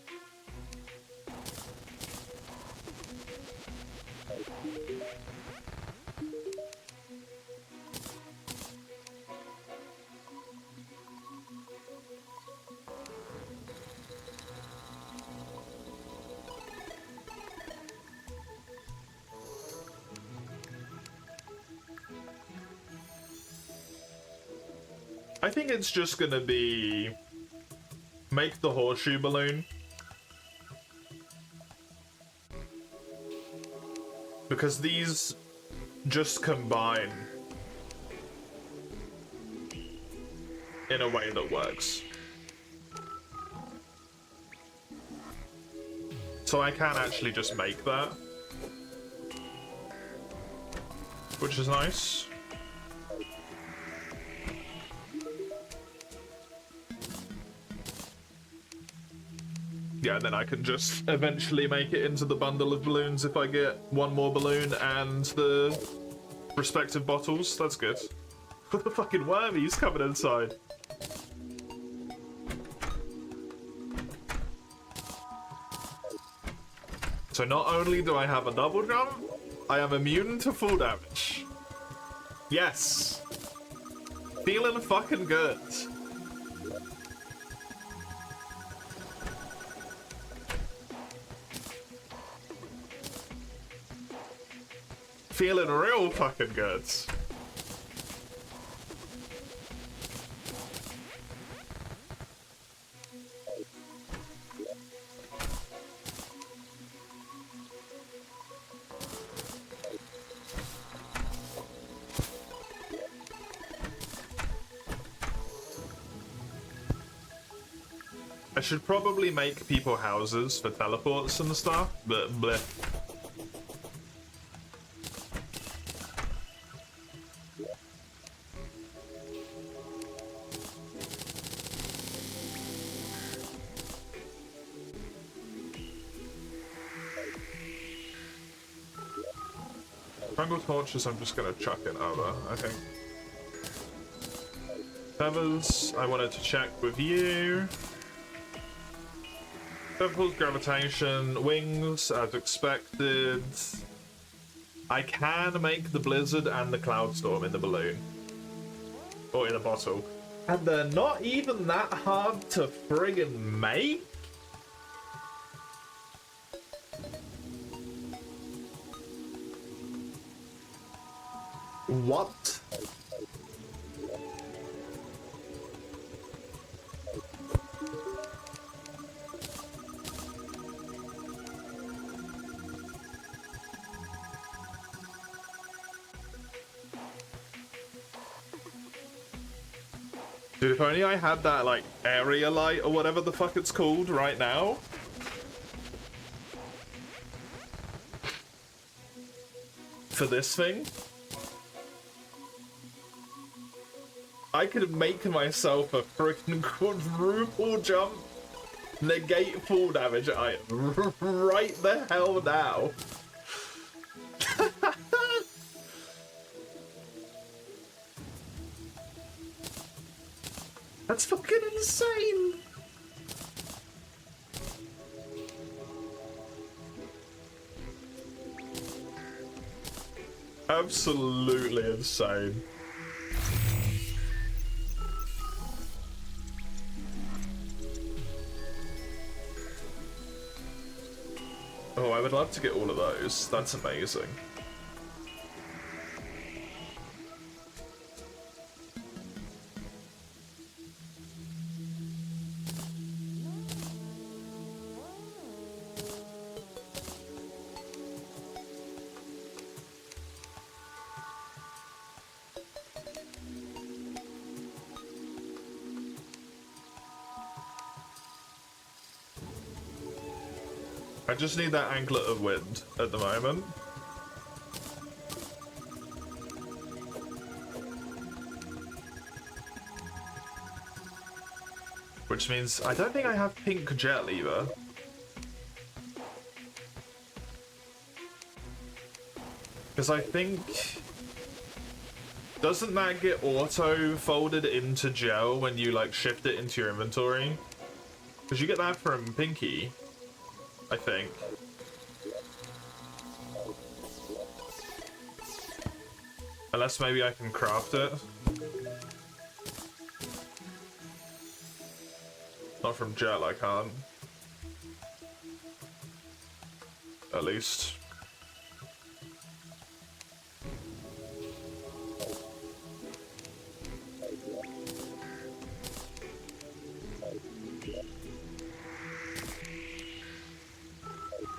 Speaker 1: I think it's just gonna be make the horseshoe balloon, because these just combine in a way that works. So I can actually just make that, which is nice. Yeah, then I can just eventually make it into the bundle of balloons if I get one more balloon and the respective bottles. That's good. What the fucking wormies coming inside? So not only do I have a double jump, I am immune to full damage. Yes. Feeling fucking good. Feeling real fucking good. I should probably make people houses for teleports and stuff, but bleh. Jungle torches, I'm just gonna chuck it over, I think. Feathers, I wanted to check with you. Feathers, gravitation, wings, as expected. I can make the blizzard and the cloud storm in the balloon. Or in a bottle. And they're not even that hard to friggin' make? What? Dude, if only I had that, like, area light or whatever the fuck it's called right now. For this thing. I could make myself a freaking quadruple jump, negate fall damage item right the hell now. That's fucking insane. Absolutely insane. Oh, I would love to get all of those. That's amazing. I just need that anklet of wind at the moment. Which means I don't think I have pink gel either. Because I think... Doesn't that get auto-folded into gel when you, like, shift it into your inventory? Because you get that from Pinky, I think. Unless maybe I can craft it. Not from gel, I can't. At least.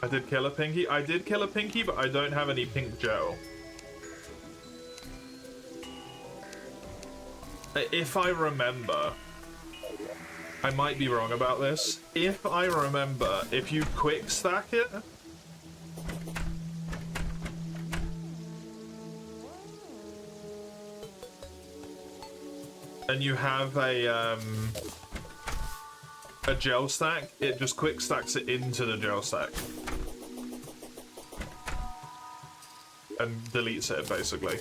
Speaker 1: I did kill a Pinky. I did kill a Pinky, but I don't have any pink gel. If I remember, I might be wrong about this. If I remember, if you quick stack it, and you have a gel stack, it just quick stacks it into the gel stack. And deletes it, basically.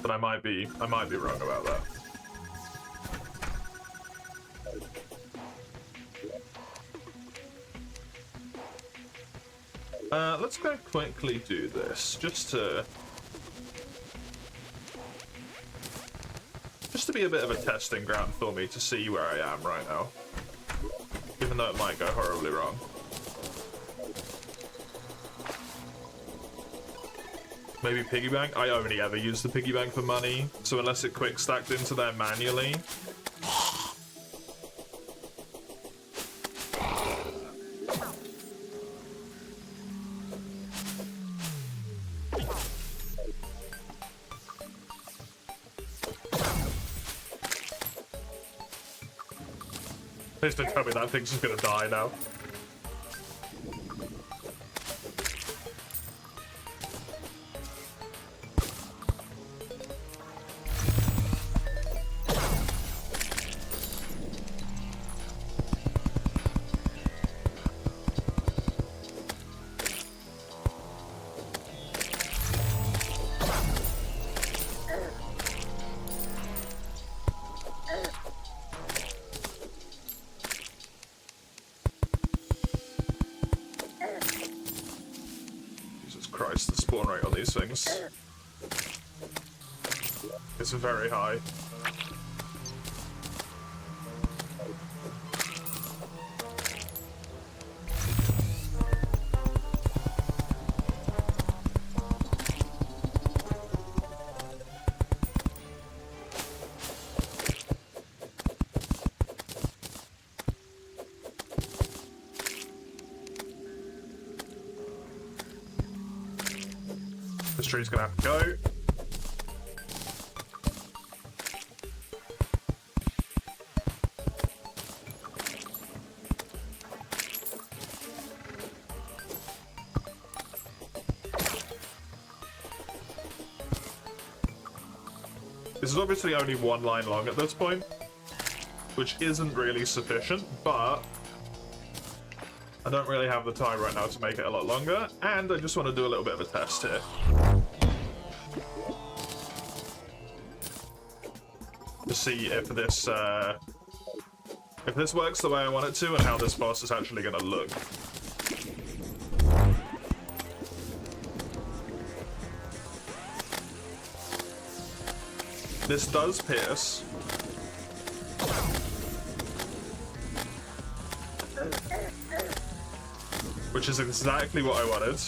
Speaker 1: But I might be wrong about that. Let's go quickly do this, just to be a bit of a testing ground for me to see where I am right now. Even though it might go horribly wrong. Maybe piggy bank? I only ever use the piggy bank for money, so unless it quick stacked into there manually. Please don't tell me that thing's just gonna die now. these things. It's very high. This tree's gonna have to go. This is obviously only one line long at this point, which isn't really sufficient, but I don't really have the time right now to make it a lot longer, and I just want to do a little bit of a test here. To see if this works the way I want it to, and how this boss is actually going to look. This does pierce. Which is exactly what I wanted.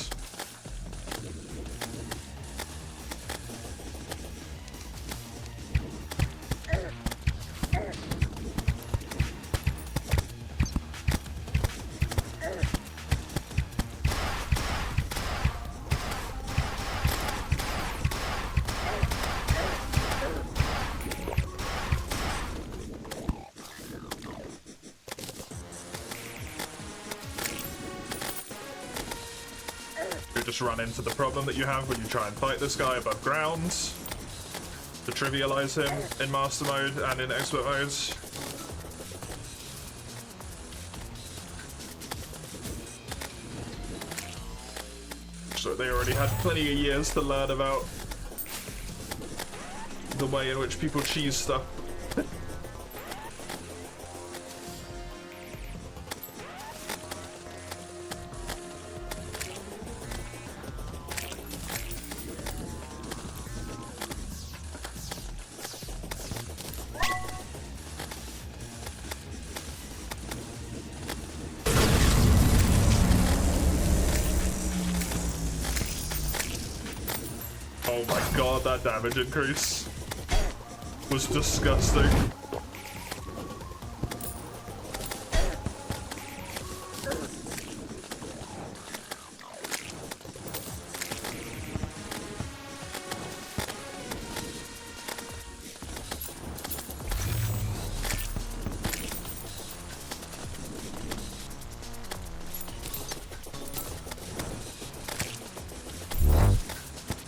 Speaker 1: Just run into the problem that you have when you try and fight this guy above ground, to trivialize him in master mode and in expert mode. So they already had plenty of years to learn about the way in which people cheese stuff. Oh my god, that damage increase was disgusting.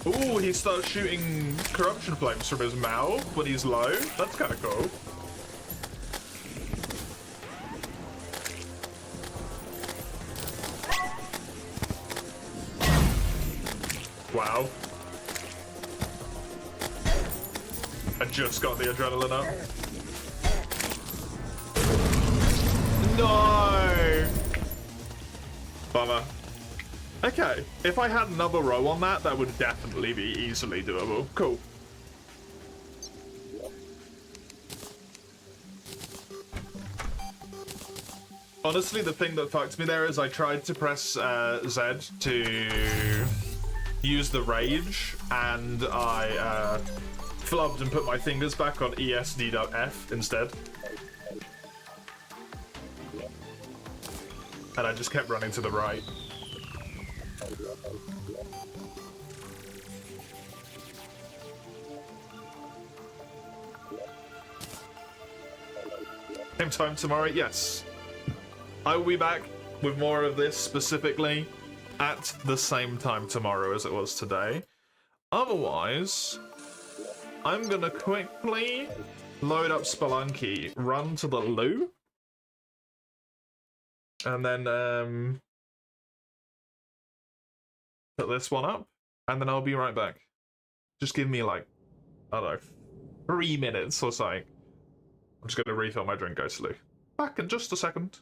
Speaker 1: Ooh, he starts shooting corruption flames from his mouth when he's low. That's kind of cool. Wow. I just got the adrenaline up. No! Bummer. Okay, if I had another row on that, that would definitely be easily doable. Cool. Honestly, the thing that fucked me there is I tried to press Z to use the rage, and I flubbed and put my fingers back on ESD.F instead. And I just kept running to the right. Same time tomorrow? Yes. I will be back with more of this specifically at the same time tomorrow as it was today. Otherwise, I'm gonna quickly load up Spelunky, run to the loo, and then put this one up, and then I'll be right back. Just give me like, I don't know, 3 minutes or something. I'm just gonna refill my drink, go to loo. Back in just a second.